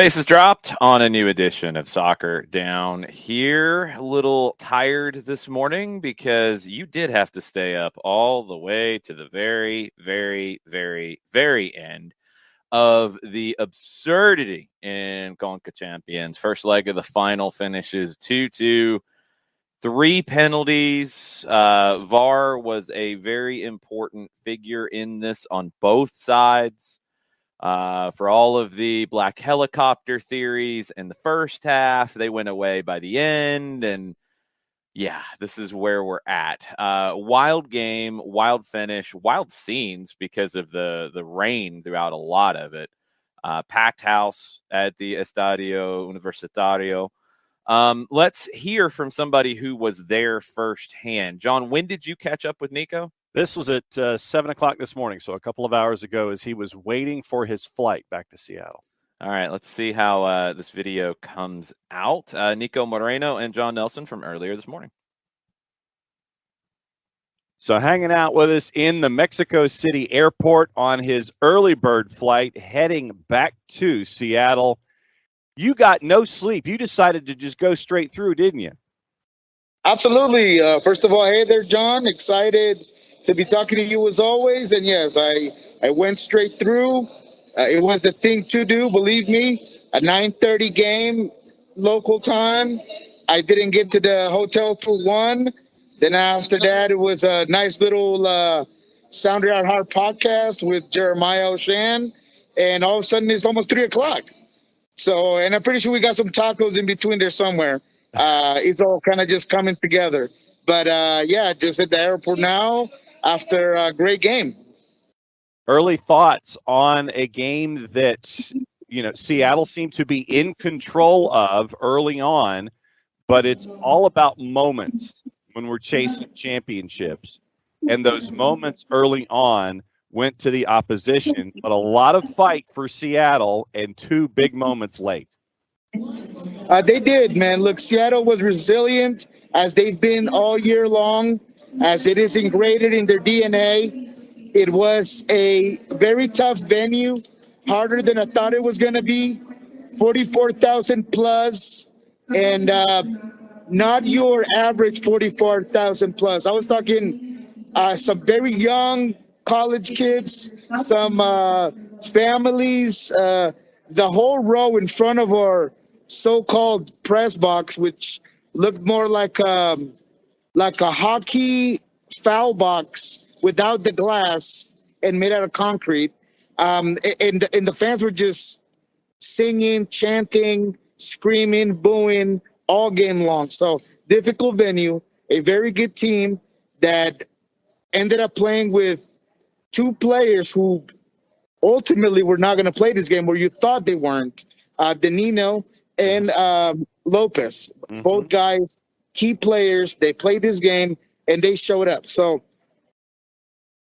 Bases dropped on a new edition of Soccer Down Here. A little tired this morning because you did have to stay up all the way to the very, very, very, very end of the absurdity in ConcaChampions. First leg of the final finishes 2-2. 3 penalties. VAR was a very important figure in this on both sides. For all of the black helicopter theories in the first half, they went away by the end. And yeah, this is where we're at. Wild game, wild finish, wild scenes because of the rain throughout a lot of it. Packed house at the Estadio Universitario. Let's hear from somebody who was there firsthand. John, when did you catch up with Niko? This was at 7 o'clock this morning, so a couple of hours ago, as he was waiting for his flight back to Seattle. All right, let's see how this video comes out. Niko Moreno and John Nelson from earlier this morning. So hanging out with us in the Mexico City airport on his early bird flight heading back to Seattle. You got no sleep. You decided to just go straight through, didn't you? Absolutely. First of all, hey there, John. Excited to be talking to you as always. And yes, I went straight through. It was the thing to do, believe me. A 9:30 game, local time. I didn't get to the hotel till 1. Then after that, it was a nice little Sounder Out Hard podcast with Jeremiah Oshan. And all of a sudden, it's almost 3 o'clock. So, and I'm pretty sure we got some tacos in between there somewhere. It's all kind of just coming together. But, yeah, just at the airport now after a great game. Early thoughts on a game that, you know, Seattle seemed to be in control of early on, but it's all about moments when we're chasing championships. And those moments early on went to the opposition, but a lot of fight for Seattle and 2 big moments late. They did, man. Look, Seattle was resilient as they've been all year long, as it is ingrained in their DNA. It was a very tough venue, harder than I thought it was going to be, 44,000 plus, and not your average 44,000 plus. I was talking some very young college kids, some families, the whole row in front of our so-called press box, which looked more like a hockey foul box without the glass and made out of concrete. And the fans were just singing, chanting, screaming, booing all game long. So difficult venue, a very good team that ended up playing with 2 players who ultimately were not going to play this game, where you thought they weren't. Danilo and Lopez, both guys, key players. They played this game and they showed up. So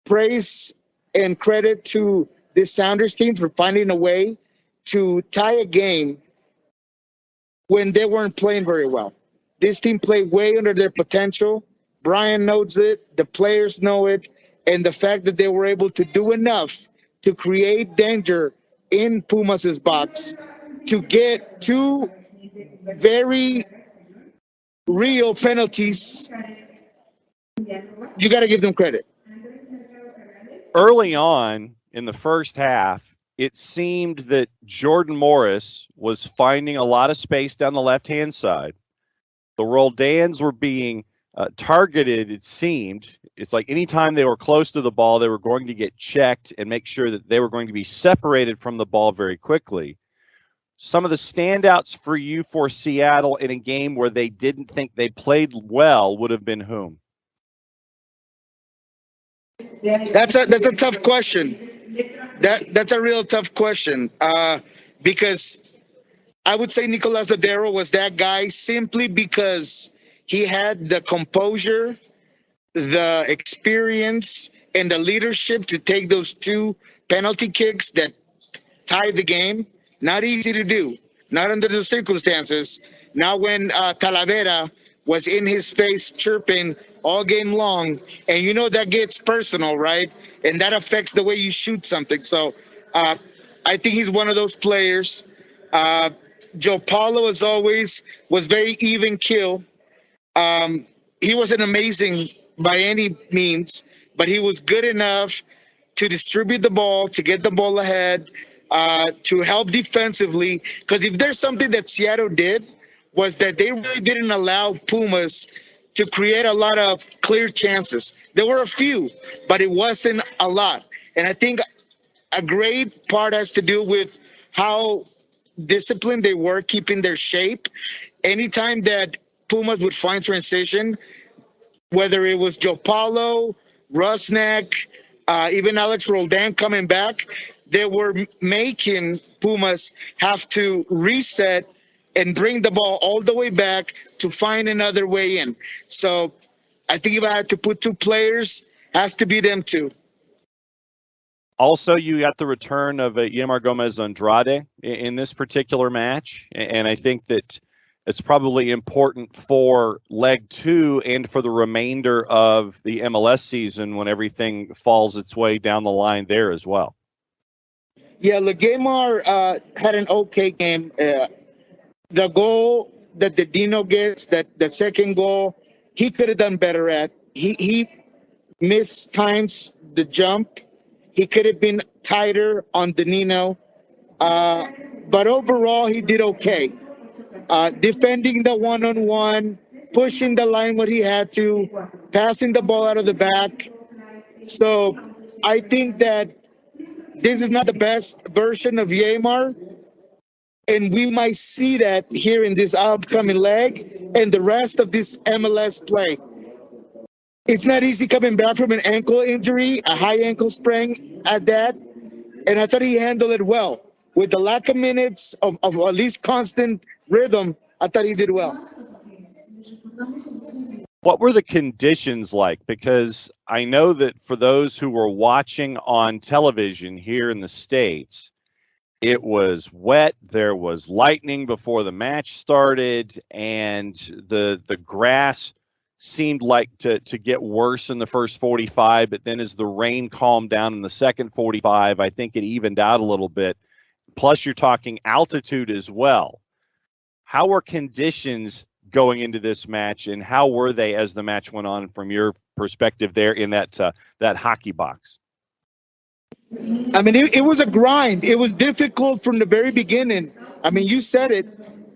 praise and credit to this Sounders team for finding a way to tie a game when they weren't playing very well. This team played way under their potential. Brian knows it. The players know it. And the fact that they were able to do enough to create danger in Pumas' box to get 2 very real penalties, you got to give them credit. Early on in the first half, it seemed that Jordan Morris was finding a lot of space down the left-hand side. The Roldans were being targeted, it seemed. It's like anytime they were close to the ball, they were going to get checked and make sure that they were going to be separated from the ball very quickly. Some of the standouts for you for Seattle in a game where they didn't think they played well would have been whom? That's a tough question. That's a real tough question because I would say Nicolas Dodero was that guy simply because he had the composure, the experience, and the leadership to take those 2 penalty kicks that tied the game. Not easy to do, not under the circumstances. Now when Talavera was in his face chirping all game long, and you know that gets personal, right? And that affects the way you shoot something. So I think he's one of those players. Joe Paulo, as always, was very even kill. He wasn't amazing by any means, but he was good enough to distribute the ball, to get the ball ahead, to help defensively. Because if there's something that Seattle did, was that they really didn't allow Pumas to create a lot of clear chances. There were a few, but it wasn't a lot. And I think a great part has to do with how disciplined they were, keeping their shape. Anytime that Pumas would find transition, whether it was Joe Paulo, Rusnak, even Alex Roldan coming back, they were making Pumas have to reset and bring the ball all the way back to find another way in. So I think if I had to put two players, has to be them two. Also, you got the return of Yemar Gomez Andrade in this particular match, and I think that it's probably important for leg 2 and for the remainder of the MLS season when everything falls its way down the line there as well. Yeah, Legemar had an okay game. The goal that the Dino gets, that second goal, he could have done better at. He missed times the jump. He could have been tighter on the Nino. But overall, he did okay. Defending the one-on-one, pushing the line what he had to, passing the ball out of the back. So I think that this is not the best version of Yemar, and we might see that here in this upcoming leg and the rest of this MLS play. It's not easy coming back from an ankle injury, a high ankle sprain at that, and I thought he handled it well. With the lack of minutes of at least constant rhythm, I thought he did well. What were the conditions like? Because I know that for those who were watching on television here in the States, it was wet, there was lightning before the match started, and the grass seemed like to get worse in the first 45, but then as the rain calmed down in the second 45, I think it evened out a little bit. Plus, you're talking altitude as well. How were conditions going into this match, and how were they as the match went on from your perspective there in that hockey box? I mean, it was a grind. It was difficult from the very beginning. I mean, you said it,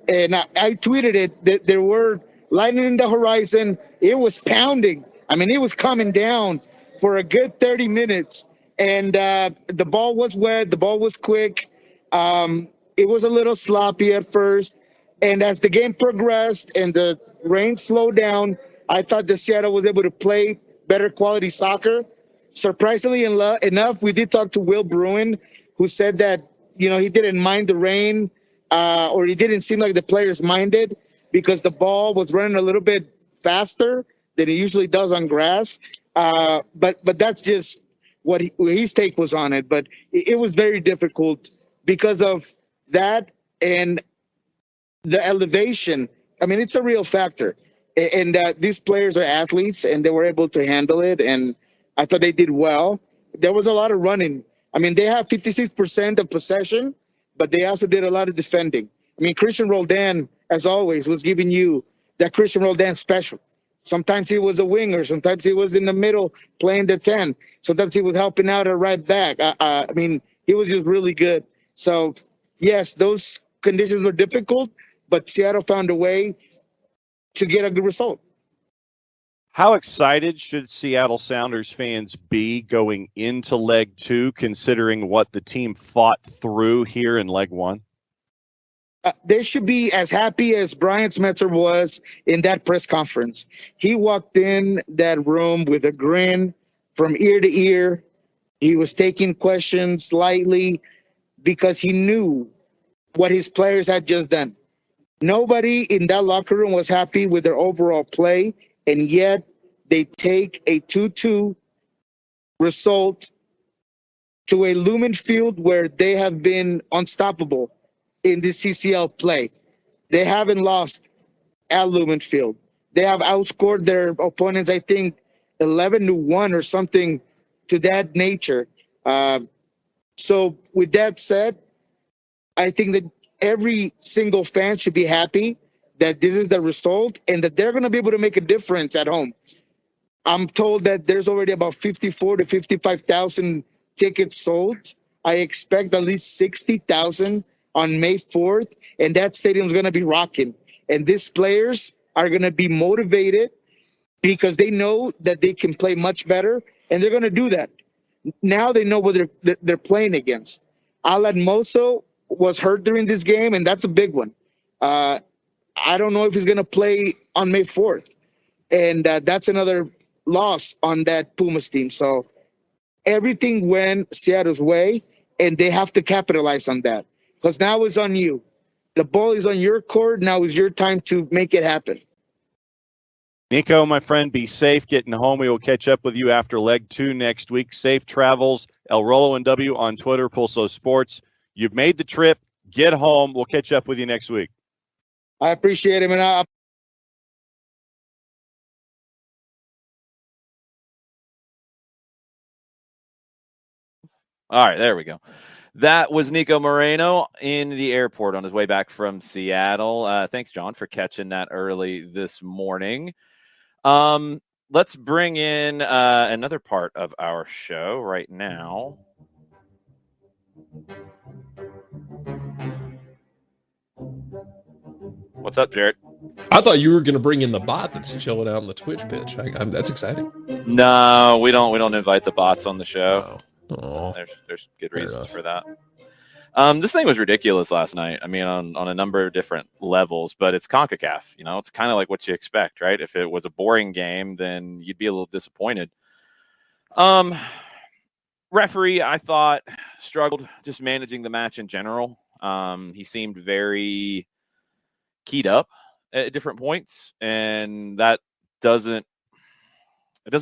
and I tweeted it, that there were lightning in the horizon. It was pounding. I mean, it was coming down for a good 30 minutes. And the ball was wet. The ball was quick. It was a little sloppy at first. And as the game progressed and the rain slowed down, I thought that Seattle was able to play better quality soccer. Surprisingly enough, we did talk to Will Bruin, who said that, he didn't mind the rain, or he didn't seem like the players minded because the ball was running a little bit faster than it usually does on grass. But that's just what his take was on it. But it was very difficult because of that and the elevation. I mean, it's a real factor. And these players are athletes, and they were able to handle it. And I thought they did well. There was a lot of running. I mean, they have 56% of possession, but they also did a lot of defending. I mean, Christian Roldan, as always, was giving you that Christian Roldan special. Sometimes he was a winger. Sometimes he was in the middle playing the 10. Sometimes he was helping out at right back. I mean, he was just really good. So, yes, those conditions were difficult, but Seattle found a way to get a good result. How excited should Seattle Sounders fans be going into leg 2, considering what the team fought through here in leg 1? They should be as happy as Brian Smetzer was in that press conference. He walked in that room with a grin from ear to ear. He was taking questions lightly because he knew what his players had just done. Nobody in that locker room was happy with their overall play, and yet they take a 2-2 result to a Lumen Field where they have been unstoppable in this CCL play. They haven't lost at Lumen Field. They have outscored their opponents, I think, 11-1 or something to that nature. So with that said, I think that every single fan should be happy that this is the result and that they're going to be able to make a difference at home. I'm told that there's already about 54 to 55,000 tickets sold. I expect at least 60,000 on May 4th, and that stadium's going to be rocking. And these players are going to be motivated because they know that they can play much better, and they're going to do that. Now they know what they're playing against. Alan Moso was hurt during this game, and that's a big one. I don't know if he's going to play on May 4th, and that's another loss on that Pumas team. So everything went Seattle's way, and they have to capitalize on that because now it's on you. The ball is on your court. Now is your time to make it happen. Niko, my friend, be safe getting home. We will catch up with you after leg 2 next week. Safe travels. El Rolo and W on Twitter, Pulso Sports. You've made the trip. Get home. We'll catch up with you next week. I appreciate it, man. All right, there we go. That was Niko Moreno in the airport on his way back from Seattle. Thanks, John, for catching that early this morning. Let's bring in another part of our show right now. What's up, Jared? I thought you were going to bring in the bot that's chilling out on the Twitch pitch. That's exciting. No, we don't invite the bots on the show. Oh. There's good reasons for that. This thing was ridiculous last night. I mean, on a number of different levels, but it's CONCACAF. You know, it's kind of like what you expect, right? If it was a boring game, then you'd be a little disappointed. Referee, I thought, struggled just managing the match in general. He seemed very keyed up at different points, and that doesn't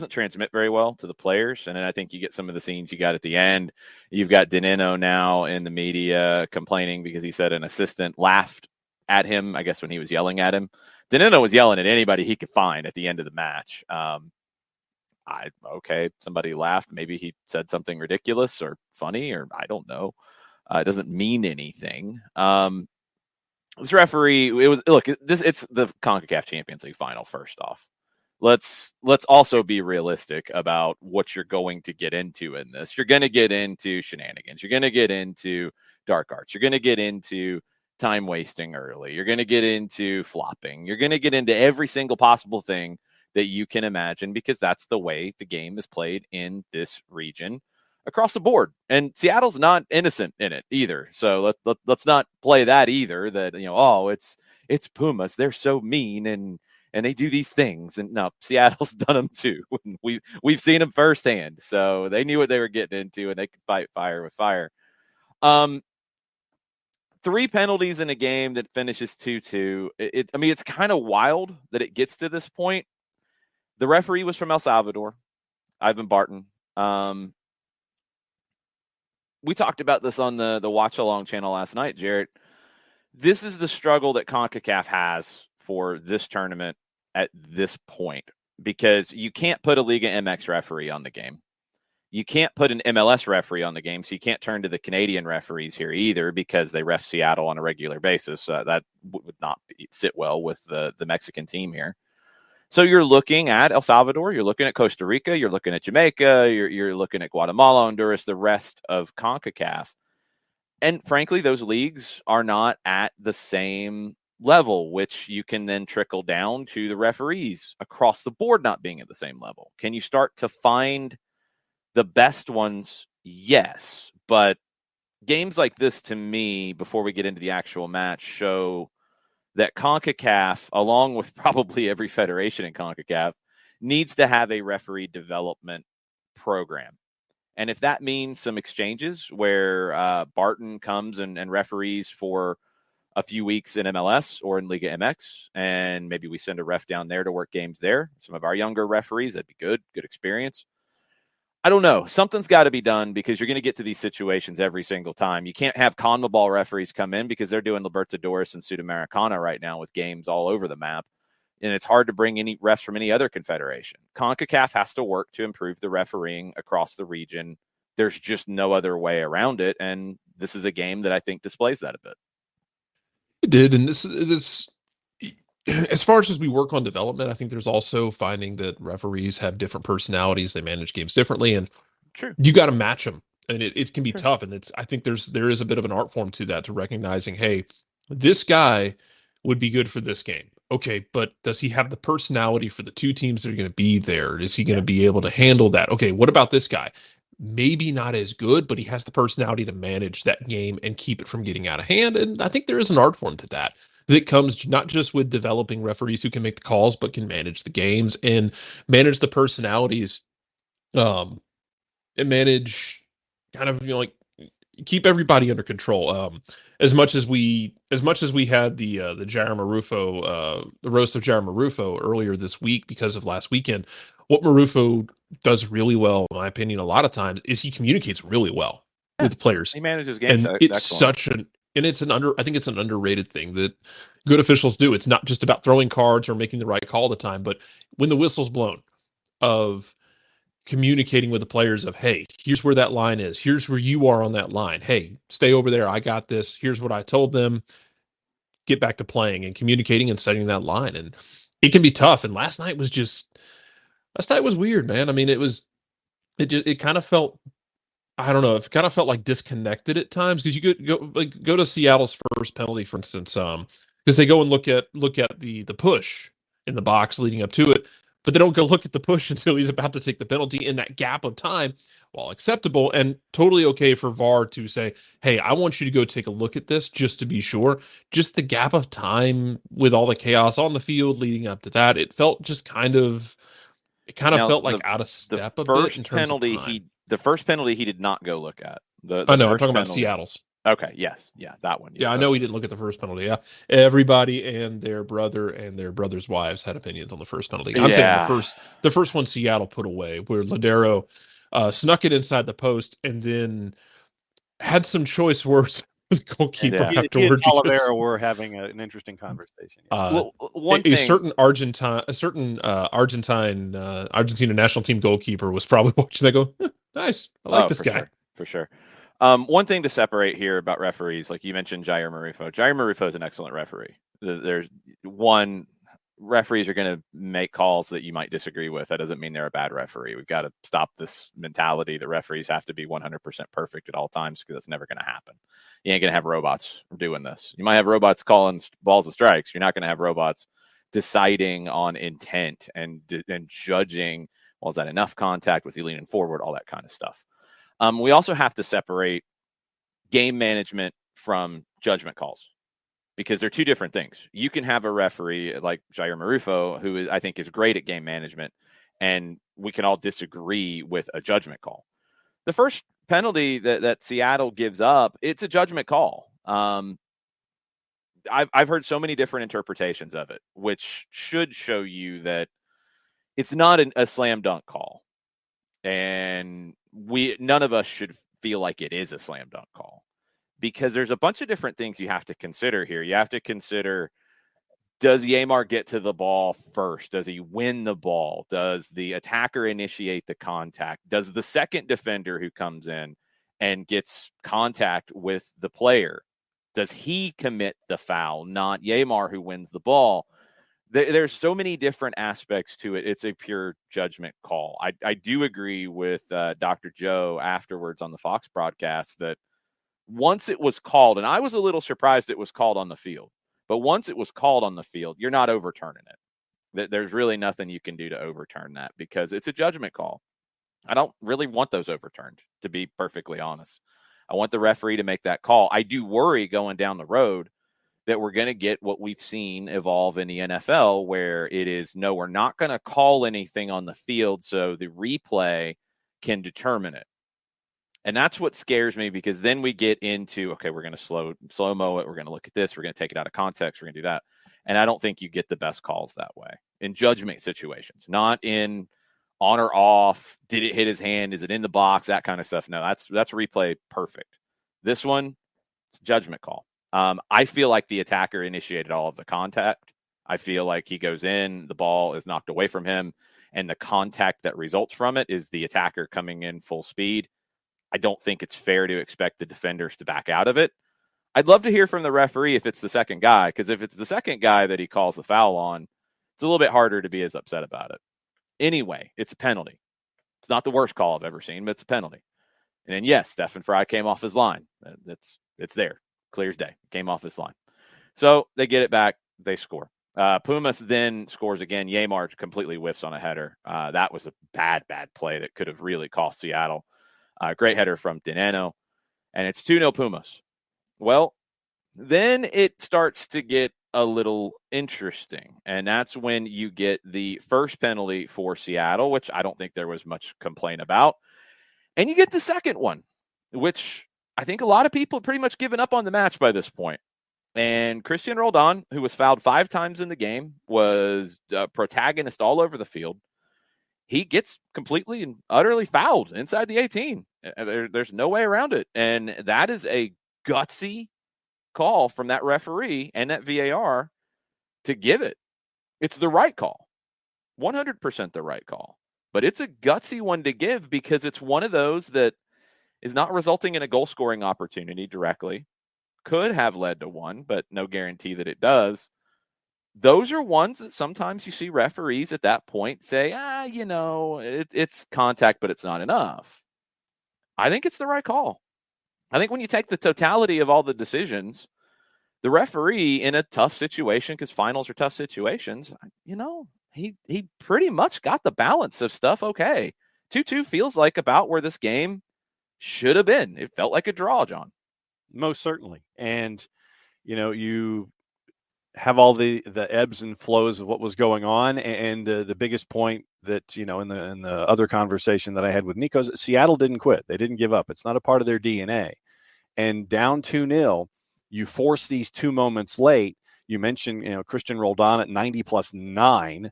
transmit very well to the players. And then I think you get some of the scenes you got at the end. You've got Dineno now in the media complaining because he said an assistant laughed at him, I guess, when he was yelling at him. Dineno was yelling at anybody he could find at the end of the match. Okay, somebody laughed. Maybe he said something ridiculous or funny, or I don't know. It doesn't mean anything. This referee, it's the CONCACAF Champions League final, first off. Let's also be realistic about what you're going to get into in this. You're going to get into shenanigans. You're going to get into dark arts. You're going to get into time wasting early. You're going to get into flopping. You're going to get into every single possible thing that you can imagine because that's the way the game is played in this region across the board. And Seattle's not innocent in it either. So let's not play that either, that, it's Pumas. They're so mean and they do these things. And no, Seattle's done them too. We've seen them firsthand. So they knew what they were getting into, and they could fight fire with fire. 3 penalties in a game that finishes 2-2. It's kind of wild that it gets to this point. The referee was from El Salvador, Ivan Barton. We talked about this on the Watch Along channel last night, Jarrett. This is the struggle that CONCACAF has for this tournament at this point, because you can't put a Liga MX referee on the game. You can't put an MLS referee on the game, so you can't turn to the Canadian referees here either because they ref Seattle on a regular basis. That would not sit well with the Mexican team here. So you're looking at El Salvador, you're looking at Costa Rica, you're looking at Jamaica, you're looking at Guatemala, Honduras, the rest of CONCACAF. And frankly, those leagues are not at the same level, which you can then trickle down to the referees across the board not being at the same level. Can you start to find the best ones? Yes. But games like this, to me, before we get into the actual match, show that CONCACAF, along with probably every federation in CONCACAF, needs to have a referee development program. And if that means some exchanges where Barton comes and referees for a few weeks in MLS or in Liga MX, and maybe we send a ref down there to work games there, some of our younger referees, that'd be good experience. I don't know. Something's got to be done because you're going to get to these situations every single time. You can't have CONMEBOL referees come in because they're doing Libertadores and Sudamericana right now with games all over the map. And it's hard to bring any refs from any other confederation. CONCACAF has to work to improve the refereeing across the region. There's just no other way around it. And this is a game that I think displays that a bit. It did, and this as far as we work on development, I think there's also finding that referees have different personalities. They manage games differently, and True. you got to match them. And it can be Sure. tough. And I think there is a bit of an art form to that, to recognizing, hey, this guy would be good for this game. Okay, but does he have the personality for the two teams that are going to be there? Is he going to be able to handle that? Okay, what about this guy? Maybe not as good, but he has the personality to manage that game and keep it from getting out of hand. And I think there is an art form to that comes not just with developing referees who can make the calls, but can manage the games and manage the personalities, and manage kind of, like, keep everybody under control. As much as we had the Jair Marufo, the roast of Jair Marufo earlier this week because of last weekend, what Marufo does really well, in my opinion, a lot of times, is he communicates really well with the players. He manages games. And it's I think it's an underrated thing that good officials do. It's not just about throwing cards or making the right call all the time, but when the whistle's blown, of communicating with the players of, hey, here's where that line is. Here's where you are on that line. Hey, stay over there. I got this. Here's what I told them. Get back to playing and communicating and setting that line. And it can be tough. And last night was weird, man. I mean, it kind of felt, I don't know, it kind of felt like disconnected at times, because you could go to Seattle's first penalty, for instance, because they go and look at the push in the box leading up to it, but they don't go look at the push until he's about to take the penalty. In that gap of time, while acceptable and totally okay for VAR to say, hey, I want you to go take a look at this just to be sure, just the gap of time with all the chaos on the field leading up to that, it felt just kind of felt like out of step a bit in terms of time. The first penalty he did not go look at. I'm talking about Seattle's. Okay, yes. Yeah, that one. Yeah, I know he didn't look at the first penalty. Yeah. Everybody and their brother and their brother's wives had opinions on the first penalty. I'm saying the first one Seattle put away, where Ladero snuck it inside the post and then had some choice words with the goalkeeper afterwards. He and Talavera were having an interesting conversation. A certain Argentina national team goalkeeper was probably watching that, go, nice, I like this guy. For sure. One thing to separate here about referees, like you mentioned, Jair Marufo. Jair Marufo is an excellent referee. Referees are going to make calls that you might disagree with. That doesn't mean they're a bad referee. We've got to stop this mentality that referees have to be 100% perfect at all times, because that's never going to happen. You ain't going to have robots doing this. You might have robots calling balls and strikes. You're not going to have robots deciding on intent and judging, well, is that enough contact? Was he leaning forward? All that kind of stuff. We also have to separate game management from judgment calls, because they're two different things. You can have a referee like Jair Marufo, who I think is great at game management, and we can all disagree with a judgment call. The first penalty that Seattle gives up, it's a judgment call. I've heard so many different interpretations of it, which should show you that it's not a slam dunk call. And none of us should feel like it is a slam dunk call, because there's a bunch of different things you have to consider here. You have to consider, does Yeimar get to the ball first? Does he win the ball? Does the attacker initiate the contact? Does the second defender who comes in and gets contact with the player, does he commit the foul, not Yeimar who wins the ball? There's so many different aspects to it. It's a pure judgment call. I do agree with Dr. Joe afterwards on the Fox broadcast that once it was called, and I was a little surprised it was called on the field, but once it was called on the field, you're not overturning it. There's really nothing you can do to overturn that, because it's a judgment call. I don't really want those overturned, to be perfectly honest. I want the referee to make that call. I do worry going down the road that we're going to get what we've seen evolve in the NFL, where it is, no, we're not going to call anything on the field so the replay can determine it. And that's what scares me, because then we get into, okay, we're going to slow-mo it. We're going to look at this. We're going to take it out of context. We're going to do that. And I don't think you get the best calls that way in judgment situations, not in on or off. Did it hit his hand? Is it in the box? That kind of stuff. No, that's replay perfect. This one, it's a judgment call. I feel like the attacker initiated all of the contact. I feel like he goes in, the ball is knocked away from him, and the contact that results from it is the attacker coming in full speed. I don't think it's fair to expect the defenders to back out of it. I'd love to hear from the referee if it's the second guy, because if it's the second guy that he calls the foul on, it's a little bit harder to be as upset about it. Anyway, it's a penalty. It's not the worst call I've ever seen, but it's a penalty. And then, yes, Stephen Fry came off his line. It's there. Clear as day. Came off his line. So they get it back. They score. Pumas then scores again. Yamar completely whiffs on a header. That was a bad play that could have really cost Seattle. Great header from Dineno. And it's 2-0 Pumas. Well, then it starts to get a little interesting. And that's when you get the first penalty for Seattle, which I don't think there was much complaint about. And you get the second one, which I think a lot of people have pretty much given up on the match by this point. And Christian Roldan, who was fouled 5 times in the game, was a protagonist all over the field. He gets completely and utterly fouled inside the 18. There's no way around it. And that is a gutsy call from that referee and that VAR to give it. It's the right call. 100% the right call. But it's a gutsy one to give because it's one of those that is not resulting in a goal-scoring opportunity directly. Could have led to one, but no guarantee that it does. Those are ones that sometimes you see referees at that point say, it's contact, but it's not enough. I think it's the right call. I think when you take the totality of all the decisions, the referee in a tough situation, because finals are tough situations, he pretty much got the balance of stuff okay. 2-2 feels like about where this game should have been. It felt like a draw, John. Most certainly. And, you have all the ebbs and flows of what was going on. And the biggest point that, in the other conversation that I had with Niko is Seattle didn't quit. They didn't give up. It's not a part of their DNA. And down 2-0, you force these 2 moments late. You mentioned, Christian Roldan at 90+9,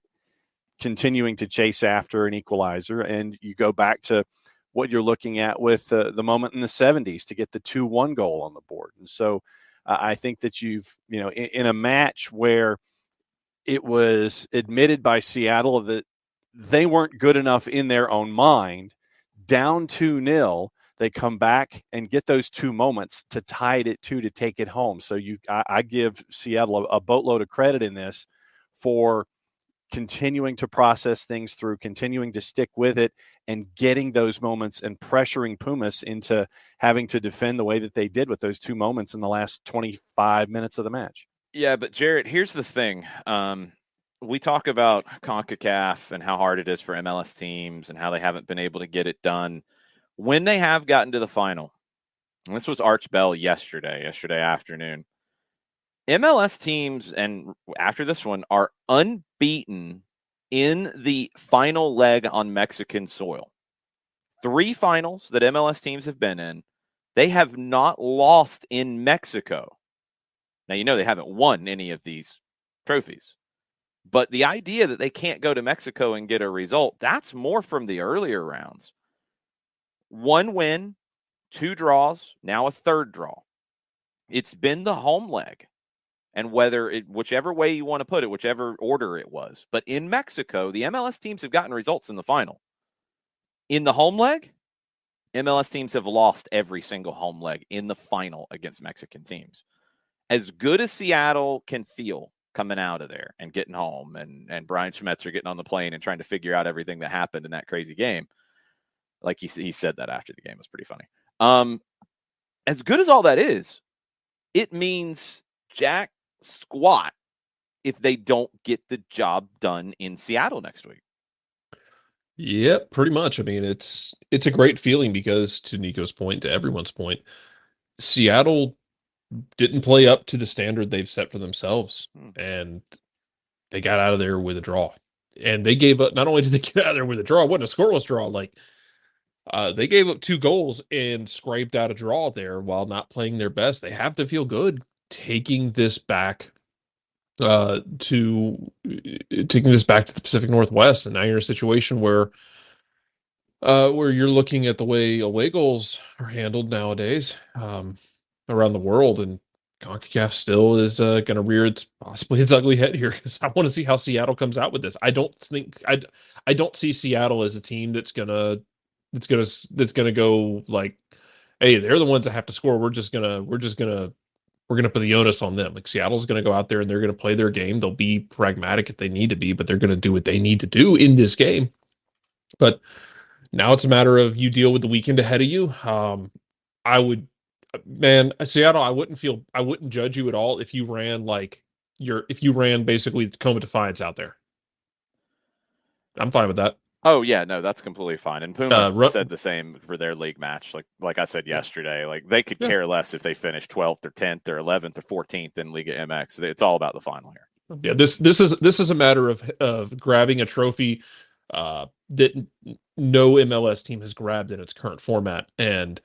continuing to chase after an equalizer. And you go back to what you're looking at with the moment in the 70s to get the 2-1 goal on the board. And so I think that you've, in a match where it was admitted by Seattle that they weren't good enough in their own mind, down 2-0, they come back and get those 2 moments to tie it at 2 to take it home. So I give Seattle a boatload of credit in this for continuing to process things through, continuing to stick with it, and getting those moments and pressuring Pumas into having to defend the way that they did with those 2 moments in the last 25 minutes of the match. Yeah, but Jarrett, here's the thing. We talk about CONCACAF and how hard it is for MLS teams and how they haven't been able to get it done. When they have gotten to the final, and this was Arch Bell yesterday afternoon, MLS teams, and after this one, are unbeaten in the final leg on Mexican soil. 3 finals that MLS teams have been in, they have not lost in Mexico. Now, they haven't won any of these trophies. But the idea that they can't go to Mexico and get a result, that's more from the earlier rounds. 1 win, 2 draws, now a 3rd draw. It's been the home leg. And whichever way you want to put it, whichever order it was. But in Mexico, the MLS teams have gotten results in the final. In the home leg, MLS teams have lost every single home leg in the final against Mexican teams. As good as Seattle can feel coming out of there and getting home, and Brian Schmetzer getting on the plane and trying to figure out everything that happened in that crazy game, like he said that after the game, was pretty funny. As good as all that is, it means jack squat if they don't get the job done in Seattle next week. Yep, pretty much. I mean, it's a great feeling because, to Niko's point, to everyone's point, Seattle didn't play up to the standard they've set for themselves, and they got out of there with a draw. And they gave up. Not only did they get out of there with a draw, it wasn't a scoreless draw. They gave up 2 goals and scraped out a draw there while not playing their best. They have to feel good taking this back to the Pacific Northwest, and now you're in a situation where you're looking at the way away goals are handled nowadays around the world, and CONCACAF still is going to rear possibly its ugly head here, because I want to see how Seattle comes out with this. I don't see Seattle as a team that's gonna go like, hey, they're the ones that have to score. We're just gonna we're going to put the onus on them. Like Seattle's going to go out there and they're going to play their game. They'll be pragmatic if they need to be, but they're going to do what they need to do in this game. But now it's a matter of you deal with the weekend ahead of you. Seattle, I wouldn't judge you at all if you ran basically Tacoma Defiance out there. I'm fine with that. Oh yeah, no, that's completely fine. And Puma said the same for their league match. Like I said yesterday, like they could care less if they finish 12th or 10th or 11th or 14th in Liga MX. It's all about the final here. Yeah, this is a matter of grabbing a trophy that no MLS team has grabbed in its current format, and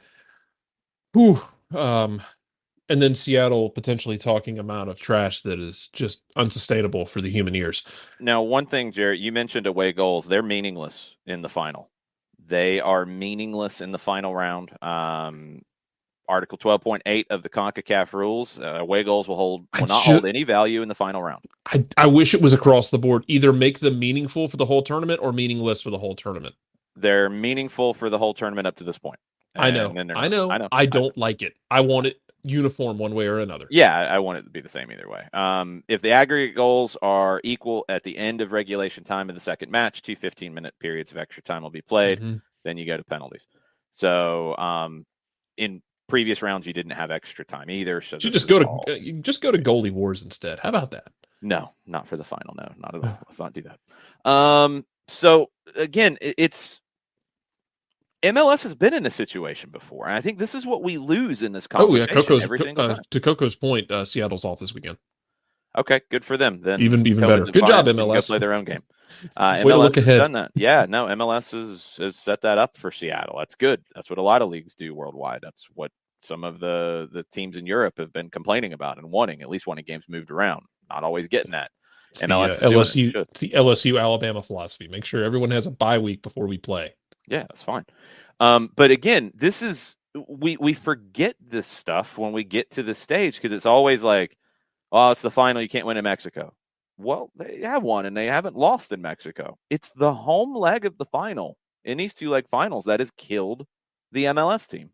and then Seattle potentially talking amount of trash that is just unsustainable for the human ears. Now, one thing, Jarrett, you mentioned away goals. They're meaningless in the final. They are meaningless in the final round. Article 12.8 of the CONCACAF rules, away goals will not hold any value in the final round. I wish it was across the board. Either make them meaningful for the whole tournament or meaningless for the whole tournament. They're meaningful for the whole tournament up to this point. I know. I don't like it. I want it uniform one way or another. Yeah, I want it to be the same either way. If the aggregate goals are equal at the end of regulation time of the second match, 2 15-minute periods of extra time will be played. Mm-hmm. Then you go to penalties. So in previous rounds, you didn't have extra time either. So you just go to goalie wars instead. How about that? No, not for the final. No, not at all. Let's not do that. So again, it's MLS has been in a situation before, and I think this is what we lose in this conversation every single time. To Coco's point, Seattle's off this weekend. Okay, good for them. Then even better. Good job, MLS. Go play their own game. MLS has done that. Yeah, no, MLS has set that up for Seattle. That's good. That's what a lot of leagues do worldwide. That's what some of the teams in Europe have been complaining about and wanting, at least wanting games moved around. Not always getting that. It's the LSU Alabama philosophy. Make sure everyone has a bye week before we play. Yeah, that's fine. But again, this is we forget this stuff when we get to this stage because it's always like, oh, it's the final. You can't win in Mexico. Well, they have won and they haven't lost in Mexico. It's the home leg of the final in these 2-leg finals that has killed the MLS team.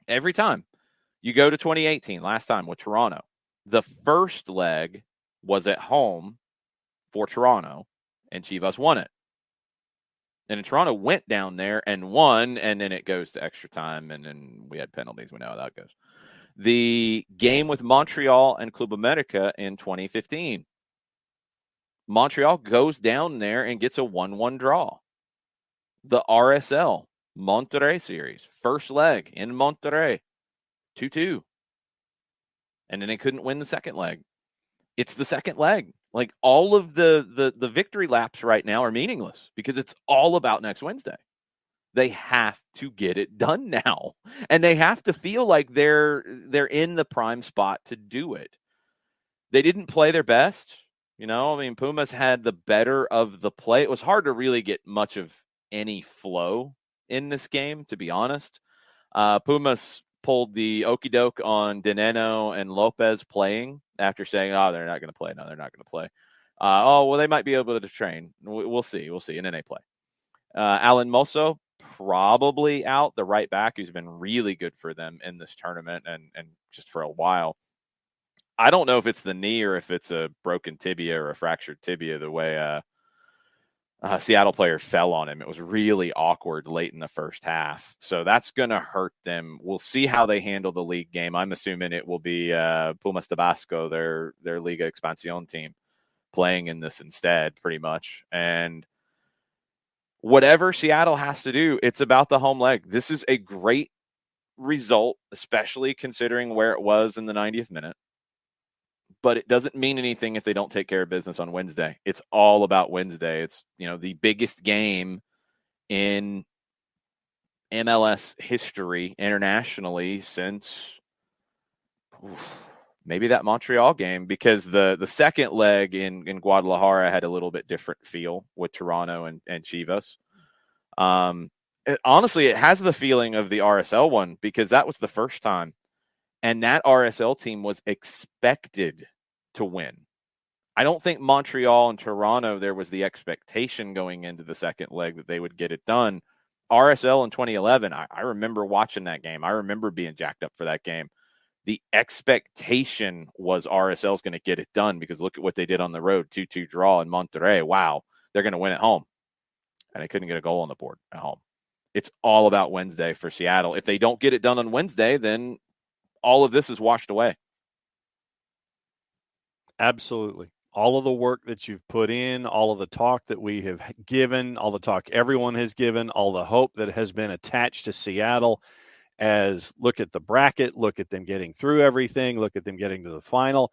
Every time. You go to 2018, last time with Toronto. The first leg was at home for Toronto, and Chivas won it. And Toronto went down there and won, and then it goes to extra time, and then we had penalties. We know how that goes. The game with Montreal and Club America in 2015. Montreal goes down there and gets a 1-1 draw. The RSL Monterrey series, first leg in Monterrey, 2-2. And then they couldn't win the second leg. It's the second leg. Like all of the victory laps right now are meaningless because it's all about next Wednesday. They have to get it done now. And they have to feel like they're in the prime spot to do it. They didn't play their best. You know, I mean, Pumas had the better of the play. It was hard to really get much of any flow in this game, to be honest. Pumas pulled the okie doke on Dineno and Lopez playing after saying, oh, they're not going to play. No, they're not going to play. They might be able to train. We'll see. And then they play. Alan Mosso, probably out, the right back, who's been really good for them in this tournament and just for a while. I don't know if it's the knee or if it's a broken tibia or a fractured tibia, the way Seattle player fell on him. It was really awkward late in the first half. So that's going to hurt them. We'll see how they handle the league game. I'm assuming it will be Pumas Tabasco, their Liga Expansión team, playing in this instead, pretty much. And whatever Seattle has to do, it's about the home leg. This is a great result, especially considering where it was in the 90th minute. But it doesn't mean anything if they don't take care of business on Wednesday. It's all about Wednesday. It's, the biggest game in MLS history internationally since maybe that Montreal game, because the second leg in Guadalajara had a little bit different feel with Toronto and Chivas. Honestly, it has the feeling of the RSL one because that was the first time. And that RSL team was expected to win. I don't think Montreal and Toronto, there was the expectation going into the second leg that they would get it done. RSL in 2011, I remember watching that game. I remember being jacked up for that game. The expectation was RSL's going to get it done because look at what they did on the road, 2-2 draw in Monterrey. Wow, they're going to win at home. And they couldn't get a goal on the board at home. It's all about Wednesday for Seattle. If they don't get it done on Wednesday, then all of this is washed away. Absolutely. All of the work that you've put in, all of the talk that we have given, all the talk everyone has given, all the hope that has been attached to Seattle as look at the bracket, look at them getting through everything, look at them getting to the final,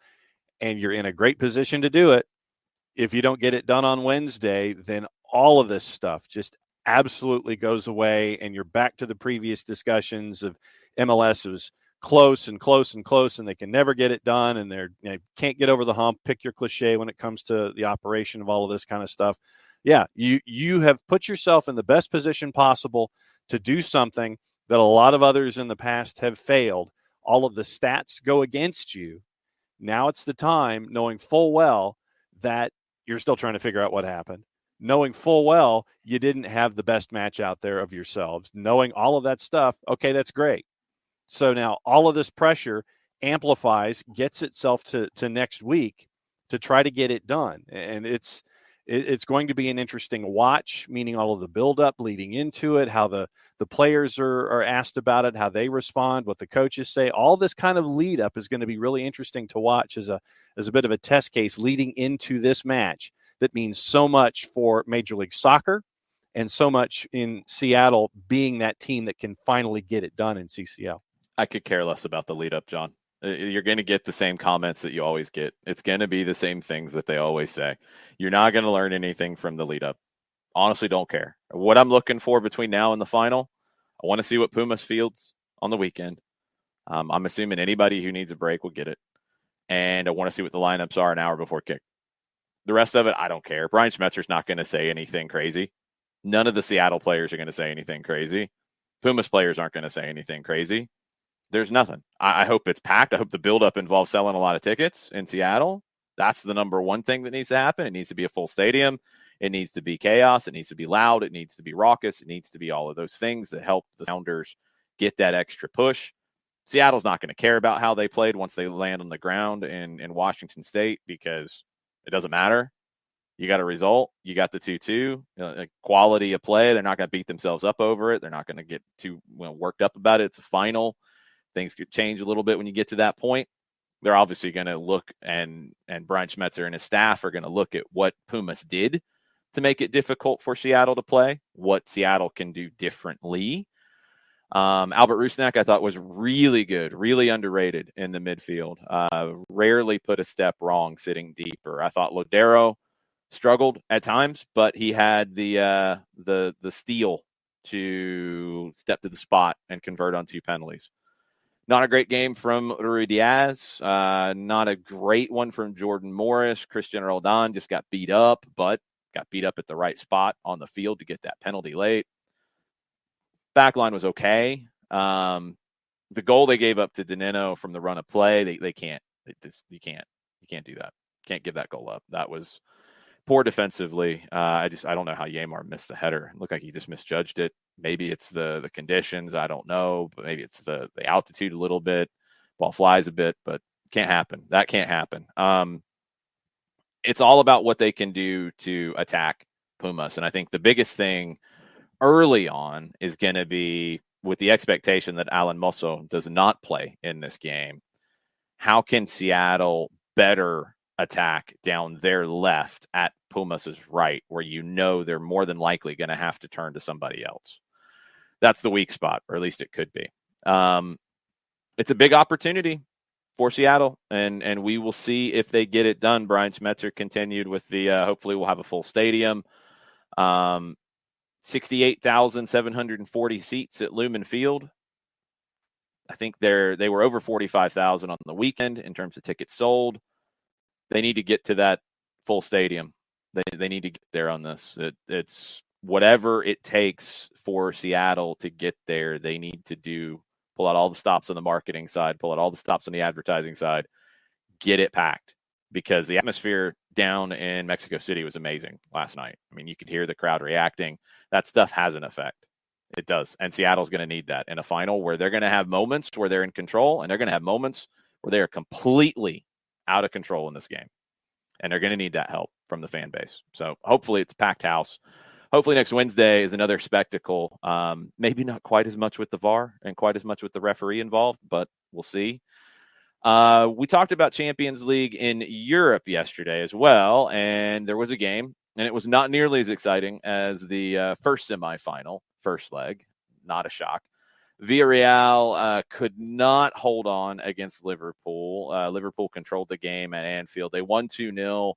and you're in a great position to do it. If you don't get it done on Wednesday, then all of this stuff just absolutely goes away, and you're back to the previous discussions of MLS was close and close and close, and they can never get it done, and they can't get over the hump. Pick your cliche when it comes to the operation of all of this kind of stuff. Yeah, you have put yourself in the best position possible to do something that a lot of others in the past have failed. All of the stats go against you. Now it's the time, knowing full well that you're still trying to figure out what happened, knowing full well you didn't have the best match out there of yourselves, knowing all of that stuff. Okay, that's great. So now all of this pressure amplifies, gets itself to next week to try to get it done. And it's going to be an interesting watch, meaning all of the buildup leading into it, how the players are asked about it, how they respond, what the coaches say. All this kind of lead up is going to be really interesting to watch as a bit of a test case leading into this match that means so much for Major League Soccer and so much in Seattle being that team that can finally get it done in CCL. I could care less about the lead up, John. You're going to get the same comments that you always get. It's going to be the same things that they always say. You're not going to learn anything from the lead up. Honestly, don't care. What I'm looking for between now and the final, I want to see what Pumas fields on the weekend. I'm assuming anybody who needs a break will get it. And I want to see what the lineups are an hour before kick. The rest of it, I don't care. Brian Schmetzer's not going to say anything crazy. None of the Seattle players are going to say anything crazy. Pumas players aren't going to say anything crazy. There's nothing. I hope it's packed. I hope the buildup involves selling a lot of tickets in Seattle. That's the number one thing that needs to happen. It needs to be a full stadium. It needs to be chaos. It needs to be loud. It needs to be raucous. It needs to be all of those things that help the Sounders get that extra push. Seattle's not going to care about how they played once they land on the ground in Washington State because it doesn't matter. You got a result. You got the 2-2. Quality of play. They're not going to beat themselves up over it. They're not going to get too worked up about it. It's a final. Things could change a little bit when you get to that point. They're obviously going to look, and Brian Schmetzer and his staff are going to look at what Pumas did to make it difficult for Seattle to play, what Seattle can do differently. Albert Rusnak, I thought, was really good, really underrated in the midfield. Rarely put a step wrong sitting deeper. I thought Lodero struggled at times, but he had the steel to step to the spot and convert on 2 penalties. Not a great game from Rui Diaz. Not a great one from Jordan Morris. Christian Roldan just got beat up, but got beat up at the right spot on the field to get that penalty late. Backline was okay. The goal they gave up to Dineno from the run of play, they can't. You can't do that. Can't give that goal up. That was poor defensively. I don't know how Yamar missed the header. It looked like he just misjudged it. Maybe it's the conditions. I don't know. But maybe it's the altitude a little bit. Ball flies a bit, but can't happen. That can't happen. It's all about what they can do to attack Pumas. And I think the biggest thing early on is going to be with the expectation that Alan Mosso does not play in this game. How can Seattle better attack down their left at Pumas' right, where they're more than likely going to have to turn to somebody else? That's the weak spot, or at least it could be. It's a big opportunity for Seattle, and we will see if they get it done. Brian Schmetzer continued with the hopefully we'll have a full stadium. 68,740 seats at Lumen Field. I think they were over 45,000 on the weekend in terms of tickets sold. They need to get to that full stadium. They need to get there on this. It's whatever it takes for Seattle to get there. They need to pull out all the stops on the marketing side, pull out all the stops on the advertising side, get it packed, because the atmosphere down in Mexico City was amazing last night. I mean, you could hear the crowd reacting. That stuff has an effect. It does. And Seattle's going to need that in a final where they're going to have moments where they're in control, and they're going to have moments where they are completely out of control in this game. And they're going to need that help from the fan base. So hopefully it's a packed house. Hopefully next Wednesday is another spectacle. Maybe not quite as much with the VAR and quite as much with the referee involved, but we'll see. We talked about Champions League in Europe yesterday as well, and there was a game, and it was not nearly as exciting as the first semifinal, first leg. Not a shock. Villarreal could not hold on against Liverpool. Liverpool controlled the game at Anfield. They won 2-0. I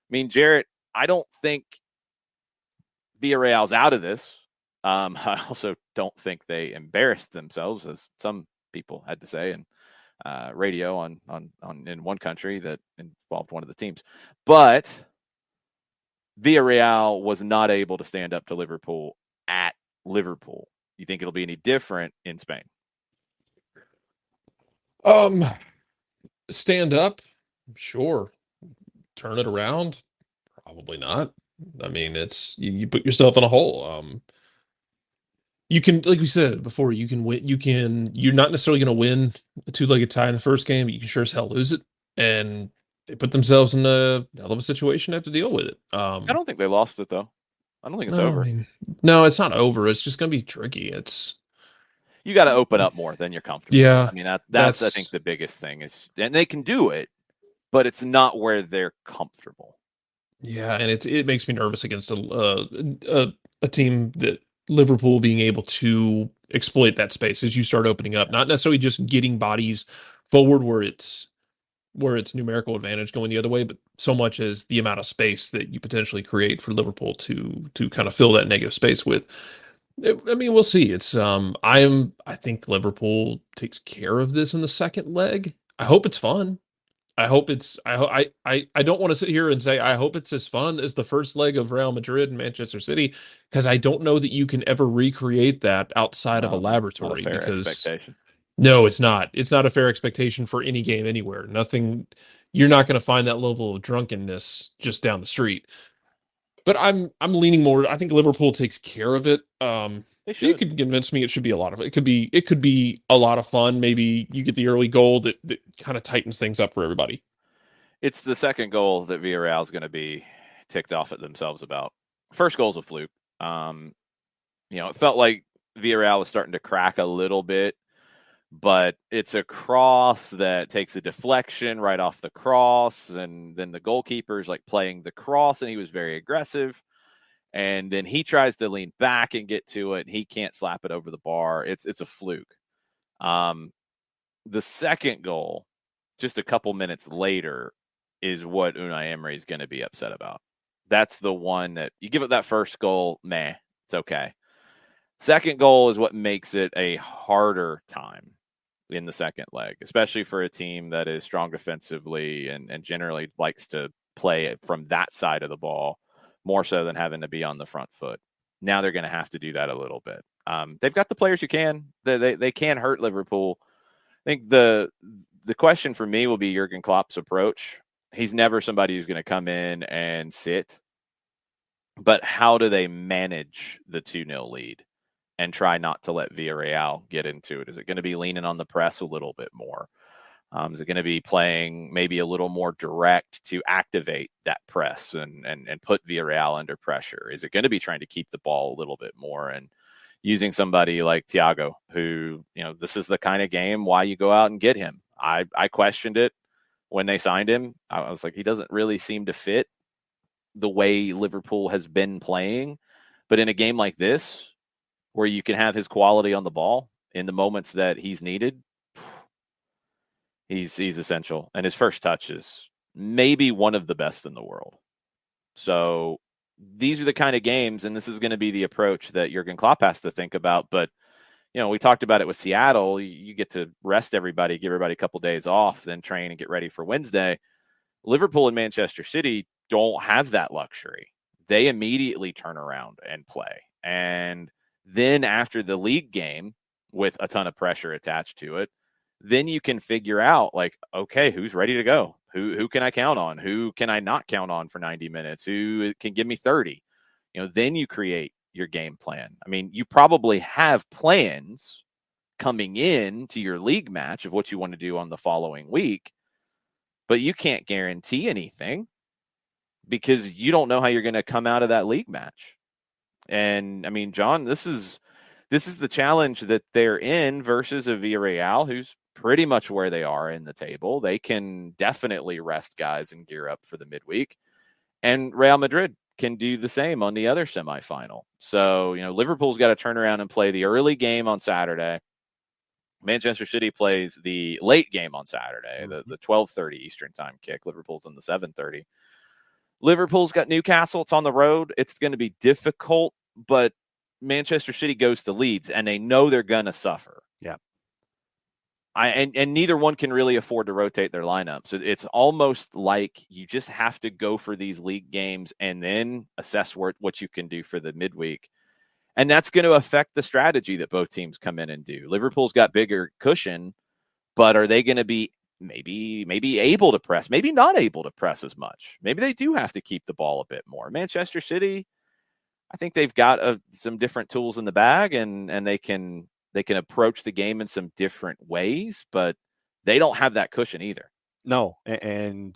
mean, Jarrett, I don't think Villarreal's out of this. I also don't think they embarrassed themselves, as some people had to say in radio on in one country that involved one of the teams. But Villarreal was not able to stand up to Liverpool at Liverpool. You think it'll be any different in Spain? Stand up, sure. Turn it around, probably not. I mean, it's you put yourself in a hole. You can, like we said before, you can win. You're not necessarily going to win a two-legged tie in the first game, but you can sure as hell lose it. And they put themselves in a hell of a situation to have to deal with it. I don't think they lost it though. I don't think it's over. I mean, no, it's not over. It's just going to be tricky. You got to open up more than you're comfortable. Yeah, I mean, that's I think the biggest thing is, and they can do it, but it's not where they're comfortable. Yeah, and it makes me nervous against a team that Liverpool being able to exploit that space as you start opening up, not necessarily just getting bodies forward where it's numerical advantage going the other way, but so much as the amount of space that you potentially create for Liverpool to kind of fill that negative space with. I mean, we'll see. I think Liverpool takes care of this in the second leg. I hope it's fun. I don't want to sit here and say I hope it's as fun as the first leg of Real Madrid and Manchester City, because I don't know that you can ever recreate that outside of a laboratory. It's not a fair expectation. No, it's not. It's not a fair expectation for any game anywhere. Nothing. You're not going to find that level of drunkenness just down the street. But I'm leaning more. I think Liverpool takes care of it. You could convince me it should be a lot of it. It could be a lot of fun. Maybe you get the early goal that kind of tightens things up for everybody. It's the second goal that Villarreal is going to be ticked off at themselves about. First goal's a fluke. It felt like Villarreal was starting to crack a little bit, but it's a cross that takes a deflection right off the cross, and then the goalkeeper's like playing the cross, and he was very aggressive. And then he tries to lean back and get to it, and he can't slap it over the bar. It's a fluke. The second goal, just a couple minutes later, is what Unai Emery is going to be upset about. That's the one that you give it that first goal, it's okay. Second goal is what makes it a harder time in the second leg, especially for a team that is strong defensively and generally likes to play from that side of the ball, more so than having to be on the front foot. Now they're going to have to do that a little bit. They've got the players who can. They can hurt Liverpool. I think the question for me will be Jurgen Klopp's approach. He's never somebody who's going to come in and sit. But how do they manage the 2-0 lead and try not to let Villarreal get into it? Is it going to be leaning on the press a little bit more? Is it going to be playing maybe a little more direct to activate that press and put Villarreal under pressure? Is it going to be trying to keep the ball a little bit more and using somebody like Thiago, who, this is the kind of game why you go out and get him? I questioned it when they signed him. I was like, he doesn't really seem to fit the way Liverpool has been playing. But in a game like this, where you can have his quality on the ball in the moments that he's needed, he's essential. And his first touch is maybe one of the best in the world. So these are the kind of games, and this is going to be the approach that Jurgen Klopp has to think about. But, we talked about it with Seattle. You get to rest everybody, give everybody a couple days off, then train and get ready for Wednesday. Liverpool and Manchester City don't have that luxury. They immediately turn around and play. And then after the league game, with a ton of pressure attached to it, then you can figure out, like, okay, who's ready to go? Who can I count on? Who can I not count on for 90 minutes? Who can give me 30? Then you create your game plan. I mean, you probably have plans coming in to your league match of what you want to do on the following week, but you can't guarantee anything because you don't know how you're going to come out of that league match. And I mean, John, this is the challenge that they're in versus a Villarreal who's pretty much where they are in the table. They can definitely rest guys and gear up for the midweek. And Real Madrid can do the same on the other semifinal. So, Liverpool's got to turn around and play the early game on Saturday. Manchester City plays the late game on Saturday, the 12:30 Eastern time kick. Liverpool's in the 7:30. Liverpool's got Newcastle. It's on the road. It's going to be difficult, but Manchester City goes to Leeds, and they know they're going to suffer. Yeah. And neither one can really afford to rotate their lineups. So it's almost like you just have to go for these league games and then assess what you can do for the midweek. And that's going to affect the strategy that both teams come in and do. Liverpool's got bigger cushion, but are they going to be maybe able to press, maybe not able to press as much? Maybe they do have to keep the ball a bit more. Manchester City, I think they've got some different tools in the bag, and they can approach the game in some different ways, but they don't have that cushion either. No, and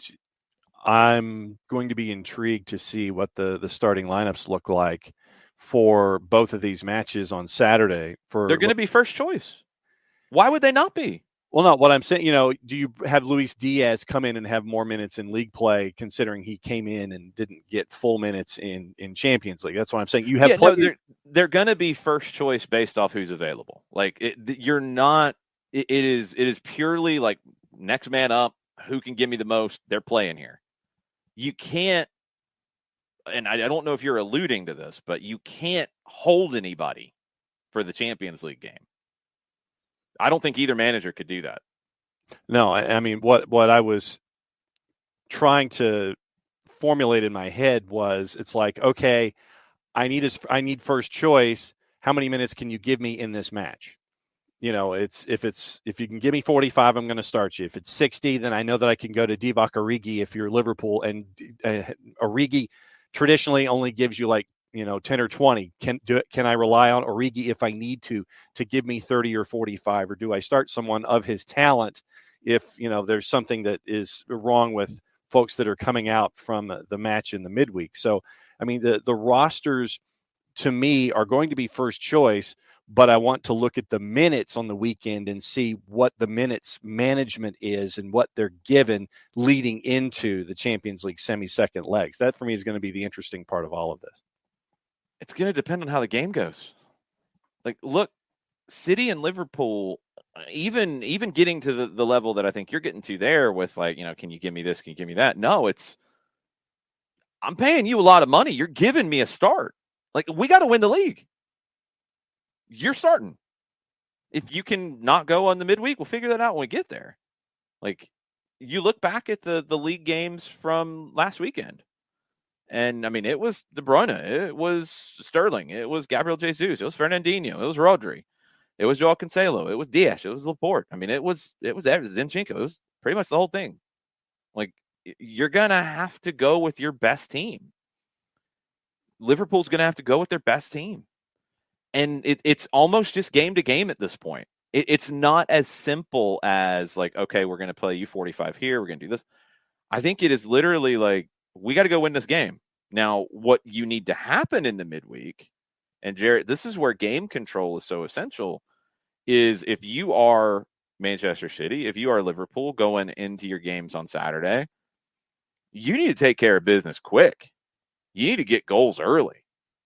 I'm going to be intrigued to see what the starting lineups look like for both of these matches on Saturday. They're going to be first choice. Why would they not be? Well, no, what I'm saying, do you have Luis Diaz come in and have more minutes in league play, considering he came in and didn't get full minutes in Champions League? That's what I'm saying. You have they're going to be first choice based off who's available. Like you're not. It is purely like next man up. Who can give me the most? They're playing here. You can't. And I don't know if you're alluding to this, but you can't hold anybody for the Champions League game. I don't think either manager could do that. No, I mean, what I was trying to formulate in my head was, it's like, okay, I need first choice. How many minutes can you give me in this match? If you can give me 45, I'm going to start you. If it's 60, then I know that I can go to Divock Origi if you're Liverpool, and Origi traditionally only gives you 10 or 20. Can I rely on Origi if I need to give me 30 or 45, or do I start someone of his talent if there's something that is wrong with folks that are coming out from the match in the midweek? So I mean, the rosters to me are going to be first choice, but I want to look at the minutes on the weekend and see what the minutes management is and what they're given leading into the Champions League semi-second legs. That for me is going to be the interesting part of all of this. It's going to depend on how the game goes. Like, look, City and Liverpool, even getting to the level that I think you're getting to there with can you give me this? Can you give me that? No, I'm paying you a lot of money. You're giving me a start. Like, we got to win the league. You're starting. If you can not go on the midweek, we'll figure that out when we get there. Like, you look back at the league games from last weekend. And, I mean, it was De Bruyne. It was Sterling. It was Gabriel Jesus. It was Fernandinho. It was Rodri. It was Joao Cancelo. It was Diaz. It was Laporte. I mean, it was Zinchenko. It was pretty much the whole thing. Like, you're going to have to go with your best team. Liverpool's going to have to go with their best team. And it's almost just game to game at this point. It's not as simple as okay, we're going to play you 45 here. We're going to do this. I think it is literally we got to go win this game. Now, what you need to happen in the midweek, and Jarrett, this is where game control is so essential, is if you are Manchester City, if you are Liverpool going into your games on Saturday, you need to take care of business quick. You need to get goals early.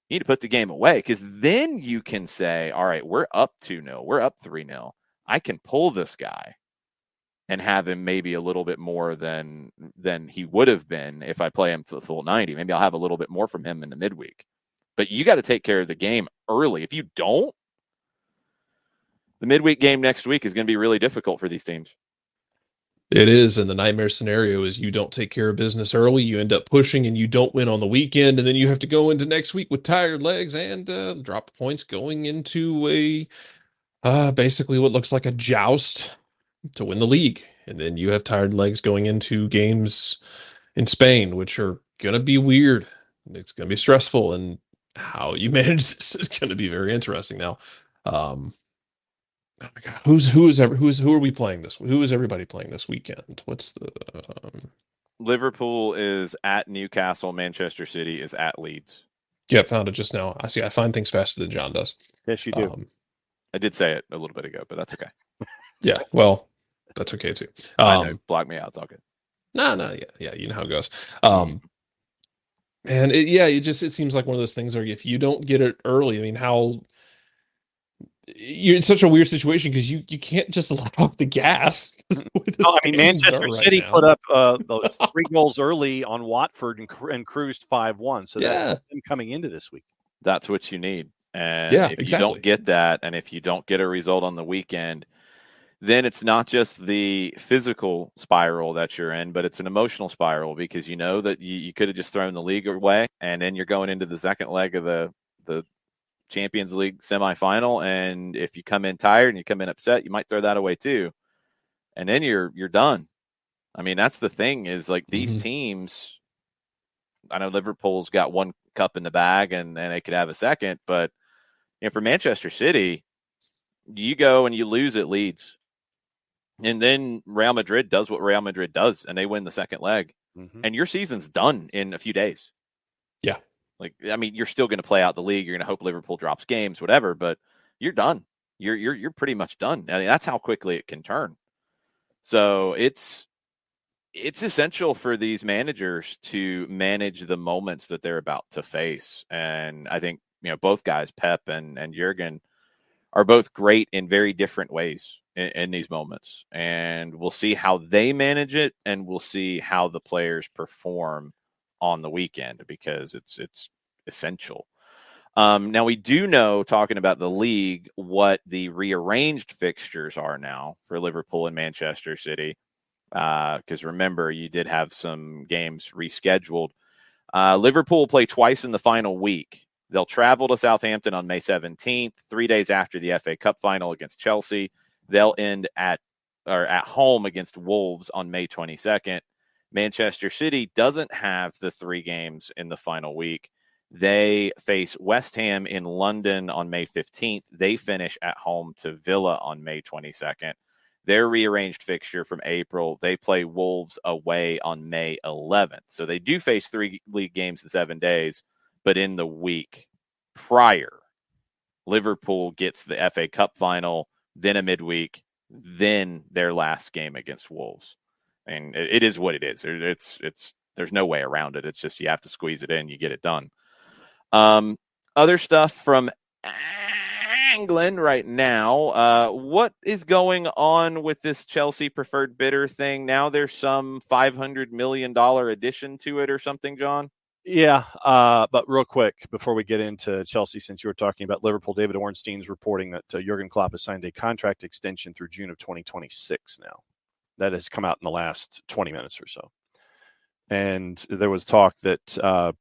You need to put the game away, because then you can say, all right, we're up 2-0. We're up 3-0. I can pull this guy and have him maybe a little bit more than he would have been if I play him for the full 90. Maybe I'll have a little bit more from him in the midweek. But you got to take care of the game early. If you don't, the midweek game next week is going to be really difficult for these teams. It is, and the nightmare scenario is you don't take care of business early, you end up pushing, and you don't win on the weekend, and then you have to go into next week with tired legs and drop points going into basically what looks like a joust to win the league. And then you have tired legs going into games in Spain, which are going to be weird. It's going to be stressful, and how you manage this is going to be very interesting. Now, oh my God, who are we playing this? Who is everybody playing this weekend? What's the Liverpool is at Newcastle. Manchester City is at Leeds. Yeah, found it just now. I find things faster than John does. Yes, you do. I did say it a little bit ago, but that's okay. Yeah, well, that's okay too. I know, block me out. It's all good. No, yeah, you know how it goes. And it seems like one of those things where if you don't get it early, I mean, you're in such a weird situation because you can't just let off the gas. Manchester City put up those 3 goals early on Watford and cruised 5-1. So that's them coming into this week. That's what you need. And if you don't get that, and if you don't get a result on the weekend, then it's not just the physical spiral that you're in, but it's an emotional spiral because you know that you could have just thrown the league away, and then you're going into the second leg of the Champions League semifinal, and if you come in tired and you come in upset, you might throw that away too, and then you're done. I mean, that's the thing is like these teams. I know Liverpool's got 1 cup in the bag, and they could have a second, but for Manchester City, you go and you lose at Leeds. And then Real Madrid does what Real Madrid does, and they win the second leg. And your season's done in a few days. Yeah. Like, I mean, you're still going to play out the league. You're going to hope Liverpool drops games, whatever, but you're done. You're pretty much done. I mean, that's how quickly it can turn. So it's essential for these managers to manage the moments that they're about to face. And I think, both guys, Pep and Jurgen, are both great in very different ways in these moments. And we'll see how they manage it, and we'll see how the players perform on the weekend because it's essential. Now, we do know, talking about the league, what the rearranged fixtures are now for Liverpool and Manchester City. Because remember, you did have some games rescheduled. Liverpool will play twice in the final week. They'll travel to Southampton on May 17th, 3 days after the FA Cup final against Chelsea. They'll end at home against Wolves on May 22nd. Manchester City doesn't have the 3 games in the final week. They face West Ham in London on May 15th. They finish at home to Villa on May 22nd. Their rearranged fixture from April, they play Wolves away on May 11th. So they do face 3 league games in 7 days, but in the week prior, Liverpool gets the FA Cup final, then a midweek, then their last game against Wolves. And it is what it is. There's no way around it. It's just you have to squeeze it in, you get it done. Other stuff from England right now. What is going on with this Chelsea preferred bidder thing? Now there's some $500 million addition to it or something, John? Yeah, but real quick, before we get into Chelsea, since you were talking about Liverpool, David Ornstein's reporting that Jurgen Klopp has signed a contract extension through June of 2026 now. That has come out in the last 20 minutes or so. And there was talk that,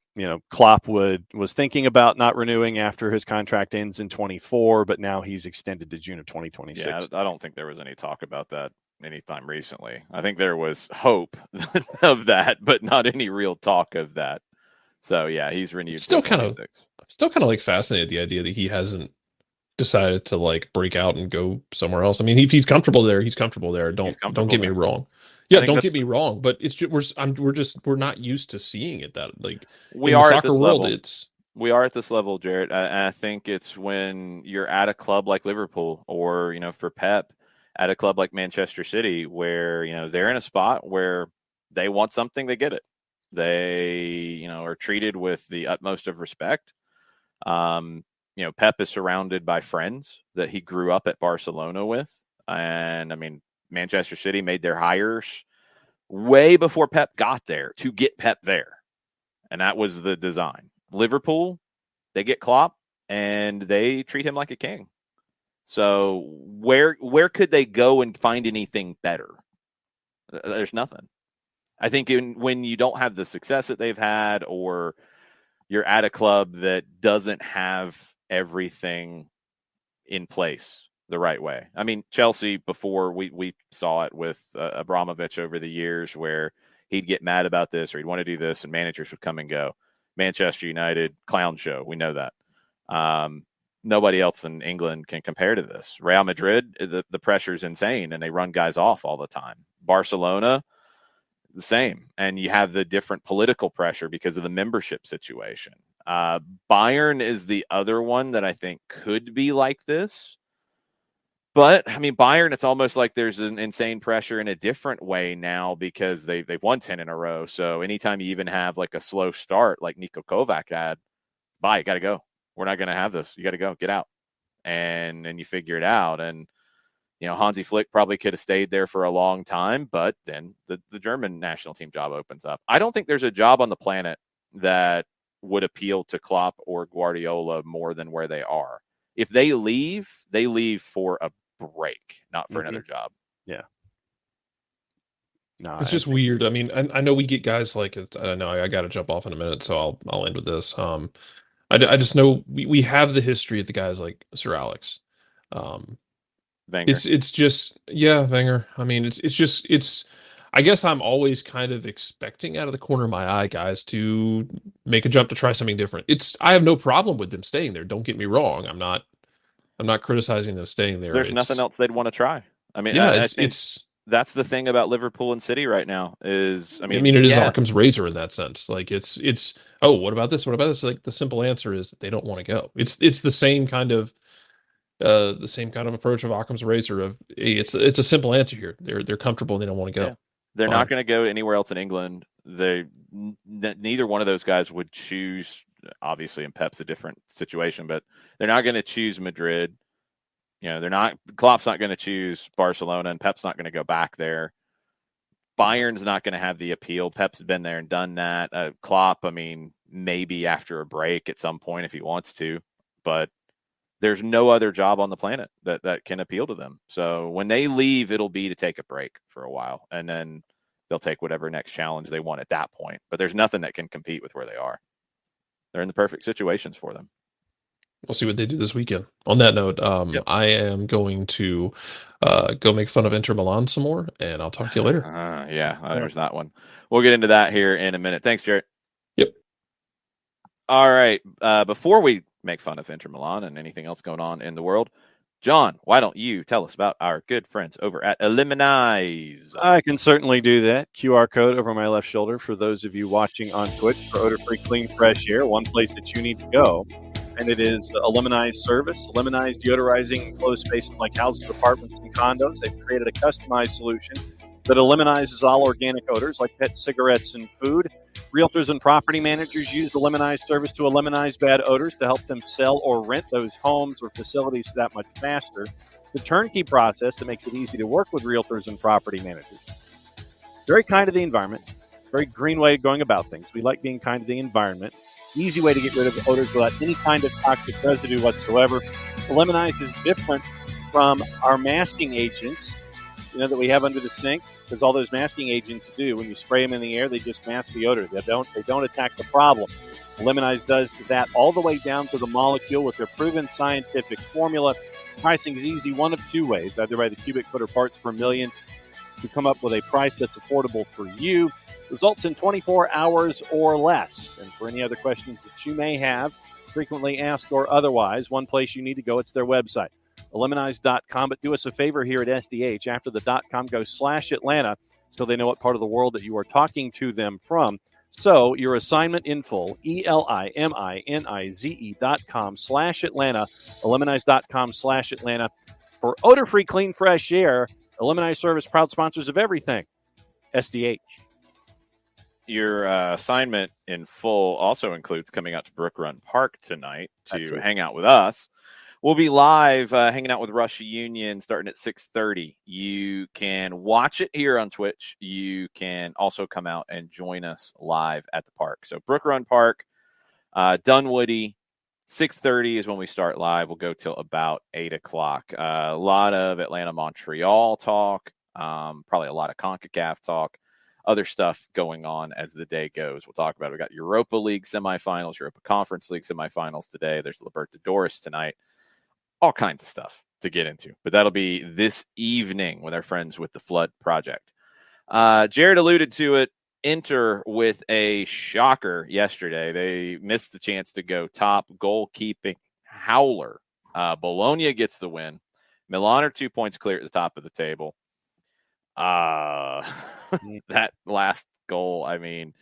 Klopp was thinking about not renewing after his contract ends in 24, but now he's extended to June of 2026. Yeah, I don't think there was any talk about that anytime recently. I think there was hope of that, but not any real talk of that. So yeah, he's renewed. Still kind of like fascinated the idea that he hasn't decided to like break out and go somewhere else. I mean, if he's comfortable there, he's comfortable there. Don't get me wrong. Yeah, don't get me wrong, but it's just, we're not used to seeing it that like we in are the at soccer this world. Level. We are at this level, Jarrett. I think it's when you're at a club like Liverpool, or for Pep, at a club like Manchester City, where they're in a spot where they want something, they get it. They are treated with the utmost of respect. Pep is surrounded by friends that he grew up at Barcelona with, and I mean, Manchester City made their hires way before Pep got there to get Pep there. And that was the design. Liverpool, they get Klopp and they treat him like a king. So where could they go and find anything better? There's nothing. I think when you don't have the success that they've had, or you're at a club that doesn't have everything in place the right way. I mean, Chelsea, before we saw it with Abramovich over the years, where he'd get mad about this or he'd want to do this and managers would come and go. Manchester United clown show. We know that. Nobody else in England can compare to this. Real Madrid, the pressure is insane, and they run guys off all the time. Barcelona, the same. And you have the different political pressure because of the membership situation. Bayern is the other one that I think could be like this. But, I mean, Bayern, it's almost like there's an insane pressure in a different way now because they've won 10 in a row. So anytime you even have like a slow start like Niko Kovac had, bye, you got to go. We're not going to have this. You got to go. Get out. And you figure it out. And, you know, Hansi Flick probably could have stayed there for a long time, but then the German national team job opens up. I don't think there's a job on the planet that would appeal to Klopp or Guardiola more than where they are. If they leave for a break, not for another job. Yeah. No, It's just weird. I mean, I know we get guys like, I don't know, I got to jump off in a minute, so I'll end with this. I just know we have the history of the guys like Sir Alex. Wenger. It's just, yeah, Wenger. I mean, it's I guess I'm always kind of expecting out of the corner of my eye guys to make a jump to try something different. I have no problem with them staying there. Don't get me wrong. I'm not criticizing them staying there. There's nothing else they'd want to try. I mean, yeah, I think that's the thing about Liverpool and City right now is, I mean, it is Occam's razor in that sense. Like it's, oh, what about this? What about this? Like the simple answer is they don't want to go. It's the same kind of approach of Occam's razor of, hey, it's a simple answer here. They're comfortable and they don't want to go. Yeah. They're not going to go anywhere else in England. Neither one of those guys would choose, obviously, and Pep's a different situation, but they're not going to choose Madrid. You know, Klopp's not going to choose Barcelona, and Pep's not going to go back there. Bayern's not going to have the appeal. Pep's been there and done that. Klopp, I mean, maybe after a break at some point if he wants to, but there's no other job on the planet that can appeal to them. So when they leave, it'll be to take a break for a while, and then they'll take whatever next challenge they want at that point. But there's nothing that can compete with where they are. They're in the perfect situations for them. We'll see what they do this weekend. On that note, I am going to go make fun of Inter Milan some more, and I'll talk to you later. There's that one. We'll get into that here in a minute. Thanks, Jarrett. Yep. All right. Before we make fun of Inter Milan and anything else going on in the world, John, why don't you tell us about our good friends over at Eliminize? I can certainly do that. QR code over my left shoulder for those of you watching on Twitch for odor-free, clean, fresh air. One place that you need to go, and it is Eliminize service. Eliminize deodorizing enclosed spaces like houses, apartments, and condos. They've created a customized solution that eliminizes all organic odors like pet cigarettes and food. Realtors and property managers use the Eliminize service to eliminate bad odors to help them sell or rent those homes or facilities that much faster. The turnkey process that makes it easy to work with realtors and property managers. Very kind to the environment. Very green way of going about things. We like being kind to the environment. Easy way to get rid of odors without any kind of toxic residue whatsoever. Eliminize is different from our masking agents, that we have under the sink, because all those masking agents do, when you spray them in the air, they just mask the odor. They don't attack the problem. Eliminize does that all the way down to the molecule with their proven scientific formula. Pricing is easy one of two ways, either by the cubic foot or parts per million, to come up with a price that's affordable for you. Results in 24 hours or less. And for any other questions that you may have, frequently asked or otherwise, one place you need to go, it's their website. Eliminize.com, but do us a favor here at SDH. After the .com, go /Atlanta so they know what part of the world that you are talking to them from. So your assignment in full, ELIMINIZE.com /Atlanta, Eliminize.com /Atlanta. For odor-free, clean, fresh air, Eliminize service, proud sponsors of everything, SDH. Your assignment in full also includes coming out to Brook Run Park tonight to hang out with us. We'll be live hanging out with Russia Union starting at 6:30. You can watch it here on Twitch. You can also come out and join us live at the park. So Brook Run Park, Dunwoody, 6:30 is when we start live. We'll go till about 8 o'clock. A lot of Atlanta-Montreal talk, probably a lot of CONCACAF talk, other stuff going on as the day goes. We'll talk about it. We got Europa League semifinals, Europa Conference League semifinals today. There's Libertadores tonight. All kinds of stuff to get into. But that'll be this evening with our friends with the Flood Project. Jared alluded to it. Inter with a shocker yesterday. They missed the chance to go top goalkeeping howler. Bologna gets the win. Milan are 2 points clear at the top of the table. That last goal, I mean,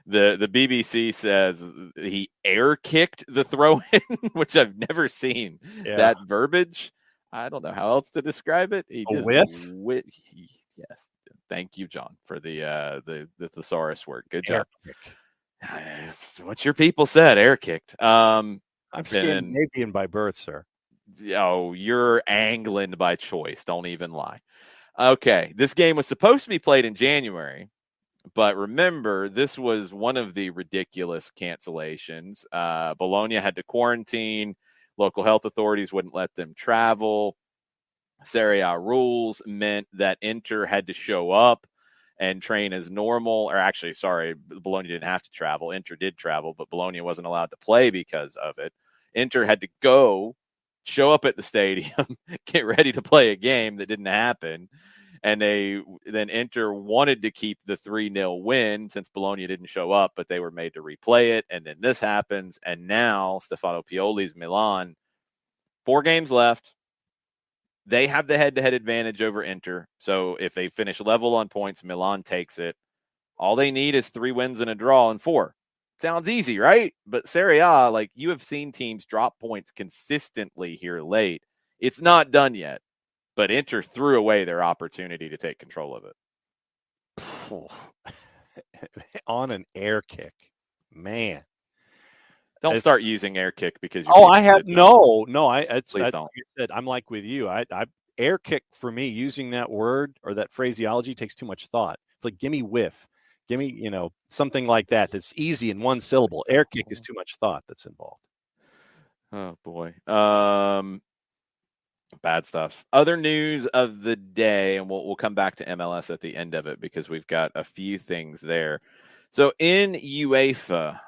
the BBC says he air kicked the throw in, which I've never seen that verbiage. I don't know how else to describe it. He just yes. Thank you, John, for the thesaurus word. Good job. It's what your people said. Air kicked. I'm Scandinavian by birth, sir. Oh, you're Angling by choice. Don't even lie. Okay, this game was supposed to be played in January, but remember, this was one of the ridiculous cancellations. Bologna had to quarantine. Local health authorities wouldn't let them travel. Serie A rules meant that Inter had to show up and train as normal. Or actually, sorry, Bologna didn't have to travel. Inter did travel, but Bologna wasn't allowed to play because of it. Inter had to go, show up at the stadium, get ready to play a game that didn't happen. And then Inter wanted to keep the 3-0 win since Bologna didn't show up, but they were made to replay it. And then this happens. And now Stefano Pioli's Milan, 4 games left. They have the head-to-head advantage over Inter. So if they finish level on points, Milan takes it. All they need is 3 wins and a draw and 4. Sounds easy, right? But Serie A, like, you have seen teams drop points consistently here late. It's not done yet. But Inter threw away their opportunity to take control of it. On an air kick. Man. Don't start using air kick because I have no. Please don't. Like I said, I'm like with you. I air kick for me, using that word or that phraseology takes too much thought. It's like gimme whiff. Gimme, something like that. That's easy in one syllable. Air kick is too much thought that's involved. Oh boy. Bad stuff. Other news of the day, and we'll come back to MLS at the end of it because we've got a few things there. So in UEFA,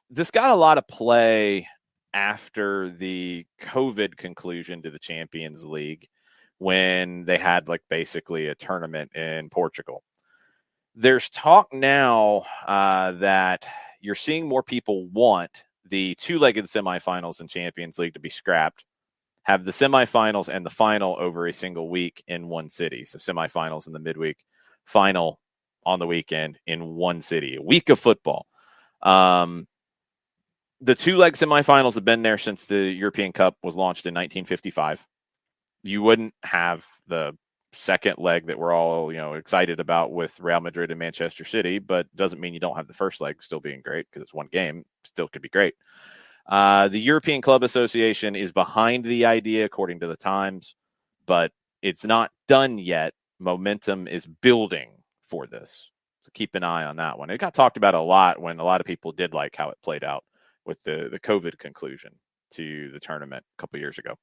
this got a lot of play after the COVID conclusion to the Champions League when they had basically a tournament in Portugal. There's talk now that you're seeing more people want the 2-legged semifinals in Champions League to be scrapped, have the semifinals and the final over a single week in one city. So semifinals in the midweek, final on the weekend in one city, a week of football. The 2-leg semifinals have been there since the European Cup was launched in 1955. You wouldn't have the second leg that we're all, excited about with Real Madrid and Manchester City, but doesn't mean you don't have the first leg still being great because it's one game, still could be great. The European Club Association is behind the idea, according to the Times, but it's not done yet. Momentum is building for this. So keep an eye on that one. It got talked about a lot when a lot of people did like how it played out with the COVID conclusion to the tournament a couple years ago.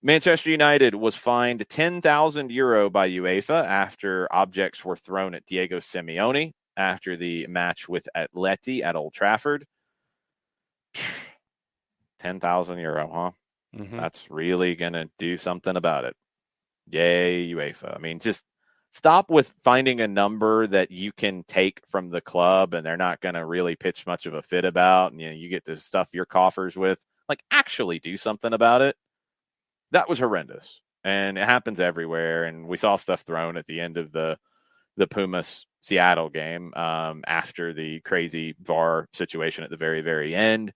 Manchester United was fined €10,000 by UEFA after objects were thrown at Diego Simeone after the match with Atleti at Old Trafford. €10,000, huh? Mm-hmm. That's really going to do something about it. Yay, UEFA. I mean, just stop with finding a number that you can take from the club and they're not going to really pitch much of a fit about. And you get to stuff your coffers with. Actually do something about it. That was horrendous. And it happens everywhere. And we saw stuff thrown at the end of the Pumas Seattle game after the crazy VAR situation at the very, very end.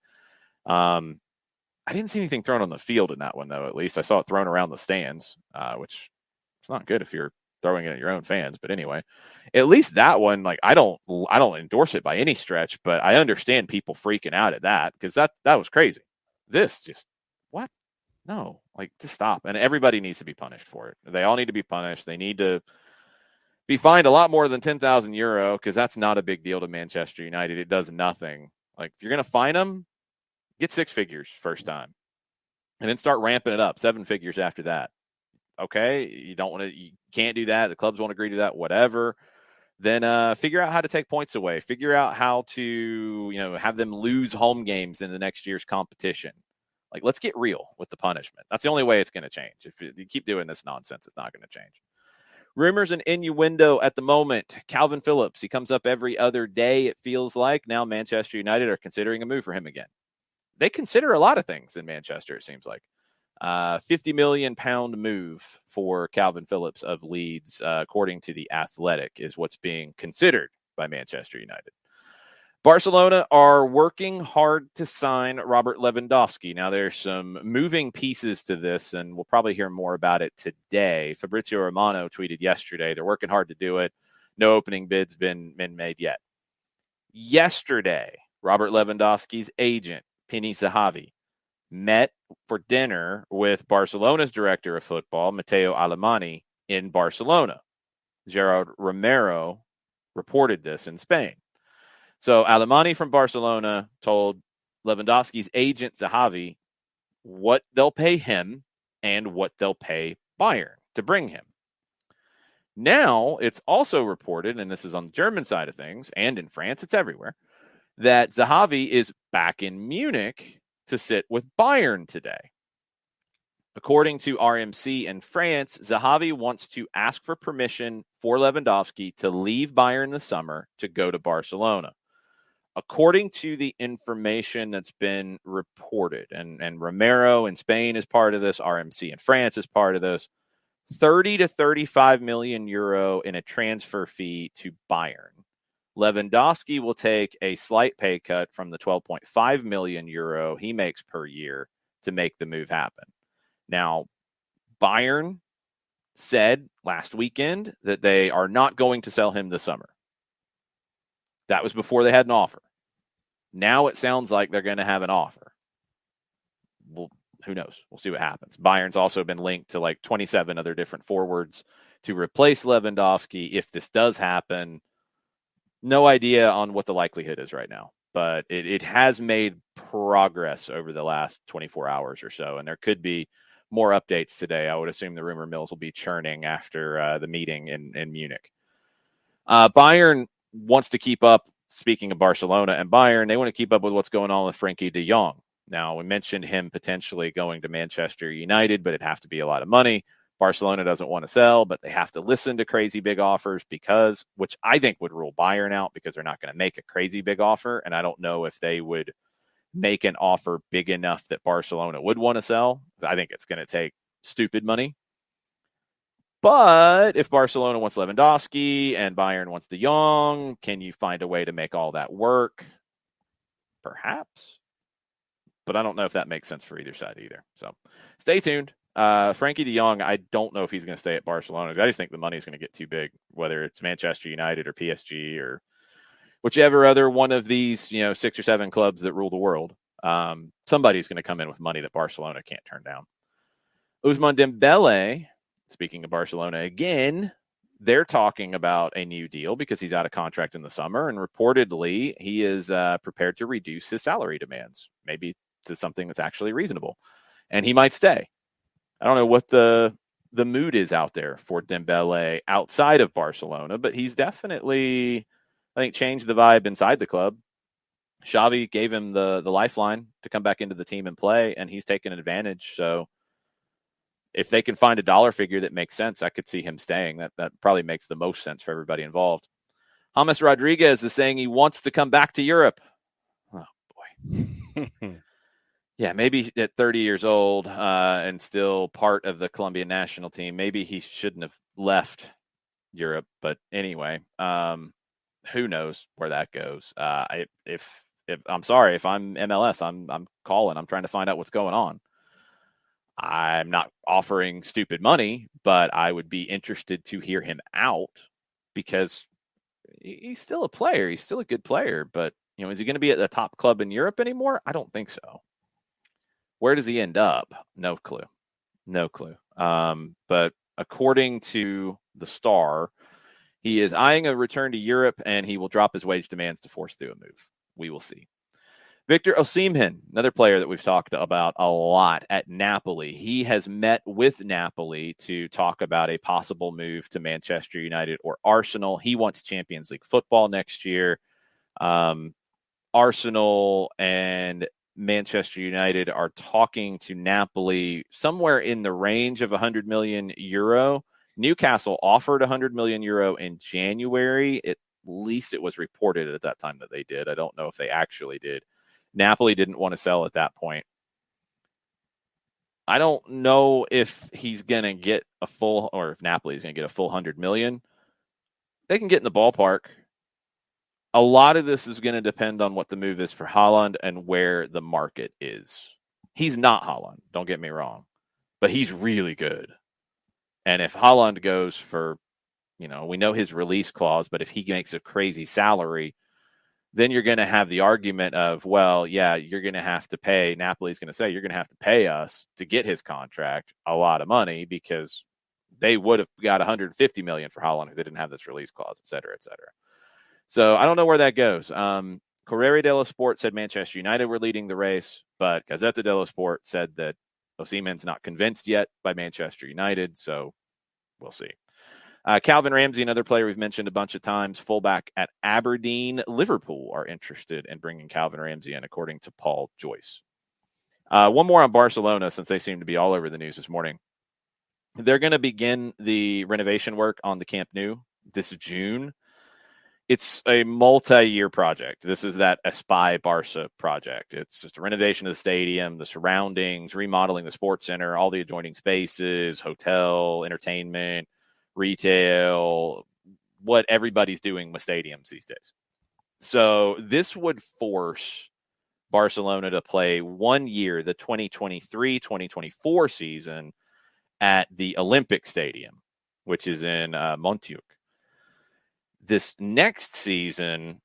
I didn't see anything thrown on the field in that one, though. At least I saw it thrown around the stands, which is not good if you're throwing it at your own fans. But anyway, at least that one, I don't endorse it by any stretch, but I understand people freaking out at that because that was crazy. This just what? No, just stop. And everybody needs to be punished for it. They all need to be punished. They need to be fined a lot more than €10,000 because that's not a big deal to Manchester United. It does nothing. If you're going to fine them, get 6 figures first time and then start ramping it up 7 figures after that. Okay. You can't do that. The clubs won't agree to that, whatever. Then figure out how to take points away, figure out how to, have them lose home games in the next year's competition. Let's get real with the punishment. That's the only way it's going to change. If you keep doing this nonsense, it's not going to change. Rumors and innuendo at the moment. Calvin Phillips, he comes up every other day, it feels like. Now Manchester United are considering a move for him again. They consider a lot of things in Manchester, it seems like. £50 million move for Calvin Phillips of Leeds, according to The Athletic, is what's being considered by Manchester United. Barcelona are working hard to sign Robert Lewandowski. Now, there's some moving pieces to this, and we'll probably hear more about it today. Fabrizio Romano tweeted yesterday, they're working hard to do it. No opening bid's been made yet. Yesterday, Robert Lewandowski's agent, Pini Zahavi, met for dinner with Barcelona's director of football, Matteo Alemany, in Barcelona. Gerard Romero reported this in Spain. So Alemany from Barcelona told Lewandowski's agent, Zahavi, what they'll pay him and what they'll pay Bayern to bring him. Now, it's also reported, and this is on the German side of things, and in France, it's everywhere, that Zahavi is back in Munich to sit with Bayern today. According to RMC in France, Zahavi wants to ask for permission for Lewandowski to leave Bayern this summer to go to Barcelona. According to the information that's been reported, and Romero in Spain is part of this, RMC in France is part of this, 30 to 35 million euro in a transfer fee to Bayern. Lewandowski will take a slight pay cut from the 12.5 million euro he makes per year to make the move happen. Now, Bayern said last weekend that they are not going to sell him this summer. That was before they had an offer. Now it sounds like they're going to have an offer. Well, who knows? We'll see what happens. Bayern's also been linked to like 27 other different forwards to replace Lewandowski if this does happen. No idea on what the likelihood is right now, but it has made progress over the last 24 hours or so, and there could be more updates today. I would assume the rumor mills will be churning after the meeting in Munich. Bayern wants to keep up, speaking of Barcelona and Bayern, they want to keep up with what's going on with Frenkie de Jong. Now, we mentioned him potentially going to Manchester United, but it'd have to be a lot of money. Barcelona doesn't want to sell, but they have to listen to crazy big offers which I think would rule Bayern out because they're not going to make a crazy big offer. And I don't know if they would make an offer big enough that Barcelona would want to sell. I think it's going to take stupid money. But if Barcelona wants Lewandowski and Bayern wants De Jong, can you find a way to make all that work? Perhaps. But I don't know if that makes sense for either side either. So stay tuned. Frenkie de Jong, I don't know if he's going to stay at Barcelona. I just think the money's going to get too big, whether it's Manchester United or PSG or whichever other one of these, 6 or 7 clubs that rule the world. Somebody's going to come in with money that Barcelona can't turn down. Ousmane Dembele, speaking of Barcelona again, they're talking about a new deal because he's out of contract in the summer, and reportedly he is prepared to reduce his salary demands, maybe to something that's actually reasonable, and he might stay. I don't know what the mood is out there for Dembele outside of Barcelona, but he's definitely, I think, changed the vibe inside the club. Xavi gave him the lifeline to come back into the team and play, and he's taken advantage. So if they can find a dollar figure that makes sense, I could see him staying. That probably makes the most sense for everybody involved. James Rodriguez is saying he wants to come back to Europe. Oh, boy. Yeah, maybe at 30 years old and still part of the Colombian national team, maybe he shouldn't have left Europe. But anyway, who knows where that goes? If I'm sorry, if I'm MLS, I'm calling. I'm trying to find out what's going on. I'm not offering stupid money, but I would be interested to hear him out because he's still a player. He's still a good player, but is he going to be at the top club in Europe anymore? I don't think so. Where does he end up? No clue. But according to the Star, he is eyeing a return to Europe, and he will drop his wage demands to force through a move. We will see. Victor Osimhen, another player that we've talked about a lot at Napoli. He has met with Napoli to talk about a possible move to Manchester United or Arsenal. He wants Champions League football next year. Arsenal and Manchester United are talking to Napoli somewhere in the range of 100 million euro. Newcastle offered €100 million in January. At least it was reported at that time that they did. I don't know if they actually did. Napoli didn't want to sell at that point. I don't know if he's going to get a full, or if Napoli's going to get a full $100 million. They can get in the ballpark. A lot of this is going to depend on what the move is for Haaland and where the market is. He's not Haaland, don't get me wrong, but he's really good. And if Haaland goes for, we know his release clause, but if he makes a crazy salary, then you're going to have the argument of, well, yeah, you're going to have to pay. Napoli's going to say you're going to have to pay us to get his contract a lot of money, because they would have got $150 million for Haaland if they didn't have this release clause, et cetera, et cetera. So I don't know where that goes. Corriere dello Sport said Manchester United were leading the race, but Gazzetta dello Sport said that Osimhen's not convinced yet by Manchester United, so we'll see. Calvin Ramsey, another player we've mentioned a bunch of times, fullback at Aberdeen. Liverpool are interested in bringing Calvin Ramsey in, according to Paul Joyce. One more on Barcelona, since they seem to be all over the news this morning. They're going to begin the renovation work on the Camp Nou this June. It's a multi-year project. This is that Espai Barca project. It's just a renovation of the stadium, the surroundings, remodeling the sports center, all the adjoining spaces, hotel, entertainment, retail, what everybody's doing with stadiums these days. So this would force Barcelona to play 1 year, the 2023-2024 season, at the Olympic Stadium, which is in Montjuic. This next season,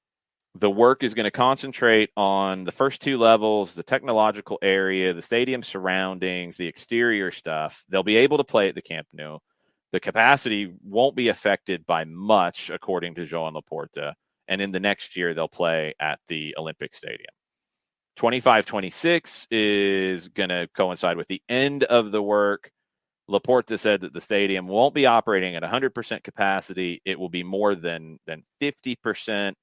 the work is going to concentrate on the first two levels, the technological area, the stadium surroundings, the exterior stuff. They'll be able to play at the Camp Nou. The capacity won't be affected by much, according to Joan Laporta. And in the next year, they'll play at the Olympic Stadium. 25-26 is going to coincide with the end of the work. Laporta said that the stadium won't be operating at 100% capacity. It will be more than 50%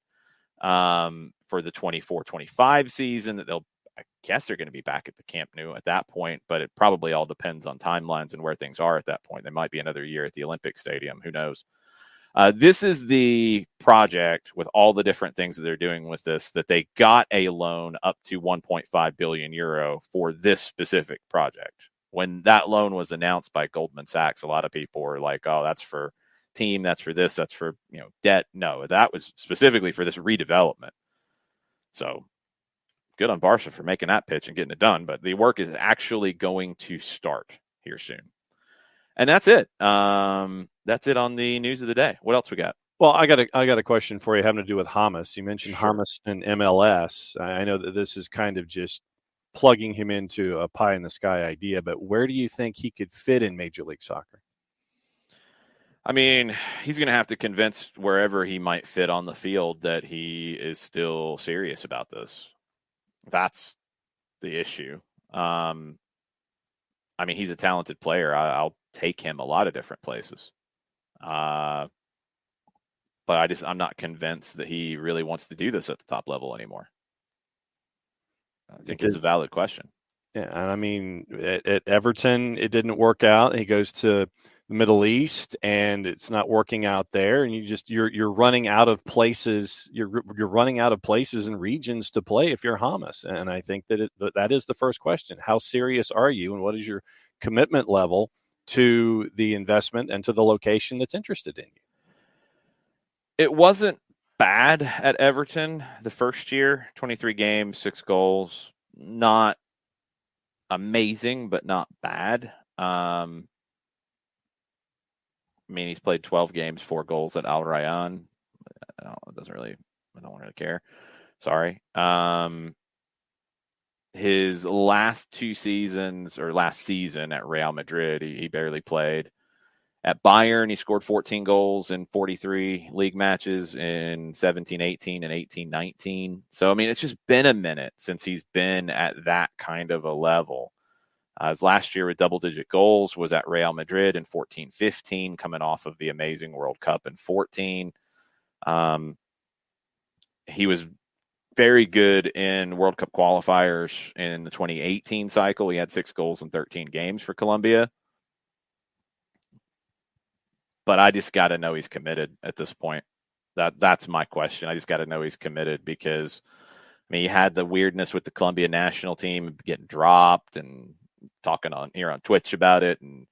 for the 24-25 season. That I guess they're going to be back at the Camp Nou at that point, but it probably all depends on timelines and where things are at that point. They might be another year at the Olympic Stadium. Who knows? This is the project with all the different things that they're doing with this, that they got a loan up to €1.5 billion for this specific project. When that loan was announced by Goldman Sachs, a lot of people were like, oh, that's for team, that's for this, that's for debt. No, that was specifically for this redevelopment. So good on Barca for making that pitch and getting it done, but the work is actually going to start here soon. And that's it. That's it on the news of the day. What else we got? Well, I got a question for you having to do with Hamas. You mentioned Sure. Hamas and MLS. I know that this is kind of just plugging him into a pie in the sky idea, but where do you think he could fit in Major League Soccer? I mean, he's going to have to convince wherever he might fit on the field that he is still serious about this. That's the issue. I mean, he's a talented player. I'll take him a lot of different places. But I'm not convinced that he really wants to do this at the top level anymore. I think it's a valid question. Yeah, and I mean, at Everton, it didn't work out. He goes to the Middle East, and it's not working out there. And you're running out of places. You're running out of places and regions to play if you're Hamas. And I think that is the first question: how serious are you, and what is your commitment level to the investment and to the location that's interested in you? It wasn't bad at Everton the first year. 23 games, 6 goals. Not amazing, but not bad. I mean, he's played 12 games, 4 goals at Al Rayyan. I don't really care. Sorry. His last 2 seasons, or last season at Real Madrid, he barely played. At Bayern, he scored 14 goals in 43 league matches in 17-18 and 18-19. So, I mean, it's just been a minute since he's been at that kind of a level. His last year with double-digit goals was at Real Madrid in 14-15, coming off of the amazing World Cup in 14. He was very good in World Cup qualifiers in the 2018 cycle. He had 6 goals in 13 games for Colombia. But I just got to know he's committed at this point. That's my question. I just got to know he's committed because, I mean, you had the weirdness with the Columbia national team getting dropped and talking on Twitch about it, and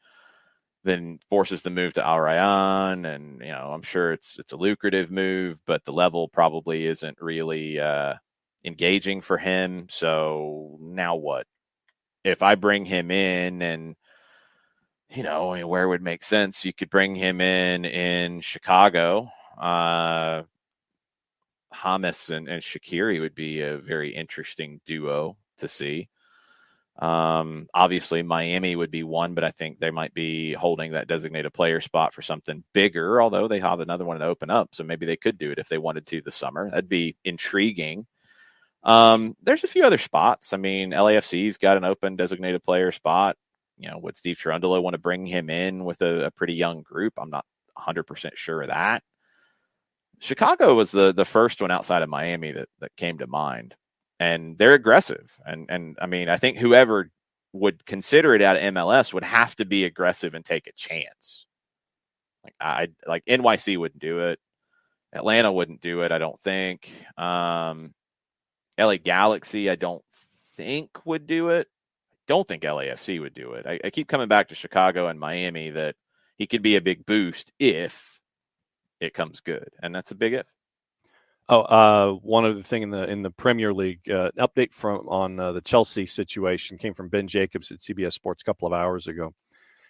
then forces the move to Al Rayyan, and I'm sure it's a lucrative move, but the level probably isn't really engaging for him. So now what? If I bring him in, and where would make sense? You could bring him in Chicago. Hamas and Shaqiri would be a very interesting duo to see. Obviously Miami would be one, but I think they might be holding that designated player spot for something bigger, although they have another one to open up. So maybe they could do it if they wanted to this summer. That'd be intriguing. There's a few other spots. I mean, LAFC's got an open designated player spot. Would Steve Cherundolo want to bring him in with a pretty young group? I'm not 100% sure of that. Chicago was the first one outside of Miami that came to mind. And they're aggressive. And I mean, I think whoever would consider it out of MLS would have to be aggressive and take a chance. Like NYC wouldn't do it. Atlanta wouldn't do it, I don't think. LA Galaxy, I don't think would do it. I don't think LAFC would do it. I keep coming back to Chicago and Miami that he could be a big boost if it comes good. And that's a big if. One other thing in the Premier League, update on the Chelsea situation came from Ben Jacobs at CBS Sports a couple of hours ago.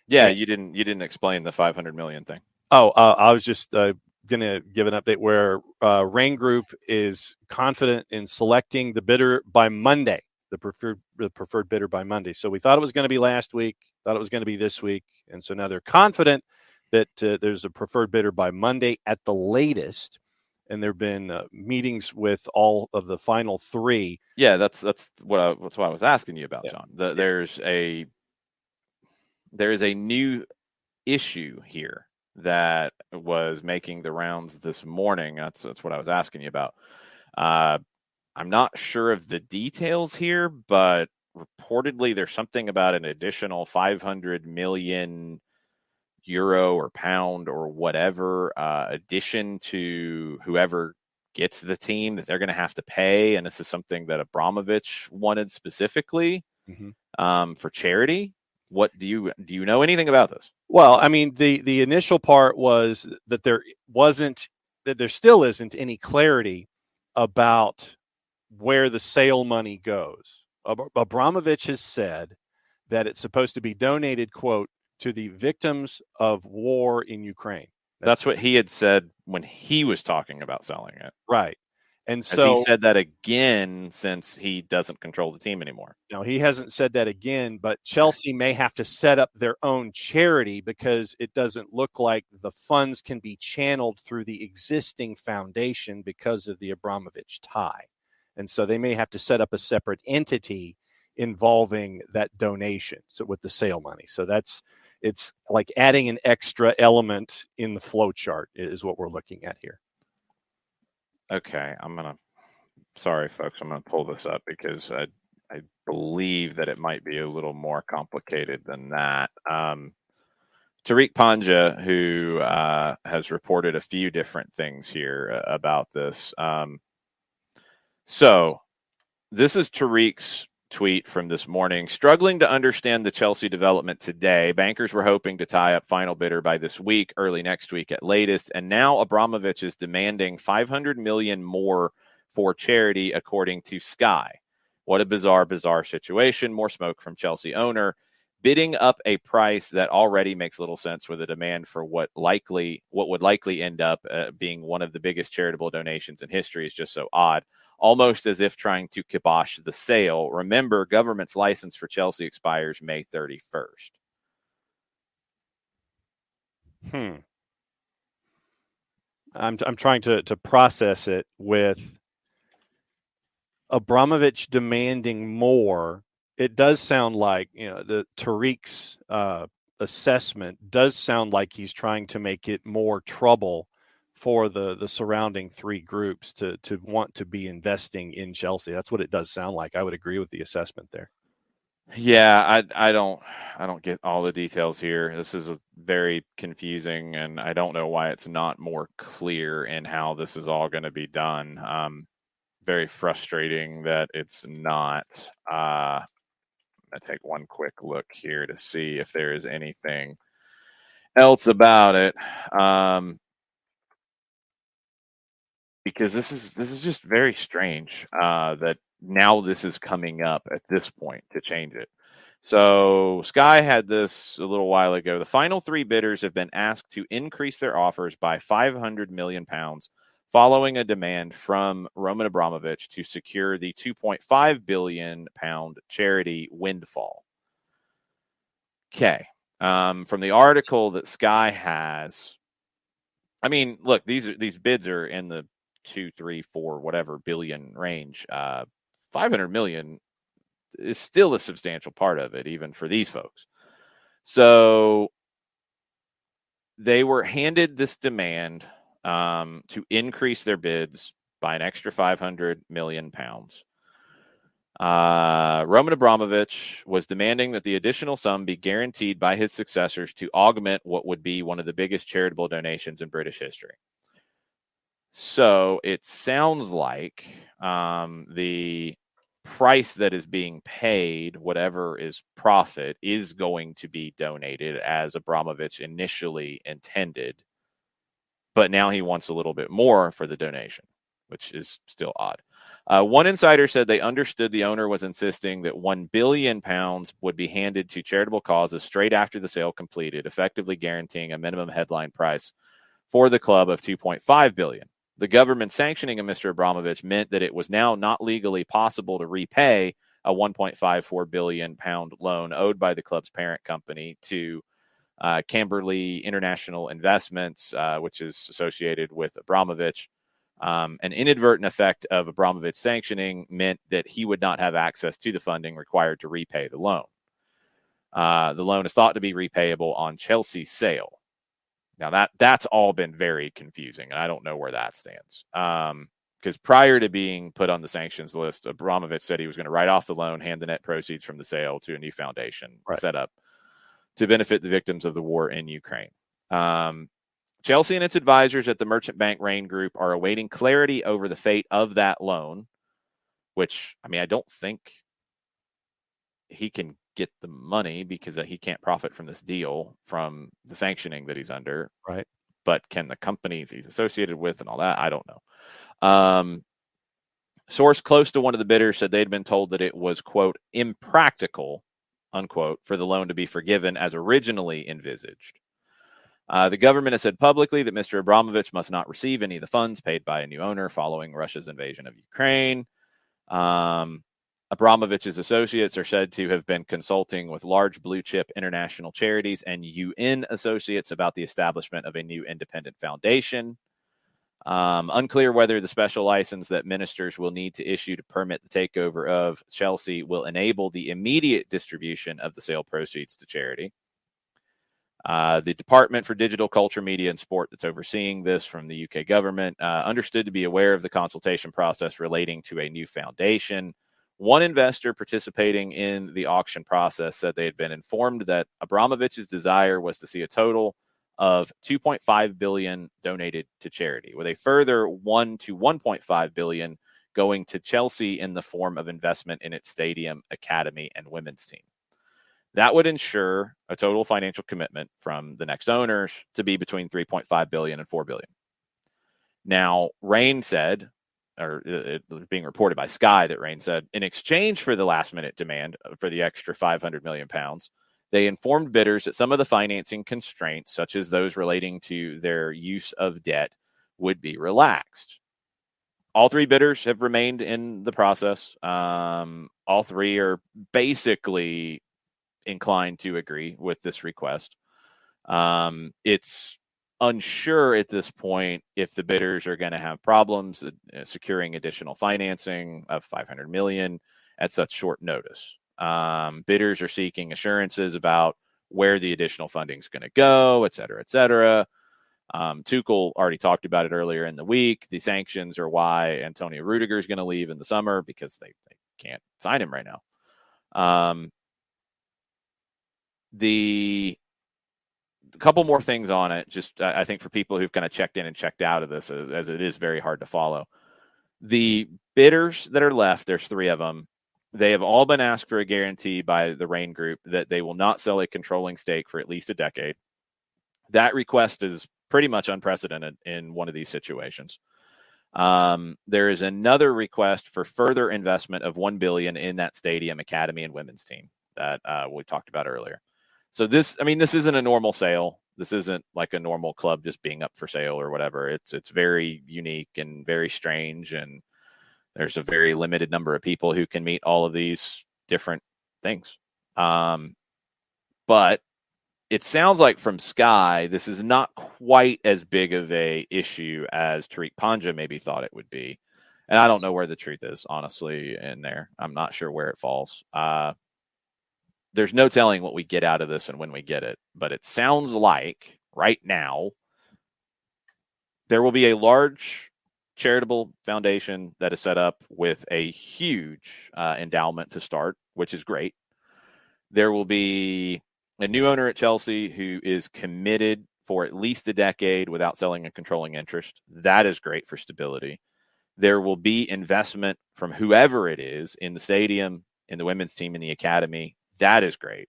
Yeah, you didn't explain the 500 million thing. I was just going to give an update where Rain Group is confident in selecting the bidder by Monday, the preferred bidder by Monday. So we thought it was going to be last week, thought it was going to be this week, and so now they're confident that there's a preferred bidder by Monday at the latest. And there have been meetings with all of the final three. Yeah, that's what I was asking you about, John. Yeah. There is a new issue here that was making the rounds this morning. That's what I was asking you about. I'm not sure of the details here, but reportedly there's something about an additional 500 million euro or pound or whatever addition to whoever gets the team that they're going to have to pay, and this is something that Abramovich wanted specifically for charity. What do you know anything about this? Well, I mean, the initial part was that there still isn't any clarity about where the sale money goes. Abramovich has said that it's supposed to be donated, quote, to the victims of war in Ukraine. That's what he had said when he was talking about selling it. Right. And Has so he said that again since he doesn't control the team anymore? No, he hasn't said that again, but Chelsea may have to set up their own charity because it doesn't look like the funds can be channeled through the existing foundation because of the Abramovich tie. And so they may have to set up a separate entity involving that donation, so with the sale money. So it's like adding an extra element in the flow chart is what we're looking at here. Okay, sorry folks, I'm going to pull this up because I believe that it might be a little more complicated than that. Tariq Panja, who has reported a few different things here about this. So this is Tariq's tweet from this morning. Struggling to understand the Chelsea development today. Bankers were hoping to tie up final bidder by this week, early next week at latest. And now Abramovich is demanding 500 million more for charity, according to Sky. What a bizarre situation. More smoke from Chelsea owner. Bidding up a price that already makes little sense with a demand for what would likely end up being one of the biggest charitable donations in history is just so odd. Almost as if trying to kibosh the sale. Remember, government's license for Chelsea expires May 31st. I'm trying to process it with Abramovich demanding more. It does sound like, the Tariq's assessment does sound like he's trying to make it more trouble for the surrounding three groups to want to be investing in Chelsea. That's what it does sound like. I would agree with the assessment there. Yeah, I don't get all the details here. This is very confusing, and I don't know why it's not more clear in how this is all going to be done. Very frustrating that it's not. I take one quick look here to see if there is anything else about it, because this is just very strange that now this is coming up at this point to change it. So Sky had this a little while ago. The final three bidders have been asked to increase their offers by £500 million following a demand from Roman Abramovich to secure the £2.5 billion charity windfall. Okay. From the article that Sky has, I mean, look, these bids are in the 2, 3, 4, whatever billion range. 500 million is still a substantial part of it, even for these folks. So they were handed this demand to increase their bids by an extra £500 million. Roman Abramovich was demanding that the additional sum be guaranteed by his successors to augment what would be one of the biggest charitable donations in British history. So it sounds like the price that is being paid, whatever is profit, is going to be donated as Abramovich initially intended. But now he wants a little bit more for the donation, which is still odd. One insider said they understood the owner was insisting that £1 billion would be handed to charitable causes straight after the sale completed, effectively guaranteeing a minimum headline price for the club of $2.5 billion. The government sanctioning of Mr. Abramovich meant that it was now not legally possible to repay a £1.54 billion loan owed by the club's parent company to Camberley International Investments, which is associated with Abramovich. An inadvertent effect of Abramovich sanctioning meant that he would not have access to the funding required to repay the loan. The loan is thought to be repayable on Chelsea's sale. Now, that's all been very confusing, and I don't know where that stands. Because prior to being put on the sanctions list, Abramovich said he was going to write off the loan, hand the net proceeds from the sale to a new foundation set up to benefit the victims of the war in Ukraine. Chelsea and its advisors at the merchant bank Rain Group are awaiting clarity over the fate of that loan, which, I mean, I don't think he can get the money because he can't profit from this deal from the sanctioning that he's under. Right. But can the companies he's associated with and all that? I don't know. Source close to one of the bidders said they'd been told that it was, quote, impractical, unquote, for the loan to be forgiven as originally envisaged. The government has said publicly that Mr. Abramovich must not receive any of the funds paid by a new owner following Russia's invasion of Ukraine. Abramovich's associates are said to have been consulting with large blue chip international charities and UN associates about the establishment of a new independent foundation. Unclear whether the special license that ministers will need to issue to permit the takeover of Chelsea will enable the immediate distribution of the sale proceeds to charity. The Department for Digital Culture, Media and Sport that's overseeing this from the UK government understood to be aware of the consultation process relating to a new foundation. One investor participating in the auction process said they had been informed that Abramovich's desire was to see a total of $2.5 billion donated to charity, with a further $1 to $1.5 billion going to Chelsea in the form of investment in its stadium, academy, and women's team. That would ensure a total financial commitment from the next owners to be between $3.5 billion and $4 billion. Now, Rain said, or it was being reported by Sky that Rain said, in exchange for the last-minute demand for the extra £500 million, they informed bidders that some of the financing constraints, such as those relating to their use of debt, would be relaxed. All three bidders have remained in the process. All three are basically inclined to agree with this request. It's unsure at this point if the bidders are going to have problems securing additional financing of $500 million at such short notice. Bidders are seeking assurances about where the additional funding is going to go, et cetera, et cetera. Tuchel already talked about it earlier in the week. The sanctions are why Antonio Rudiger is going to leave in the summer because they can't sign him right now. A couple more things on it. Just I think for people who've kind of checked in and checked out of this, as it is very hard to follow. The bidders that are left, there's 3 of them. They have all been asked for a guarantee by the Rain Group that they will not sell a controlling stake for at least a decade. That request is pretty much unprecedented in one of these situations. There is another request for further investment of $1 billion in that stadium, academy, and women's team that we talked about earlier. So this isn't a normal sale. This isn't like a normal club just being up for sale or whatever. It's very unique and very strange, and there's a very limited number of people who can meet all of these different things. But it sounds like from Sky, this is not quite as big of a issue as Tariq Panja maybe thought it would be. And I don't know where the truth is, honestly, in there. I'm not sure where it falls. There's no telling what we get out of this and when we get it. But it sounds like right now there will be a large charitable foundation that is set up with a huge endowment to start, which is great. There will be a new owner at Chelsea who is committed for at least a decade without selling a controlling interest. That is great for stability. There will be investment from whoever it is in the stadium, in the women's team, in the academy. That is great.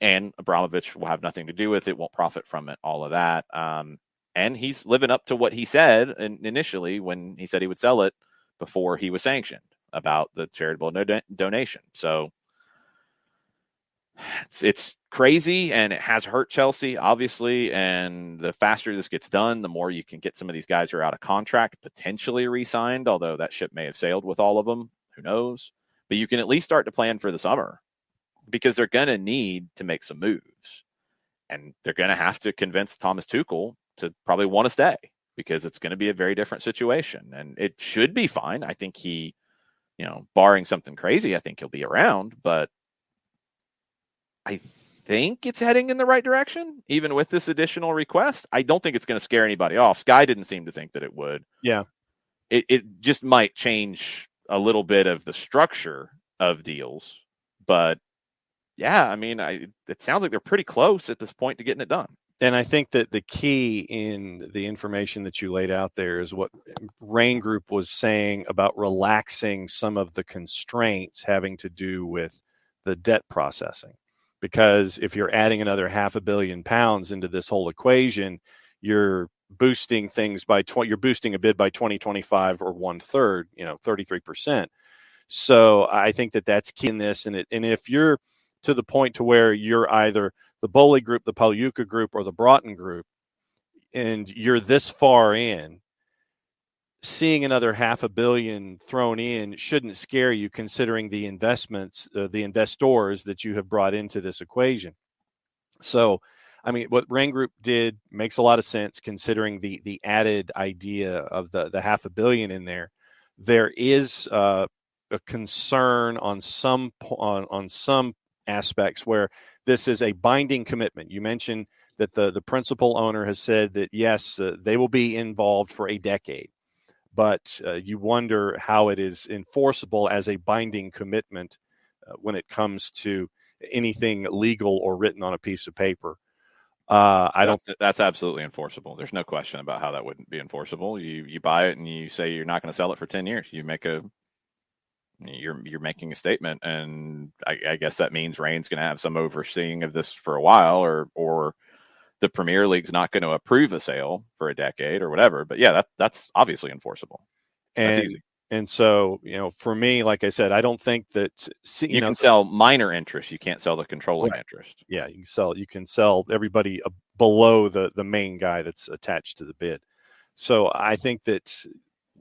And Abramovich will have nothing to do with it, won't profit from it, all of that. And he's living up to what he said initially when he said he would sell it before he was sanctioned about the charitable donation. So it's crazy, and it has hurt Chelsea, obviously. And the faster this gets done, the more you can get some of these guys who are out of contract potentially re-signed, although that ship may have sailed with all of them. Who knows? But you can at least start to plan for the summer, because they're going to need to make some moves. And they're going to have to convince Thomas Tuchel to probably want to stay, because it's going to be a very different situation. And it should be fine. I think he, barring something crazy, I think he'll be around. But I think it's heading in the right direction, even with this additional request. I don't think it's going to scare anybody off. Sky didn't seem to think that it would. Yeah. It just might change a little bit of the structure of deals. But yeah, it sounds like they're pretty close at this point to getting it done. And I think that the key in the information that you laid out there is what Rain Group was saying about relaxing some of the constraints having to do with the debt processing. Because if you're adding another £500 million into this whole equation, you're boosting things you're boosting a bid by 2025 or 1/3, 33%. So I think that that's key in this. And if you're to the point to where you're either the Bowley Group, the Pagliuca Group, or the Broughton Group, and you're this far in, seeing another $500 million thrown in shouldn't scare you, considering the investments, the investors that you have brought into this equation. So, what Rain Group did makes a lot of sense, considering the added idea of the $500 million in there. There is a concern on some aspects where this is a binding commitment. You mentioned that the principal owner has said that, yes, they will be involved for a decade. But you wonder how it is enforceable as a binding commitment when it comes to anything legal or written on a piece of paper. That's absolutely enforceable. There's no question about how that wouldn't be enforceable. You buy it and you say you're not going to sell it for 10 years. You're making a statement, and I guess that means Rain's going to have some overseeing of this for a while, or the Premier League's not going to approve a sale for a decade or whatever. But yeah, that's obviously enforceable. That's easy. And so, for me, like I said, I don't think that you can sell minor interest. You can't sell the controlling interest. Yeah, you can sell everybody below the main guy that's attached to the bid. So I think that,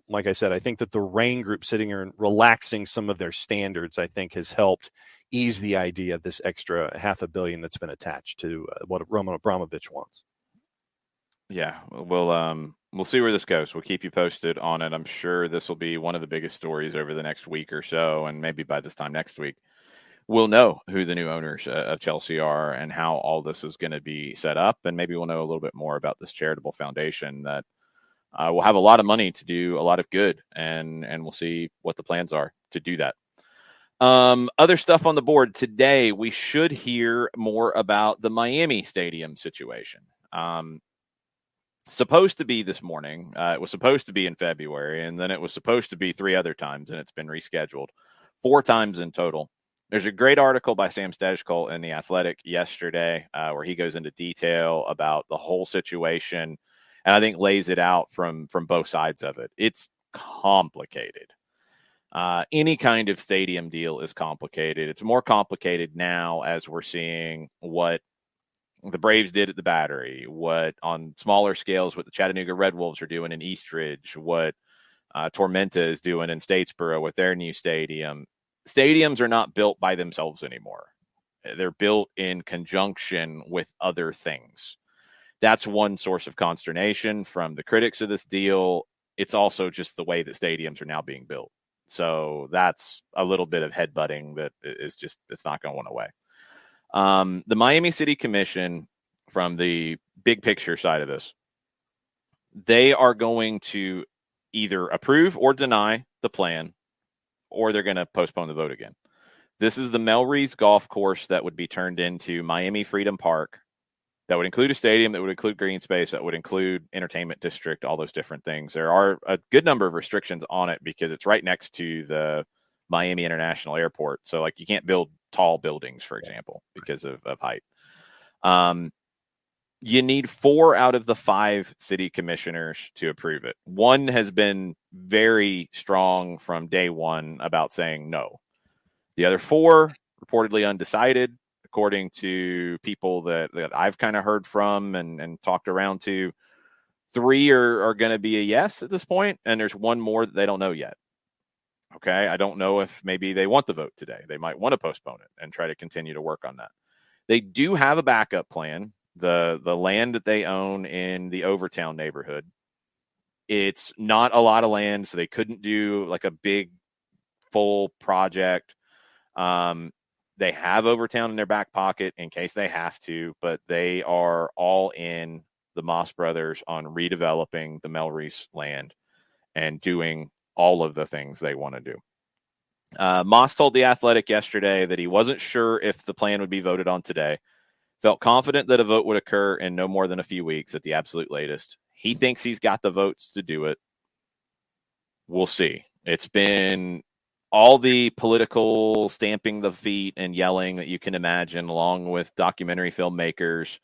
like I said, I think that the Rain Group sitting here and relaxing some of their standards, I think, has helped ease the idea of this extra $500 million that's been attached to what Roman Abramovich wants. Yeah, we'll see where this goes. We'll keep you posted on it. I'm sure this will be one of the biggest stories over the next week or so, and maybe by this time next week, we'll know who the new owners of Chelsea are and how all this is going to be set up, and maybe we'll know a little bit more about this charitable foundation that will have a lot of money to do a lot of good, and we'll see what the plans are to do that. Other stuff on the board today, we should hear more about the Miami Stadium situation. Supposed to be this morning. It was supposed to be in February, and then it was supposed to be 3 other times, and it's been rescheduled 4 times in total. There's a great article by Sam Stejskal in The Athletic yesterday where he goes into detail about the whole situation, and I think lays it out from both sides of it. It's complicated. Any kind of stadium deal is complicated. It's more complicated now as we're seeing what the Braves did at the Battery, what on smaller scales, what the Chattanooga Red Wolves are doing in Eastridge, what Tormenta is doing in Statesboro with their new stadium. Stadiums are not built by themselves anymore. They're built in conjunction with other things. That's one source of consternation from the critics of this deal. It's also just the way that stadiums are now being built. So that's a little bit of headbutting that is just, it's not going away. The Miami City Commission, from the big picture side of this, they are going to either approve or deny the plan, or they're going to postpone the vote again. This is the Melreese golf course that would be turned into Miami Freedom Park. That would include a stadium, that would include green space, that would include entertainment district, all those different things. There are a good number of restrictions on it because it's right next to the Miami International Airport. So, like, you can't build tall buildings, for example, because of height. You need 4 out of the 5 city commissioners to approve it. One has been very strong from day one about saying no. The other 4 reportedly undecided, according to people that I've kind of heard from and talked around to. 3 are going to be a yes at this point, and there's 1 more that they don't know yet. Okay, I don't know if maybe they want the vote today. They might want to postpone it and try to continue to work on that. They do have a backup plan. The land that they own in the Overtown neighborhood, it's not a lot of land, so they couldn't do like a big full project. They have Overtown in their back pocket in case they have to, but they are all in, the Moss brothers, on redeveloping the Melreese land and doing all of the things they want to do. Moss told The Athletic yesterday that he wasn't sure if the plan would be voted on today. Felt confident that a vote would occur in no more than a few weeks at the absolute latest. He thinks he's got the votes to do it. We'll see. It's been all the political stamping the feet and yelling that you can imagine, along with documentary filmmakers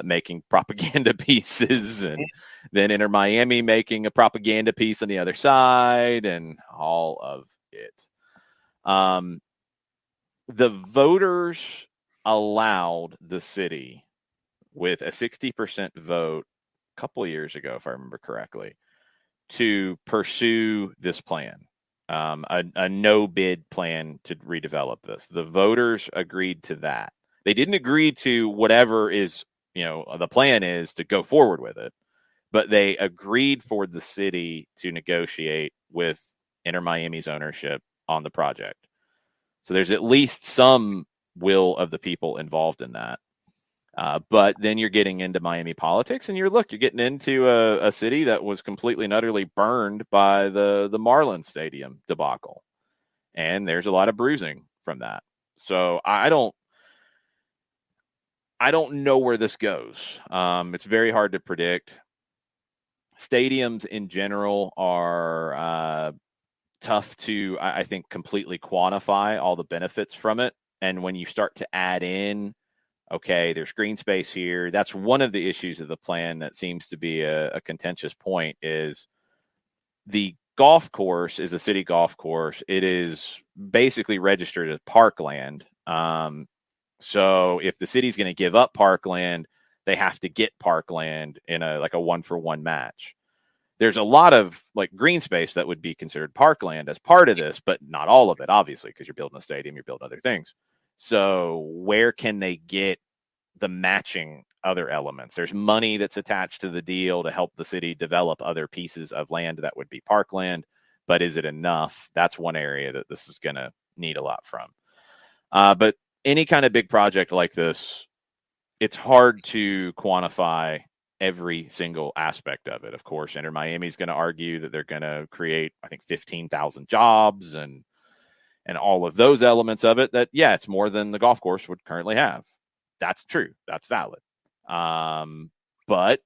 making propaganda pieces, and then Inter Miami making a propaganda piece on the other side, and all of it. The voters allowed the city, with a 60% vote a couple of years ago, if I remember correctly, to pursue this plan. A no-bid plan to redevelop this. The voters agreed to that. They didn't agree to whatever is, the plan is to go forward with it, but they agreed for the city to negotiate with Inter Miami's ownership on the project. So there's at least some will of the people involved in that. But then you're getting into Miami politics, and you're getting into a city that was completely and utterly burned by the Marlins Stadium debacle. And there's a lot of bruising from that. So I don't know where this goes. It's very hard to predict. Stadiums in general are tough to, I think, completely quantify all the benefits from it. And when you start to add in, okay, there's green space here. That's one of the issues of the plan that seems to be a contentious point, is the golf course is a city golf course. It is basically registered as parkland. So if the city's going to give up parkland, they have to get parkland in a 1-for-1 match. There's a lot of green space that would be considered parkland as part of this, but not all of it, obviously, because you're building a stadium, you're building other things. So where can they get the matching other elements? There's money that's attached to the deal to help the city develop other pieces of land that would be parkland, but is it enough? That's one area that this is going to need a lot from. But any kind of big project like this, it's hard to quantify every single aspect of it. Of course, Inter Miami is going to argue that they're going to create, I think, 15,000 jobs, and and all of those elements of it, that, yeah, it's more than the golf course would currently have. That's true. That's valid. But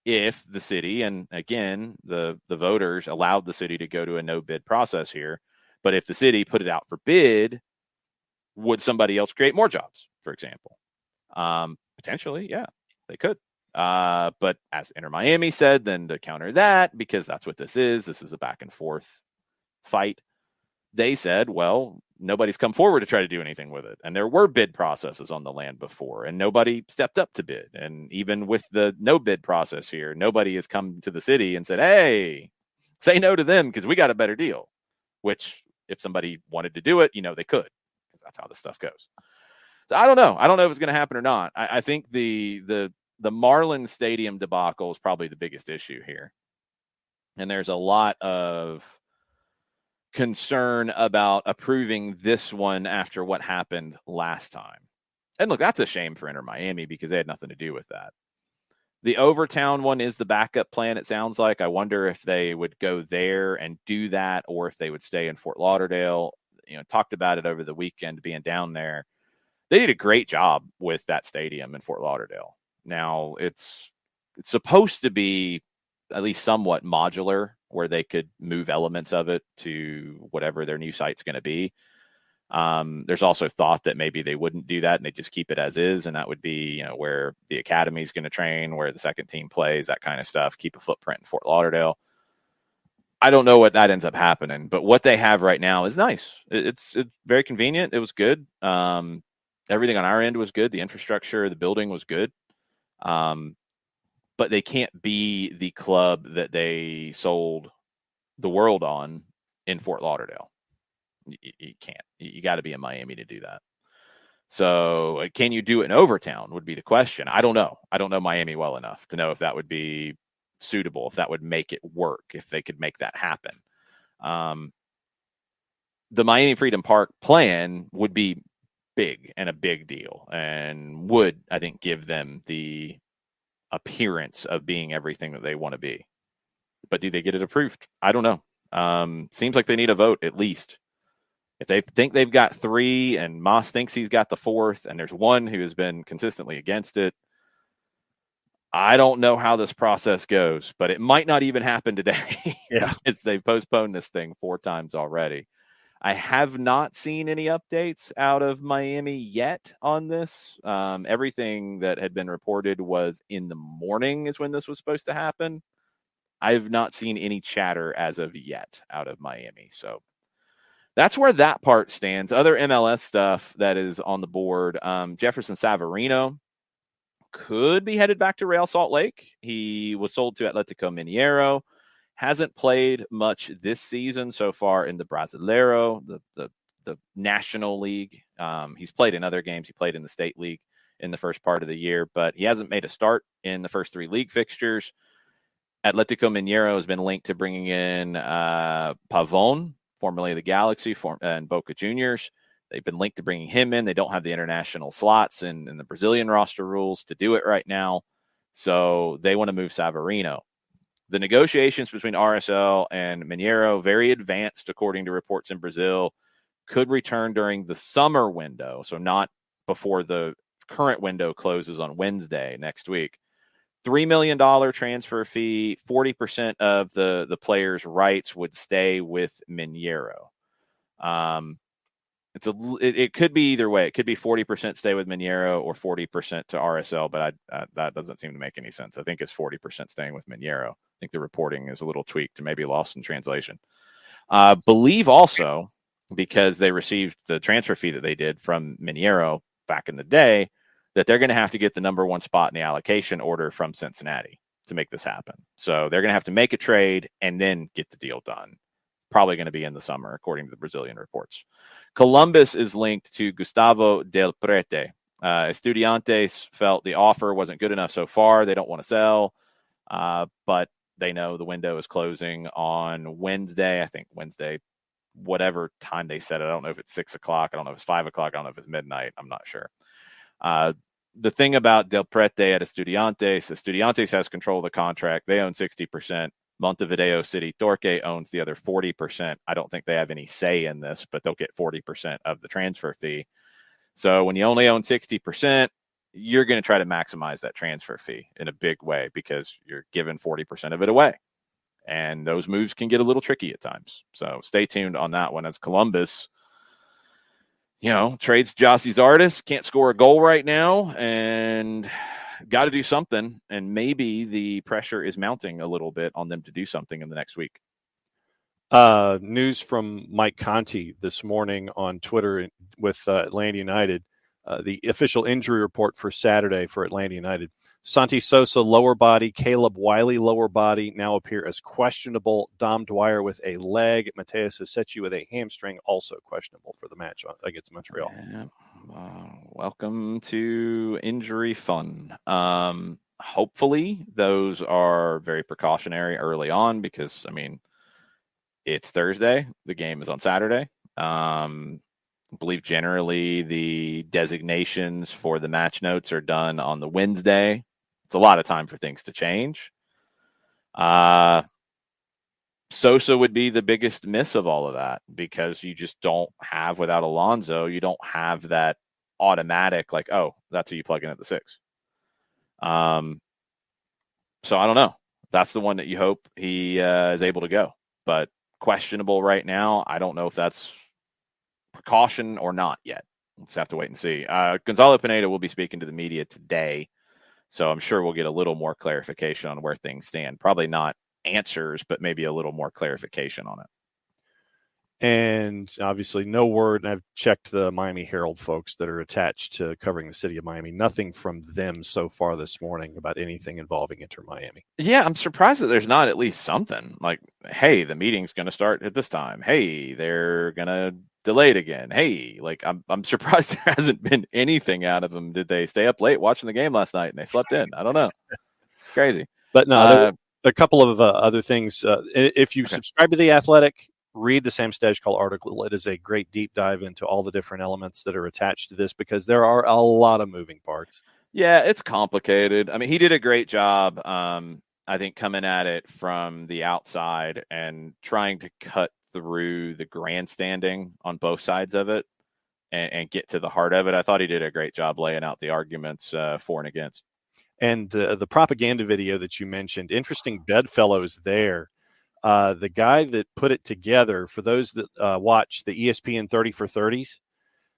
if the city, and again, the voters allowed the city to go to a no bid process here, but if the city put it out for bid, would somebody else create more jobs, for example? Potentially, yeah, they could. But as Inter Miami said, then to counter that, because that's what this is a back and forth fight. They said, well, nobody's come forward to try to do anything with it. And there were bid processes on the land before, and nobody stepped up to bid. And even with the no bid process here, nobody has come to the city and said, hey, say no to them because we got a better deal. Which, if somebody wanted to do it, they could, because that's how this stuff goes. So I don't know. I don't know if it's going to happen or not. I think the Marlins Stadium debacle is probably the biggest issue here. And there's a lot of concern about approving this one after what happened last time. And look, that's a shame for Inter Miami because they had nothing to do with that. The Overtown one is the backup plan, it sounds like. I wonder if they would go there and do that, or if they would stay in Fort Lauderdale. Talked about it over the weekend being down there. They did a great job with that stadium in Fort Lauderdale. Now, it's supposed to be at least somewhat modular, where they could move elements of it to whatever their new site's going to be. There's also thought that maybe they wouldn't do that and they just keep it as is. And that would be, where the academy is going to train, where the second team plays, that kind of stuff, keep a footprint in Fort Lauderdale. I don't know what that ends up happening, but what they have right now is nice. It's very convenient. It was good. Everything on our end was good. The infrastructure, the building was good. But they can't be the club that they sold the world on in Fort Lauderdale. You can't. You got to be in Miami to do that. So can you do it in Overtown would be the question. I don't know. I don't know Miami well enough to know if that would be suitable, if that would make it work, if they could make that happen. The Miami Freedom Park plan would be big and a big deal, and would, I think, give them the appearance of being everything that they want to be. But do they get it approved? I don't know. Seems like they need a vote at least. If they think they've got 3 and Moss thinks he's got the 4th, and there's one who has been consistently against it, I don't know how this process goes, but it might not even happen today. Yeah. They've postponed this thing 4 times already. I have not seen any updates out of Miami yet on this. Everything that had been reported was in the morning is when this was supposed to happen. I've not seen any chatter as of yet out of Miami. So that's where that part stands. Other MLS stuff that is on the board. Jefferson Savarino could be headed back to Real Salt Lake. He was sold to Atletico Mineiro. Hasn't played much this season so far in the Brasileiro, the National League. He's played in other games. He played in the State League in the first part of the year, but he hasn't made a start in the first 3 league fixtures. Atletico Mineiro has been linked to bringing in Pavon, formerly the Galaxy, and Boca Juniors. They've been linked to bringing him in. They don't have the international slots in the Brazilian roster rules to do it right now, so they want to move Savarino. The negotiations between RSL and Mineiro, very advanced according to reports in Brazil, could return during the summer window, so not before the current window closes on Wednesday next week. $3 million transfer fee, 40% of the player's rights would stay with Mineiro. It could be either way. It could be 40% stay with Mineiro or 40% to RSL, but that doesn't seem to make any sense. I think it's 40% staying with Mineiro. I think the reporting is a little tweaked and maybe lost in translation. Believe also, because they received the transfer fee that they did from Mineiro back in the day, that they're going to have to get the number 1 spot in the allocation order from Cincinnati to make this happen. So they're going to have to make a trade and then get the deal done. Probably going to be in the summer, according to the Brazilian reports. Columbus is linked to Gustavo Del Prete. Estudiantes felt the offer wasn't good enough so far. They don't want to sell, but they know the window is closing on Wednesday. I think Wednesday, whatever time they said it. I don't know if it's 6 o'clock. I don't know if it's 5 o'clock. I don't know if it's midnight. I'm not sure. The thing about Del Prete at Estudiantes has control of the contract. They own 60%. Montevideo City Torque owns the other 40%. I don't think they have any say in this, but they'll get 40% of the transfer fee. So when you only own 60%, you're going to try to maximize that transfer fee in a big way because you're giving 40% of it away. And those moves can get a little tricky at times. So stay tuned on that one as Columbus, trades Jossie's artist, can't score a goal right now, and got to do something. And maybe the pressure is mounting a little bit on them to do something in the next week. News from Mike Conti this morning on Twitter with Atlanta United. The official injury report for Saturday for Atlanta United. Santi Sosa, lower body. Caleb Wiley, lower body, now appear as questionable. Dom Dwyer with a leg. Mateus Osechi with a hamstring, also questionable for the match against Montreal. Yeah. Welcome to injury fun. Hopefully, those are very precautionary early on because, it's Thursday. The game is on Saturday. I believe generally the designations for the match notes are done on the Wednesday. It's a lot of time for things to change. Sosa would be the biggest miss of all of that because you just don't have, without Alonso, you don't have that automatic, that's who you plug in at the 6. So I don't know. That's the one that you hope he is able to go. But questionable right now. I don't know if that's precaution or not yet. Let's have to wait and see. Gonzalo Pineda will be speaking to the media today, so I'm sure we'll get a little more clarification on where things stand. Probably not answers, but maybe a little more clarification on it. And obviously no word, and I've checked the Miami Herald folks that are attached to covering the city of Miami. Nothing from them so far this morning about anything involving Inter Miami. Yeah, I'm surprised that there's not at least something like, hey, the meeting's going to start at this time. Hey, they're going to delay it again. Hey, I'm surprised there hasn't been anything out of them. Did they stay up late watching the game last night and they slept in? I don't know. It's crazy. But no, a couple of other things. If you subscribe to The Athletic, read the Sam Stejkal article. It is a great deep dive into all the different elements that are attached to this because there are a lot of moving parts. Yeah, it's complicated. He did a great job, I think, coming at it from the outside and trying to cut through the grandstanding on both sides of it and get to the heart of it. I thought he did a great job laying out the arguments for and against. And the propaganda video that you mentioned, interesting bedfellows there. The guy that put it together, for those that watch the ESPN 30 for 30s,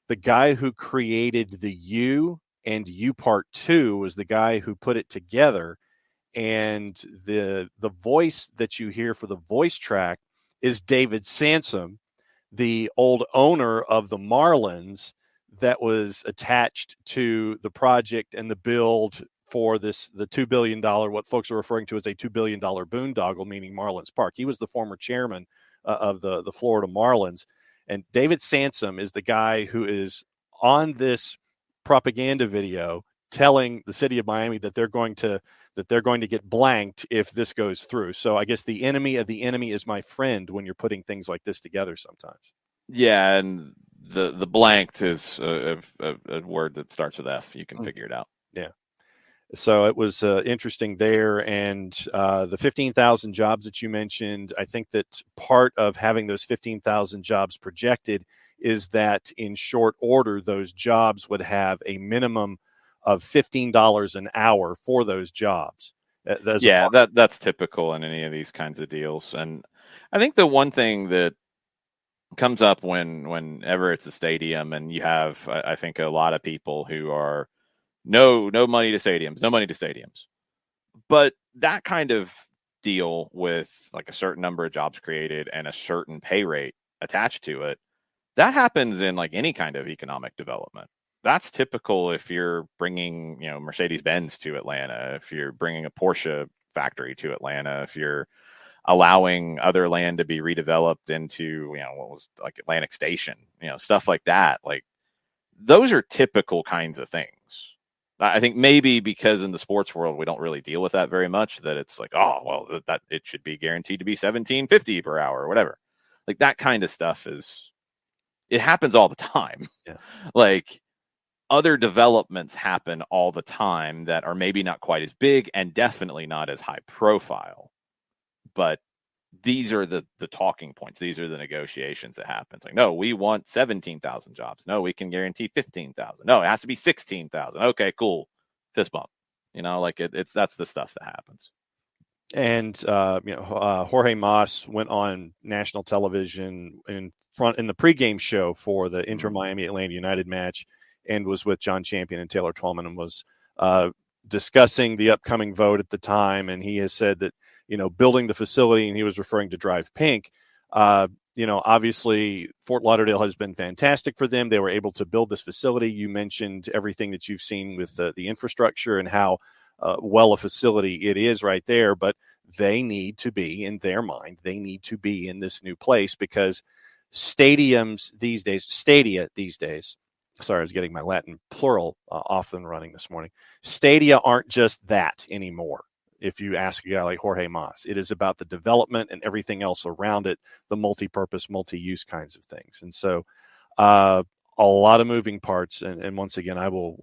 the guy who created the U and U Part 2 was the guy who put it together. And the voice that you hear for the voice track is David Sansom, the old owner of the Marlins that was attached to the project and the build for the $2 billion, what folks are referring to as a $2 billion boondoggle, meaning Marlins Park. He was the former chairman of the Florida Marlins. And David Sansom is the guy who is on this propaganda video telling the city of Miami that they're going to get blanked if this goes through. So I guess the enemy of the enemy is my friend when you're putting things like this together sometimes. Yeah, and the blanked is a word that starts with F. You can figure it out. Yeah. So it was interesting there. And the 15,000 jobs that you mentioned, I think that part of having those 15,000 jobs projected is that in short order, those jobs would have a minimum of $15 an hour for those jobs. That's typical in any of these kinds of deals. And I think the one thing that comes up whenever it's a stadium and you have, I think, a lot of people who are no money to stadiums. But that kind of deal with like a certain number of jobs created and a certain pay rate attached to it, that happens in like any kind of economic development. That's typical if you're bringing, Mercedes-Benz to Atlanta, if you're bringing a Porsche factory to Atlanta, if you're allowing other land to be redeveloped into, what was like Atlantic Station, stuff like that. Like those are typical kinds of things. I think maybe because in the sports world, we don't really deal with that very much, that it's like, oh, well, that it should be guaranteed to be $17.50 per hour or whatever. Like that kind of stuff it happens all the time. Yeah. Like other developments happen all the time that are maybe not quite as big and definitely not as high profile. But these are the talking points. These are the negotiations that happen. It's like, no, we want 17,000 jobs. No, we can guarantee 15,000. No, it has to be 16,000. Okay, cool. Fist bump. That's the stuff that happens. And Jorge Mas went on national television in the pregame show for the Inter Miami Atlanta United match, and was with John Champion and Taylor Twellman, and was discussing the upcoming vote at the time. And he has said that, building the facility, and he was referring to Drive Pink. Obviously Fort Lauderdale has been fantastic for them. They were able to build this facility. You mentioned everything that you've seen with the infrastructure and how well a facility it is right there, but they need to be, in their mind, they need to be in this new place, because stadia these days, sorry, I was getting my Latin plural off and running this morning. Stadia aren't just that anymore. If you ask a guy like Jorge Mas, it is about the development and everything else around it, the multi-purpose, multi-use kinds of things. And so a lot of moving parts. And once again, I will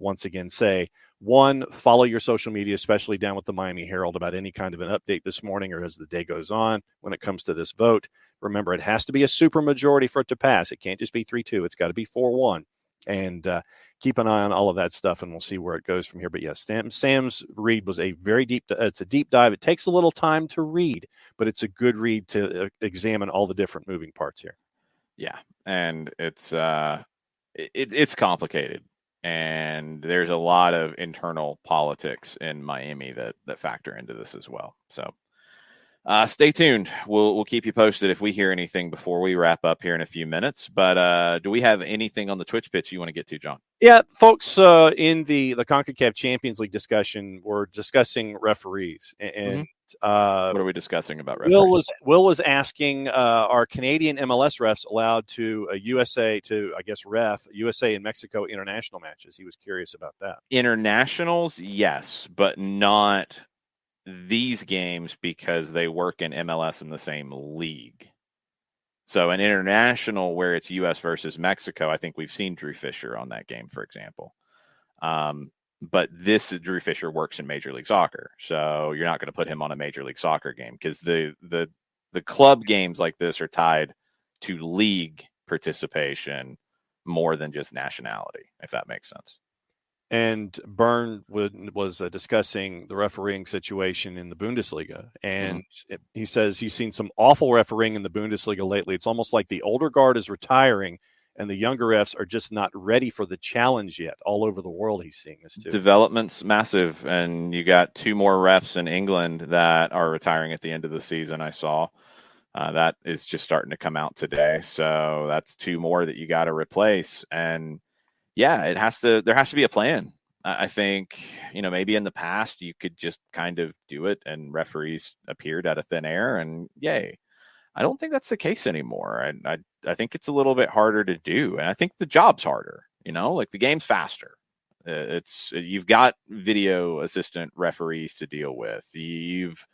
say, one, follow your social media, especially down with the Miami Herald, about any kind of an update this morning or as the day goes on when it comes to this vote. Remember, it has to be a super majority for it to pass. It can't just be 3-2. It's got to be 4-1. And keep an eye on all of that stuff, and we'll see where it goes from here. But yes, Sam's read was it's a deep dive. It takes a little time to read, but it's a good read to examine all the different moving parts here. Yeah, and it's complicated, and there's a lot of internal politics in Miami that factor into this as well. So stay tuned. We'll keep you posted if we hear anything before we wrap up here in a few minutes. But do we have anything on the Twitch pitch you want to get to, John? Yeah, folks, in the CONCACAF Champions League discussion, we're discussing referees. And what are we discussing about referees? Will was asking, are Canadian MLS refs allowed to ref USA and Mexico international matches? He was curious about that. Internationals, yes, but not these games, because they work in MLS in the same league. So an international where it's U.S. versus Mexico, I think we've seen Drew Fisher on that game, for example. But this Drew Fisher works in Major League Soccer, so you're not going to put him on a Major League Soccer game, because the club games like this are tied to league participation more than just nationality, if that makes sense. And Byrne was discussing the refereeing situation in the Bundesliga. And he says he's seen some awful refereeing in the Bundesliga lately. It's almost like the older guard is retiring and the younger refs are just not ready for the challenge yet. All over the world, he's seeing this too. Development's massive. And you got 2 more refs in England that are retiring at the end of the season, I saw. That is just starting to come out today. So that's 2 more that you got to replace. And yeah, there has to be a plan. I think, maybe in the past you could just kind of do it and referees appeared out of thin air and yay. I don't think that's the case anymore. I think it's a little bit harder to do. And I think the job's harder, like the game's faster. You've got video assistant referees to deal with. You've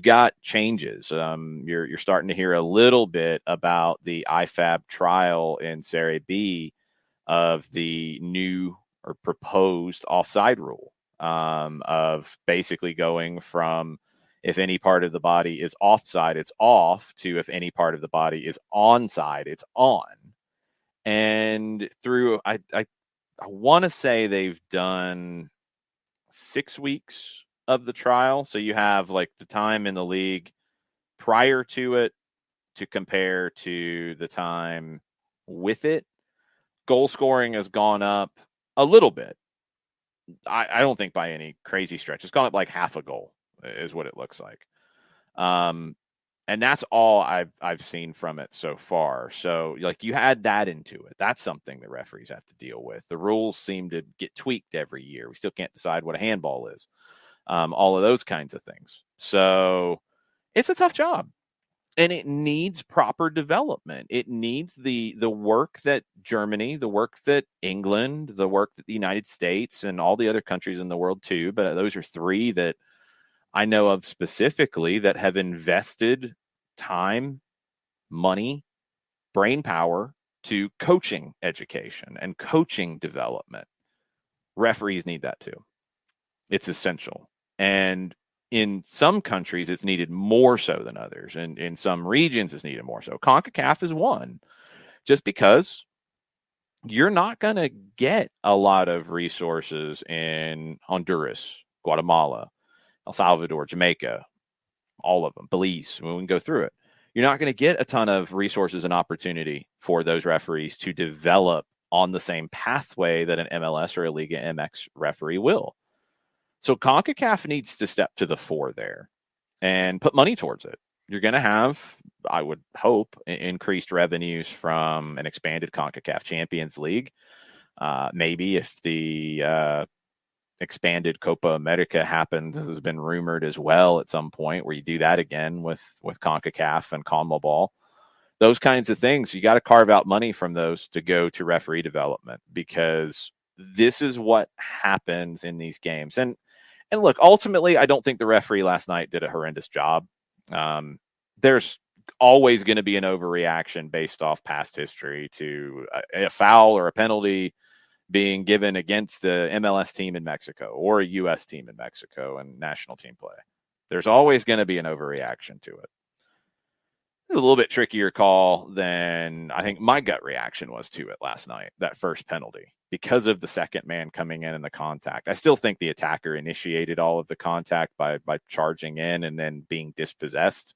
got changes. You're starting to hear a little bit about the IFAB trial in Serie B of the new or proposed offside rule, of basically going from if any part of the body is offside, it's off, to if any part of the body is onside, it's on. And through, I want to say they've done 6 weeks of the trial. So you have like the time in the league prior to it to compare to the time with it. Goal scoring has gone up a little bit. I don't think by any crazy stretch. It's gone up like half a goal is what it looks like. And that's all I've seen from it so far. So like you add that into it. That's something that referees have to deal with. The rules seem to get tweaked every year. We still can't decide what a handball is. All of those kinds of things. So it's a tough job. And it needs proper development. It needs the work that Germany, the work that England, the work that the United States, and all the other countries in the world too. But those are 3 that I know of specifically that have invested time, money, brain power to coaching education and coaching development. Referees need that too. It's essential. And in some countries, it's needed more so than others. And in some regions, it's needed more so. CONCACAF is one, just because you're not going to get a lot of resources in Honduras, Guatemala, El Salvador, Jamaica, all of them, Belize. We can go through it. You're not going to get a ton of resources and opportunity for those referees to develop on the same pathway that an MLS or a Liga MX referee will. So CONCACAF needs to step to the fore there and put money towards it. You're going to have, I would hope, increased revenues from an expanded CONCACAF Champions League. Maybe if the expanded Copa America happens, as has been rumored as well at some point, where you do that again with CONCACAF and CONMEBOL. Those kinds of things, you got to carve out money from those to go to referee development, because this is what happens in these games. And look, ultimately, I don't think the referee last night did a horrendous job. There's always going to be an overreaction based off past history to a foul or a penalty being given against the MLS team in Mexico or a U.S. team in Mexico and national team play. There's always going to be an overreaction to it. It's a little bit trickier call than I think my gut reaction was to it last night, that first penalty, because of the second man coming in and the contact. I still think the attacker initiated all of the contact by charging in and then being dispossessed.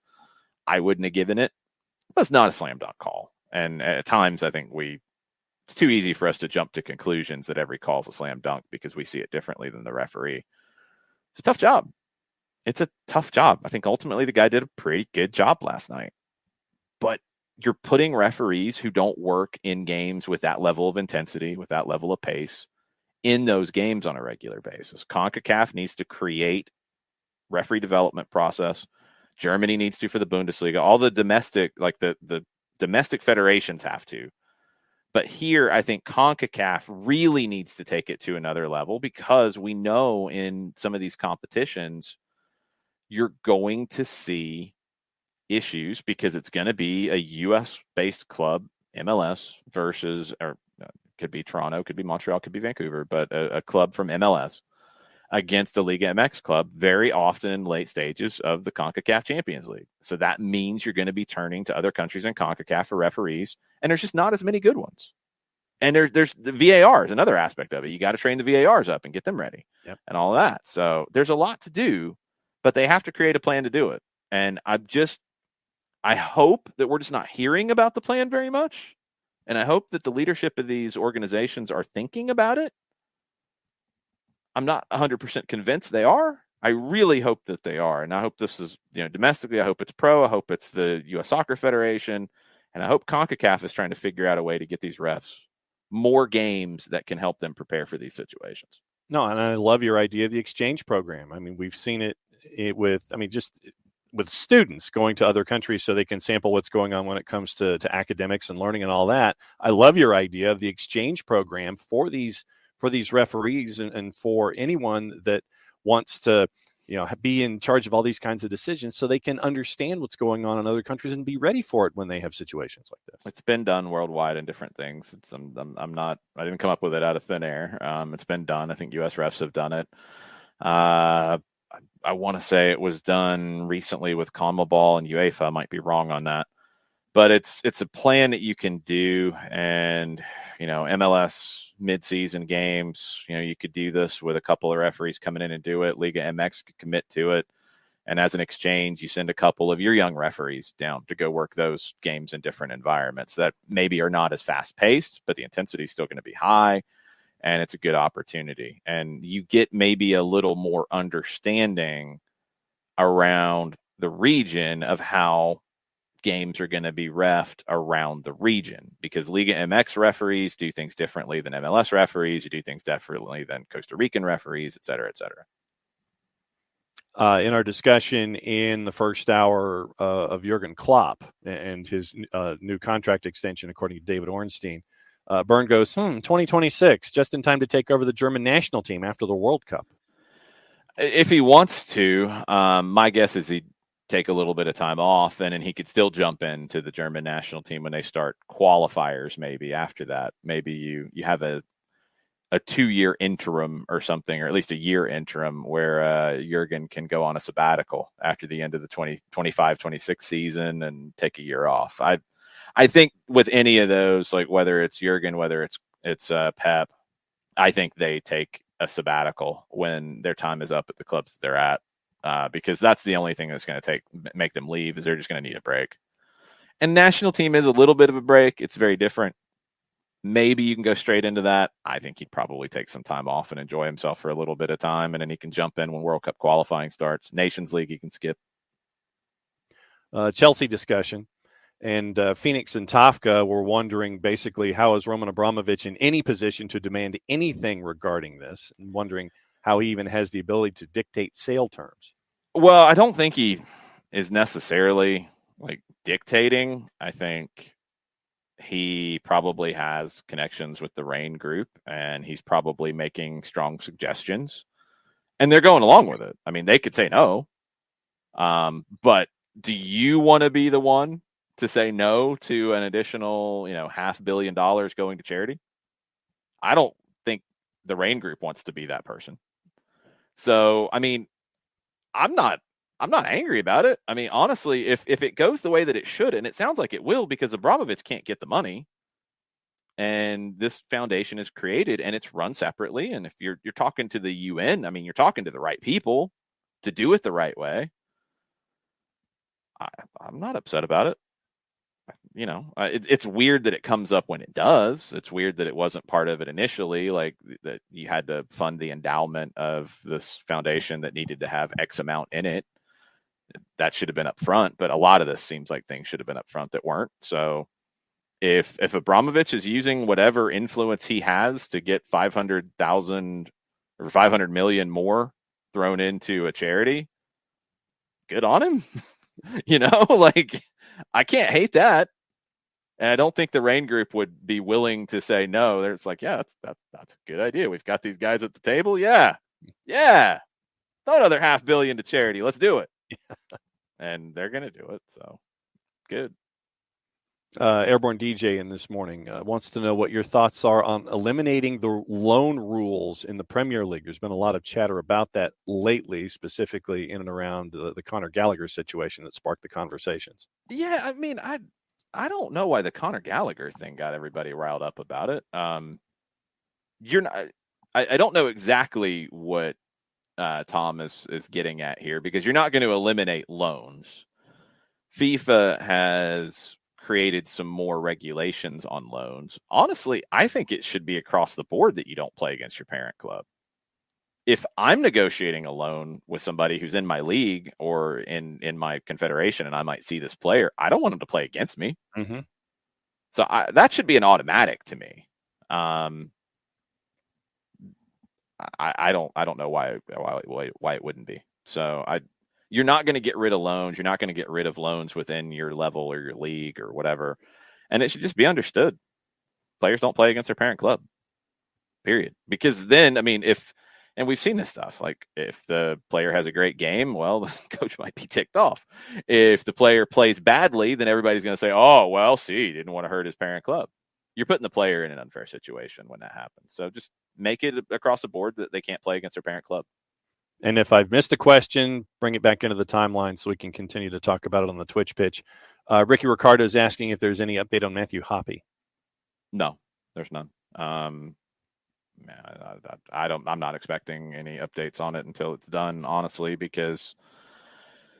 I wouldn't have given it, but it's not a slam dunk call. And at times, I think it's too easy for us to jump to conclusions that every call is a slam dunk because we see it differently than the referee. It's a tough job. It's a tough job. I think ultimately the guy did a pretty good job last night. But you're putting referees who don't work in games with that level of intensity, with that level of pace, in those games on a regular basis. CONCACAF needs to create referee development process. Germany needs to for the Bundesliga. All the domestic, like the domestic federations have to. But here, I think CONCACAF really needs to take it to another level, because we know in some of these competitions, you're going to see issues because it's going to be a U.S.-based club, MLS, versus, or could be Toronto, could be Montreal, could be Vancouver, but a club from MLS against a Liga MX club very often in late stages of the CONCACAF Champions League. So that means you're going to be turning to other countries in CONCACAF for referees, and there's just not as many good ones. And there's the VAR is another aspect of it. You got to train the VARs up and get them ready, yep, and all of that. So there's a lot to do, but they have to create a plan to do it. And I hope that we're just not hearing about the plan very much. And I hope that the leadership of these organizations are thinking about it. I'm not 100% convinced they are. I really hope that they are. And I hope this is, domestically, I hope it's pro. I hope it's the U.S. Soccer Federation. And I hope CONCACAF is trying to figure out a way to get these refs more games that can help them prepare for these situations. No, and I love your idea of the exchange program. I mean, we've seen it with students going to other countries so they can sample what's going on when it comes to academics and learning and all that. I love your idea of the exchange program for these referees and for anyone that wants to, be in charge of all these kinds of decisions, so they can understand what's going on in other countries and be ready for it when they have situations like this. It's been done worldwide in different things. I didn't come up with it out of thin air. It's been done. I think U.S. refs have done it. I want to say it was done recently with CONMEBOL and UEFA. I might be wrong on that, but it's a plan that you can do. And, MLS mid-season games, you could do this with a couple of referees coming in and do it. Liga MX could commit to it. And as an exchange, you send a couple of your young referees down to go work those games in different environments that maybe are not as fast-paced, but the intensity is still going to be high. And it's a good opportunity. And you get maybe a little more understanding around the region of how games are going to be reffed around the region, because Liga MX referees do things differently than MLS referees. You do things differently than Costa Rican referees, et cetera, et cetera. In our discussion in the first hour of Jurgen Klopp and his new contract extension, according to David Ornstein, Byrne goes, 2026, just in time to take over the German national team after the World Cup. If he wants to, my guess is he'd take a little bit of time off, and then he could still jump into the German national team when they start qualifiers. Maybe after that, maybe you have a a 2-year interim or something, or at least a year interim where Jurgen can go on a sabbatical after the end of the 2025-26 season and take a year off. I think with any of those, like whether it's Jurgen, whether it's Pep, I think they take a sabbatical when their time is up at the clubs that they're at, because that's the only thing that's going to make them leave, is they're just going to need a break. And national team is a little bit of a break. It's very different. Maybe you can go straight into that. I think he'd probably take some time off and enjoy himself for a little bit of time, and then he can jump in when World Cup qualifying starts. Nations League, he can skip. Chelsea discussion. And Phoenix and Tafka were wondering basically how is Roman Abramovich in any position to demand anything regarding this, and wondering how he even has the ability to dictate sale terms. Well, I don't think he is necessarily like dictating. I think he probably has connections with the Rain group, and he's probably making strong suggestions, and they're going along with it. I mean, they could say no, but do you want to be the one to say no to an additional, $500 million going to charity? I don't think the Rain group wants to be that person. So, I mean, I'm not angry about it. I mean, honestly, if it goes the way that it should, and it sounds like it will, because Abramovich can't get the money, and this foundation is created and it's run separately. And if you're talking to the UN, I mean, you're talking to the right people to do it the right way. I'm not upset about it. It's weird that it comes up when it does. It's weird that it wasn't part of it initially, like that you had to fund the endowment of this foundation that needed to have X amount in it. That should have been up front, but a lot of this seems like things should have been up front that weren't. So if Abramovich is using whatever influence he has to get 500,000 or 500 million more thrown into a charity, good on him. Like, I can't hate that. And I don't think the Rain group would be willing to say no. It's like, yeah, that's a good idea. We've got these guys at the table. Yeah. Throw another $500 million to charity. Let's do it. And they're going to do it. So good. Airborne DJ in this morning wants to know what your thoughts are on eliminating the loan rules in the Premier League. There's been a lot of chatter about that lately, specifically in and around the Conor Gallagher situation that sparked the conversations. Yeah, I mean, I don't know why the Conor Gallagher thing got everybody riled up about it. You're not. I don't know exactly what Tom is getting at here, because you're not going to eliminate loans. FIFA has created some more regulations on loans. Honestly, I think it should be across the board that you don't play against your parent club. If I'm negotiating a loan with somebody who's in my league or in my confederation, and I might see this player, I don't want him to play against me. Mm-hmm. So that should be an automatic to me. I don't know why it wouldn't be. So you're not going to get rid of loans. You're not going to get rid of loans within your level or your league or whatever. And it should just be understood. Players don't play against their parent club, period. Because then, I mean, and we've seen this stuff, like if the player has a great game, well, the coach might be ticked off. If the player plays badly, then everybody's going to say, oh, well, see, he didn't want to hurt his parent club. You're putting the player in an unfair situation when that happens. So just make it across the board that they can't play against their parent club. And if I've missed a question, bring it back into the timeline so we can continue to talk about it on the Twitch pitch. Ricky Ricardo is asking if there's any update on Matthew Hoppe. No, there's none. I'm not expecting any updates on it until it's done, honestly, because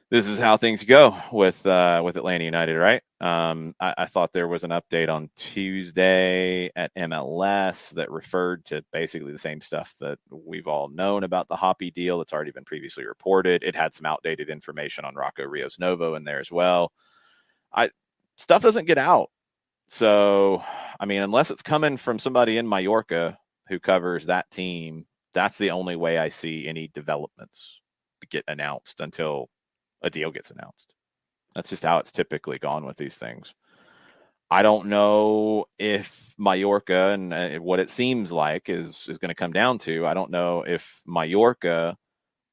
this is how things go with Atlanta United, right? I thought there was an update on Tuesday at MLS that referred to basically the same stuff that we've all known about the Hoppe deal that's already been previously reported. It had some outdated information on Rocco Rios Novo in there as well. Stuff doesn't get out. So, I mean, unless it's coming from somebody in Mallorca who covers that team, that's the only way I see any developments get announced until a deal gets announced. That's just how it's typically gone with these things. I don't know if Mallorca, and what it seems like is going to come down to, I don't know if Mallorca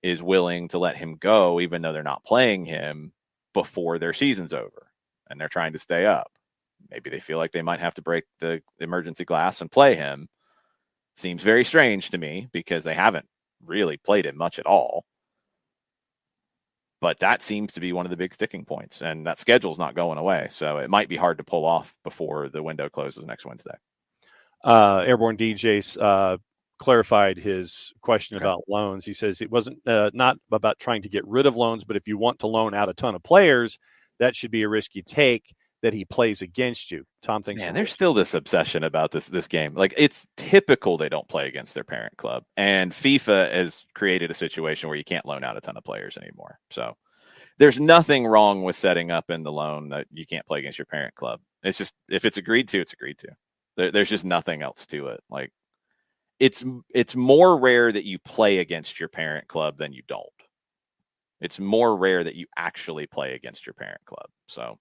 is willing to let him go, even though they're not playing him before their season's over and they're trying to stay up. Maybe they feel like they might have to break the emergency glass and play him. Seems very strange to me because they haven't really played it much at all. But that seems to be one of the big sticking points, and that schedule's not going away. So it might be hard to pull off before the window closes next Wednesday. Airborne DJ's clarified his question about loans. He says it wasn't not about trying to get rid of loans, but if you want to loan out a ton of players, that should be a risk you take that he plays against you. Tom thinks. Man, there's still this obsession about this game. Like, it's typical they don't play against their parent club, and FIFA has created a situation where you can't loan out a ton of players anymore. So there's nothing wrong with setting up in the loan that you can't play against your parent club. It's just, if it's agreed to, it's agreed to. There's just nothing else to it. Like, it's more rare that you play against your parent club than you don't. It's more rare that you actually play against your parent club. So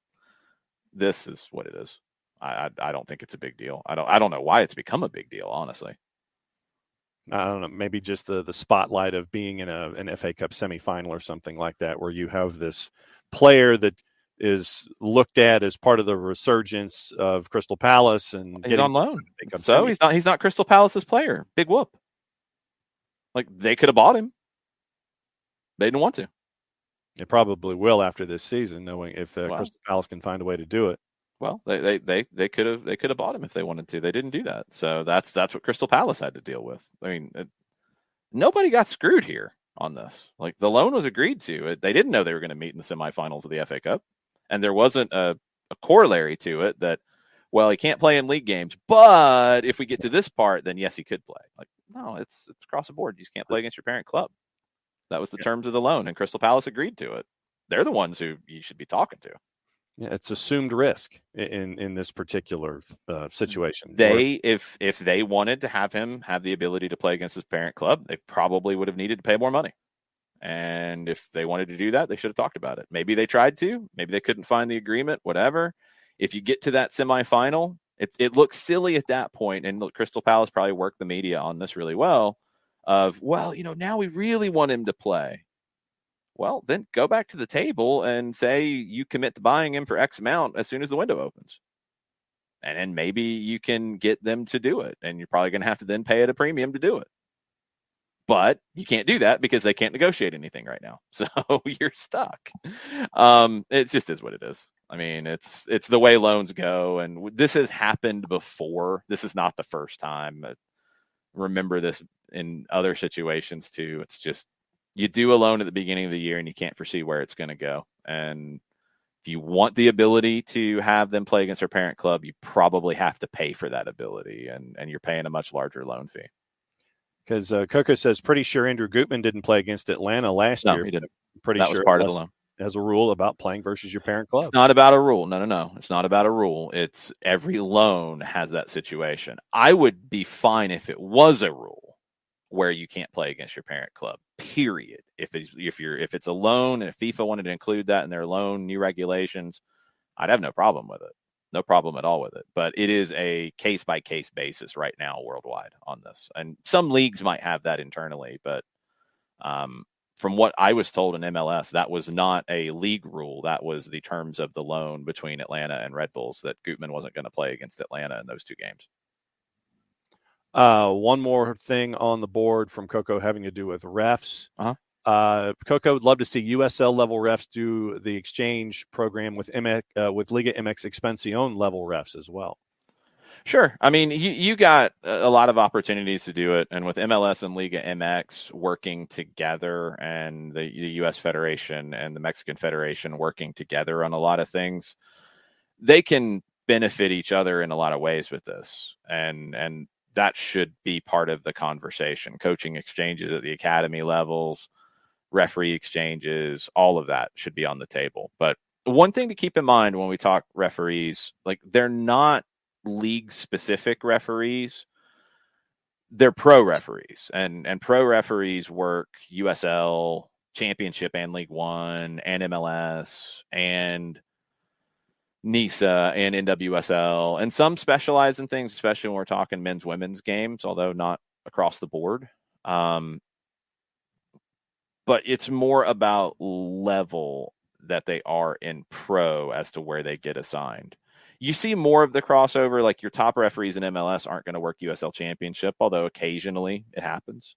this is what it is. I don't think it's a big deal. I don't know why it's become a big deal, honestly. I don't know, maybe just the spotlight of being in an FA Cup semifinal or something like that, where you have this player that is looked at as part of the resurgence of Crystal Palace, and he's on loan. So he's not Crystal Palace's player. Big whoop. Like, they could have bought him. They didn't want to. They probably will after this season, knowing if Crystal Palace can find a way to do it. Well, they could have bought him if they wanted to. They didn't do that. So that's what Crystal Palace had to deal with. I mean, nobody got screwed here on this. Like, the loan was agreed to. They didn't know they were going to meet in the semifinals of the FA Cup, and there wasn't a corollary to it that, well, he can't play in league games, but if we get to this part, then yes, he could play. Like, no, it's across the board. You just can't play against your parent club. That was the terms of the loan, and Crystal Palace agreed to it. They're the ones who you should be talking to. Yeah, it's assumed risk in this particular situation. If they wanted to have him have the ability to play against his parent club, they probably would have needed to pay more money. And if they wanted to do that, they should have talked about it. Maybe they tried to. Maybe they couldn't find the agreement, whatever. If you get to that semifinal, it looks silly at that point. And look, Crystal Palace probably worked the media on this really well. Now we really want him to play. Well, then go back to the table and say you commit to buying him for X amount as soon as the window opens. And then maybe you can get them to do it. And you're probably going to have to then pay at a premium to do it. But you can't do that because they can't negotiate anything right now. So you're stuck. It just is what it is. I mean, it's the way loans go. And this has happened before. This is not the first time. Remember this in other situations too. It's just, you do a loan at the beginning of the year and you can't foresee where it's going to go. And if you want the ability to have them play against their parent club, you probably have to pay for that ability. And you're paying a much larger loan fee. Because Coco says, pretty sure Andrew Gutman didn't play against Atlanta last year. He didn't. Pretty that sure was part of the loan. As a rule about playing versus your parent club. It's not about a rule. No. It's not about a rule. It's every loan has that situation. I would be fine if it was a rule where you can't play against your parent club, period. If it's a loan and if FIFA wanted to include that in their loan new regulations, I'd have no problem with it. No problem at all with it. But it is a case-by-case basis right now worldwide on this. And some leagues might have that internally, but from what I was told in MLS, that was not a league rule. That was the terms of the loan between Atlanta and Red Bulls, that Gutman wasn't going to play against Atlanta in those two games. One more thing on the board from Coco having to do with refs. Coco would love to see USL level refs do the exchange program with Liga MX Expansión level refs as well. Sure. I mean, you got a lot of opportunities to do it. And with MLS and Liga MX working together, and the U.S. Federation and the Mexican Federation working together on a lot of things, they can benefit each other in a lot of ways with this. And that should be part of the conversation. Coaching exchanges at the academy levels, referee exchanges, all of that should be on the table. But one thing to keep in mind when we talk referees, like, they're not league specific referees. They're pro referees, and pro referees work USL, Championship and League One and MLS and NISA and NWSL, and some specialize in things, especially when we're talking men's, women's games, although not across the board. But it's more about level that they are in pro as to where they get assigned. You see more of the crossover, like your top referees in MLS aren't going to work USL Championship, although occasionally it happens.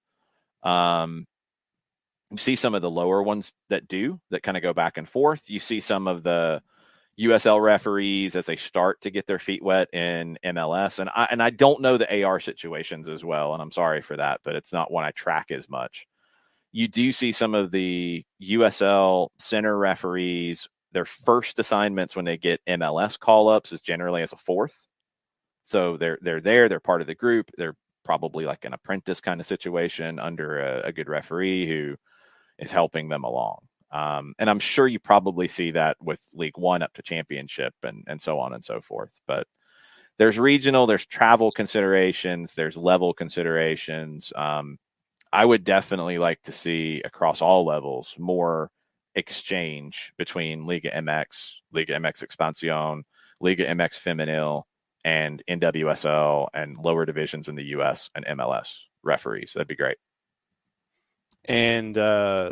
You see some of the lower ones that kind of go back and forth. You see some of the USL referees as they start to get their feet wet in MLS. And I don't know the AR situations as well, and I'm sorry for that, but it's not one I track as much. You do see some of the USL center referees, their first assignments when they get MLS call-ups is generally as a fourth. So they're there, they're part of the group. They're probably like an apprentice kind of situation under a good referee who is helping them along. And I'm sure you probably see that with League One up to Championship and so on and so forth. But there's regional, there's travel considerations, there's level considerations. I would definitely like to see across all levels more exchange between Liga MX Expansión, Liga MX Femenil, and NWSL and lower divisions in the US and MLS referees. That'd be great. And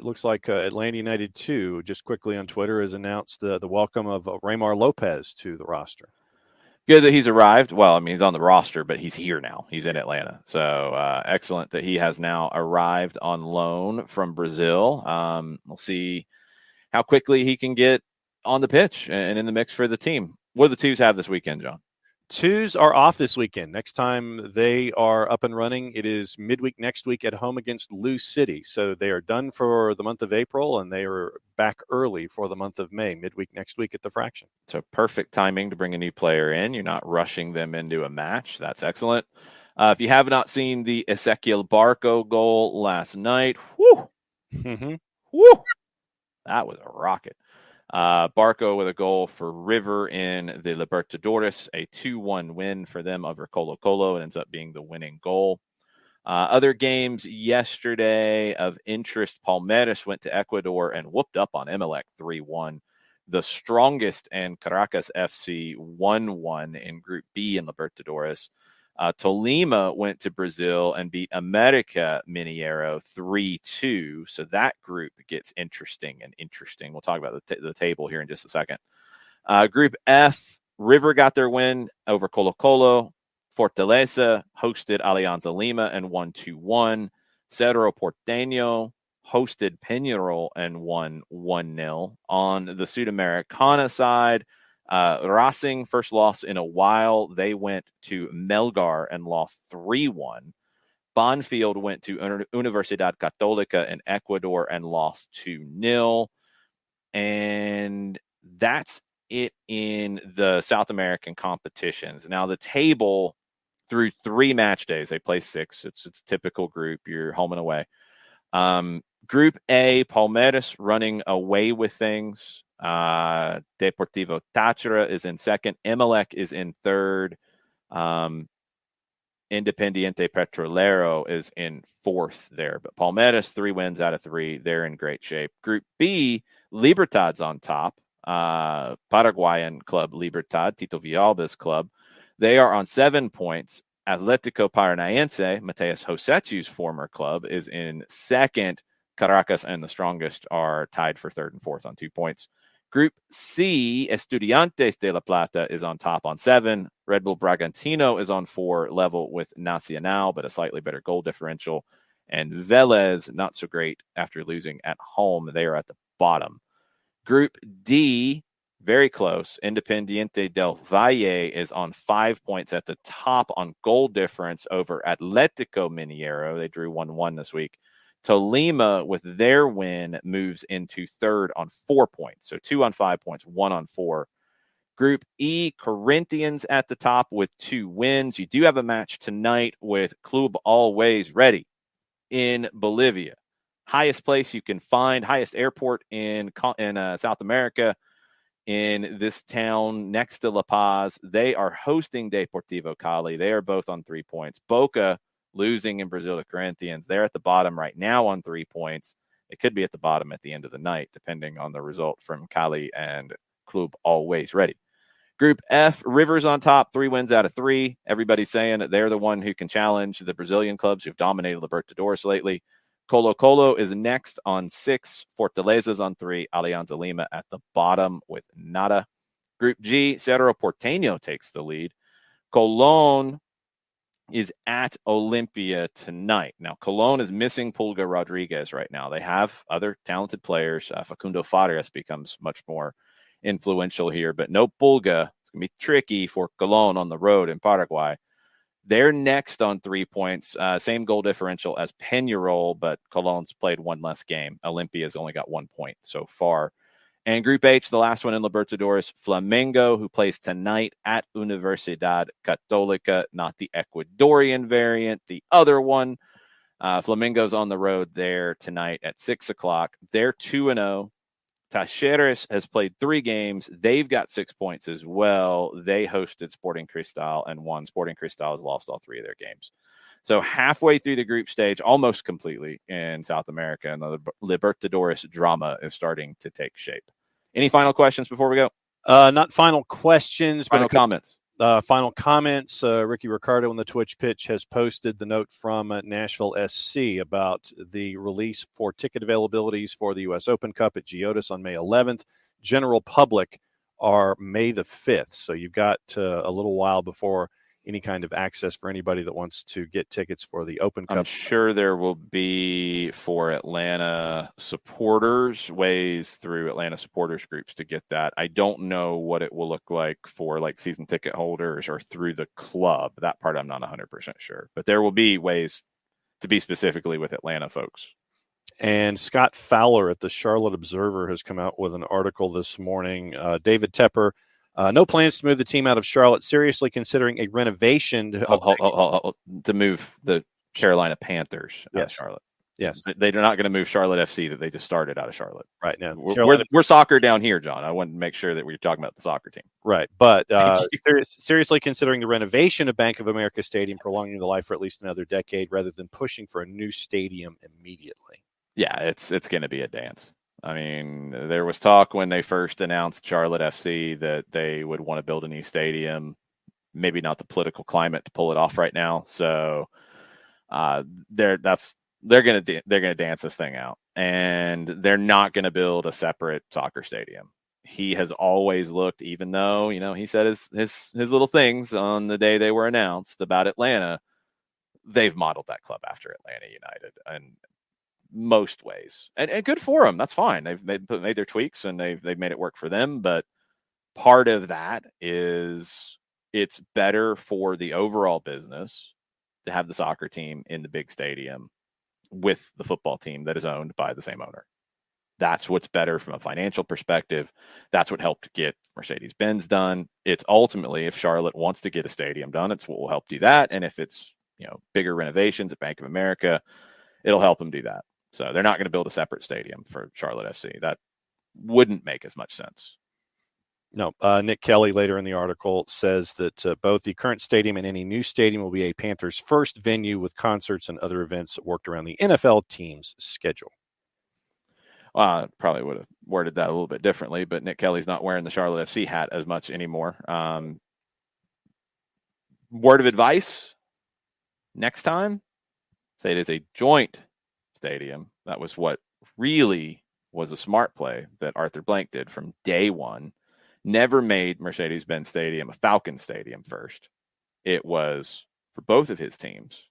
looks like Atlanta United 2, just quickly on Twitter, has announced the welcome of Raymar Lopez to the roster. Good that he's arrived. Well, I mean, he's on the roster, but he's here now. He's in Atlanta. So excellent that he has now arrived on loan from Brazil. We'll see how quickly he can get on the pitch and in the mix for the team. What do the Twos have this weekend, John? Twos are off this weekend. Next time they are up and running, it is midweek next week at home against Lou City. So they are done for the month of April, and they are back early for the month of May, midweek next week at the Fraction. So perfect timing to bring a new player in. You're not rushing them into a match. That's excellent. If you have not seen the Ezequiel Barco goal last night, whoo, that was a rocket. Barco with a goal for River in the Libertadores, a 2-1 win for them over Colo-Colo. It ends up being the winning goal. Other games yesterday of interest, Palmeiras went to Ecuador and whooped up on Emelec 3-1. The strongest and Caracas FC 1-1 in Group B in Libertadores. Tolima went to Brazil and beat America Mineiro 3-2. So that group gets interesting. We'll talk about the table here in just a second. Group F, River got their win over Colo-Colo. Fortaleza hosted Alianza Lima and won 2-1. Cerro Porteño hosted Peñarol and won 1-0. On the Sudamericana side, Racing, first loss in a while. They went to Melgar and lost 3-1. Banfield went to Universidad Católica in Ecuador and lost 2-0. And that's it in the South American competitions. Now, the table through 3 match days, they play 6. It's a typical group. You're home and away. Group A, Palmeiras running away with things. Deportivo Táchira is in second. Emelec is in third. Independiente Petrolero is in fourth there. But Palmeiras, 3 wins out of 3. They're in great shape. Group B, Libertad's on top. Paraguayan club Libertad, Tito Villalba's club. They are on 7 points. Atlético Paranaense, Mateus Rossetti's former club, is in second. Caracas and the strongest are tied for third and fourth on 2 points. Group C, Estudiantes de La Plata is on top on 7. Red Bull Bragantino is on 4, level with Nacional, but a slightly better goal differential. And Vélez, not so great after losing at home. They are at the bottom. Group D, very close. Independiente del Valle is on 5 points at the top on goal difference over Atlético Mineiro. They drew 1-1 this week. Tolima, with their win, moves into third on 4 points. So 2 on 5 points, 1 on 4. Group E, Corinthians at the top with 2 wins. You do have a match tonight with Club Always Ready in Bolivia. Highest place you can find, highest airport in South America, in this town next to La Paz. They are hosting Deportivo Cali. They are both on 3 points. Boca losing in Brazil to Corinthians. They're at the bottom right now on 3 points. It could be at the bottom at the end of the night, depending on the result from Cali and Club Always Ready. Group F, Rivers on top, 3 wins out of 3. Everybody's saying that they're the one who can challenge the Brazilian clubs who've dominated Libertadores lately. Colo-Colo is next on 6. Fortaleza's on 3. Alianza Lima at the bottom with nada. Group G, Cerro Porteño takes the lead. Colón is at Olympia tonight. Now, Colón is missing Pulga Rodriguez right now. They have other talented players. Facundo Farias becomes much more influential here, but no Pulga. It's going to be tricky for Colón on the road in Paraguay. They're next on 3 points, same goal differential as Peñarol, but Colón's played one less game. Olympia's only got 1 point so far. And Group H, the last one in Libertadores, Flamengo, who plays tonight at Universidad Católica, not the Ecuadorian variant, the other one. Flamengo's on the road there tonight at 6 o'clock. They're 2-0. Talleres has played 3 games. They've got 6 points as well. They hosted Sporting Cristal and won. Sporting Cristal has lost all 3 of their games. So halfway through the group stage, almost completely in South America, and the Libertadores drama is starting to take shape. Any final questions before we go? Not final questions, Final comments. Final comments. Ricky Ricardo on the Twitch pitch has posted the note from Nashville SC about the release for ticket availabilities for the U.S. Open Cup at Geodis on May 11th. General public are May the 5th. So you've got a little while before any kind of access for anybody that wants to get tickets for the Open Cup. I'm sure there will be for Atlanta supporters ways through Atlanta supporters groups to get that. I don't know what it will look like for like season ticket holders or through the club. That part I'm not 100% sure, but there will be ways to be specifically with Atlanta folks. And Scott Fowler at the Charlotte Observer has come out with an article this morning. David Tepper, no plans to move the team out of Charlotte, seriously considering a renovation to move the Carolina Panthers out of Charlotte. Yes. They're not going to move Charlotte FC that they just started out of Charlotte. Right now. We're soccer down here, John. I wanted to make sure that we were talking about the soccer team. Right. But seriously considering the renovation of Bank of America Stadium, prolonging the life for at least another decade rather than pushing for a new stadium immediately. Yeah, it's going to be a dance. I mean, there was talk when they first announced Charlotte FC that they would want to build a new stadium. Maybe not the political climate to pull it off right now. So they're going to dance this thing out, and they're not going to build a separate soccer stadium. He has always looked, even though he said his little things on the day they were announced about Atlanta. They've modeled that club after Atlanta United, and most ways, and good for them. That's fine. They've made their tweaks and they've made it work for them. But part of that is it's better for the overall business to have the soccer team in the big stadium with the football team that is owned by the same owner. That's what's better from a financial perspective. That's what helped get Mercedes-Benz done. It's ultimately, if Charlotte wants to get a stadium done, it's what will help do that. And if it's bigger renovations at Bank of America, it'll help them do that. So they're not going to build a separate stadium for Charlotte FC. That wouldn't make as much sense. No. Nick Kelly later in the article says that both the current stadium and any new stadium will be a Panthers' first venue with concerts and other events worked around the NFL team's schedule. I probably would have worded that a little bit differently, but Nick Kelly's not wearing the Charlotte FC hat as much anymore. Word of advice, next time, say it is a joint stadium. That was what really was a smart play that Arthur Blank did from day one. Never made Mercedes-Benz Stadium a Falcon Stadium first. It was for both of his teams.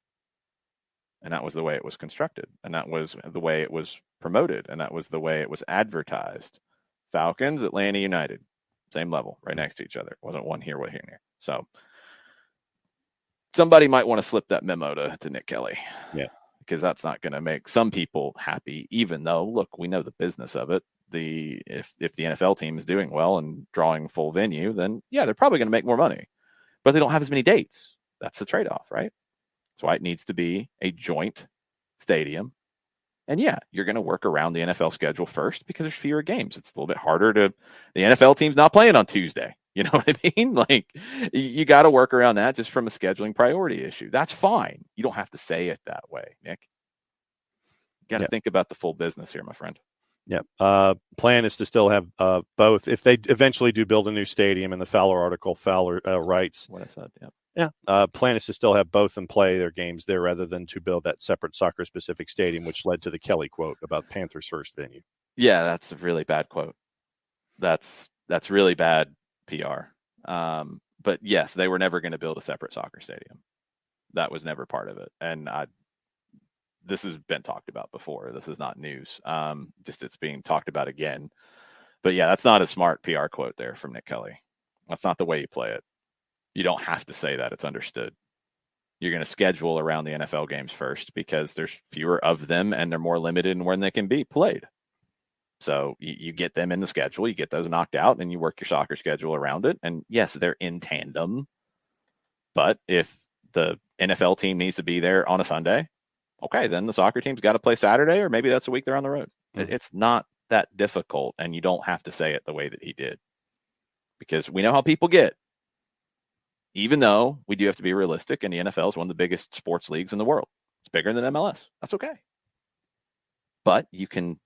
And that was the way it was constructed. And that was the way it was promoted. And that was the way it was advertised. Falcons, Atlanta United, same level, right next to each other. It wasn't one here, one here. So somebody might want to slip that memo to Nick Kelly. Yeah. Because that's not going to make some people happy, even though, look, we know the business of it. If the NFL team is doing well and drawing full venue, then yeah, they're probably going to make more money, but they don't have as many dates. That's the trade-off, right? That's why it needs to be a joint stadium. And yeah, you're going to work around the NFL schedule first because there's fewer games. It's a little bit harder the NFL team's not playing on Tuesday. You know what I mean? Like, you got to work around that just from a scheduling priority issue. That's fine. You don't have to say it that way, Nick. You got to think about the full business here, my friend. Yeah. Plan is to still have both. If they eventually do build a new stadium, in the Fowler article, Fowler writes. What I said, yeah. Yeah. Plan is to still have both and play their games there rather than to build that separate soccer-specific stadium, which led to the Kelly quote about Panthers' first venue. Yeah, that's a really bad quote. That's really bad PR. But yes, they were never going to build a separate soccer stadium. That was never part of it. And this has been talked about before. This is not news. Just it's being talked about again. But yeah, that's not a smart PR quote there from Nick Kelly. That's not the way you play it. You don't have to say that. It's understood. You're going to schedule around the NFL games first because there's fewer of them and they're more limited in when they can be played. So you get them in the schedule, you get those knocked out, and you work your soccer schedule around it. And yes, they're in tandem. But if the NFL team needs to be there on a Sunday, okay, then the soccer team's got to play Saturday, or maybe that's a week they're on the road. It's not that difficult, and you don't have to say it the way that he did. Because we know how people get. Even though we do have to be realistic, and the NFL is one of the biggest sports leagues in the world. It's bigger than MLS. That's okay. But you can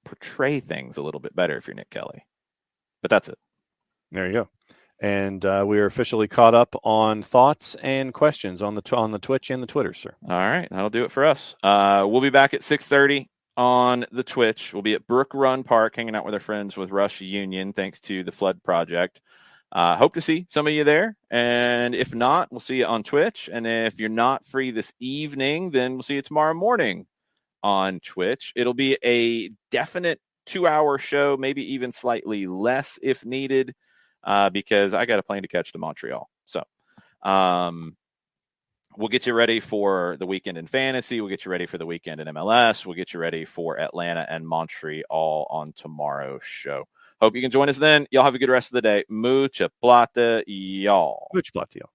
portray things a little bit better if you're Nick Kelly. But that's it. There you go. And we are officially caught up on thoughts and questions on the Twitch and the Twitter, sir. All right, that'll do it for us. We'll be back at 6:30 on the Twitch. We'll be at Brook Run Park hanging out with our friends with Rush Union, thanks to the Flood Project. Hope to see some of you there. And if not, we'll see you on Twitch. And if you're not free this evening, then we'll see you tomorrow morning on Twitch. It'll be a definite 2-hour show, maybe even slightly less if needed, because I got a plane to catch to Montreal. So we'll get you ready for the weekend in fantasy. We'll get you ready for the weekend in MLS. We'll get you ready for Atlanta and Montreal on tomorrow's show. Hope you can join us then. Y'all have a good rest of the day. Mucha plata, y'all. Mucha plata, y'all.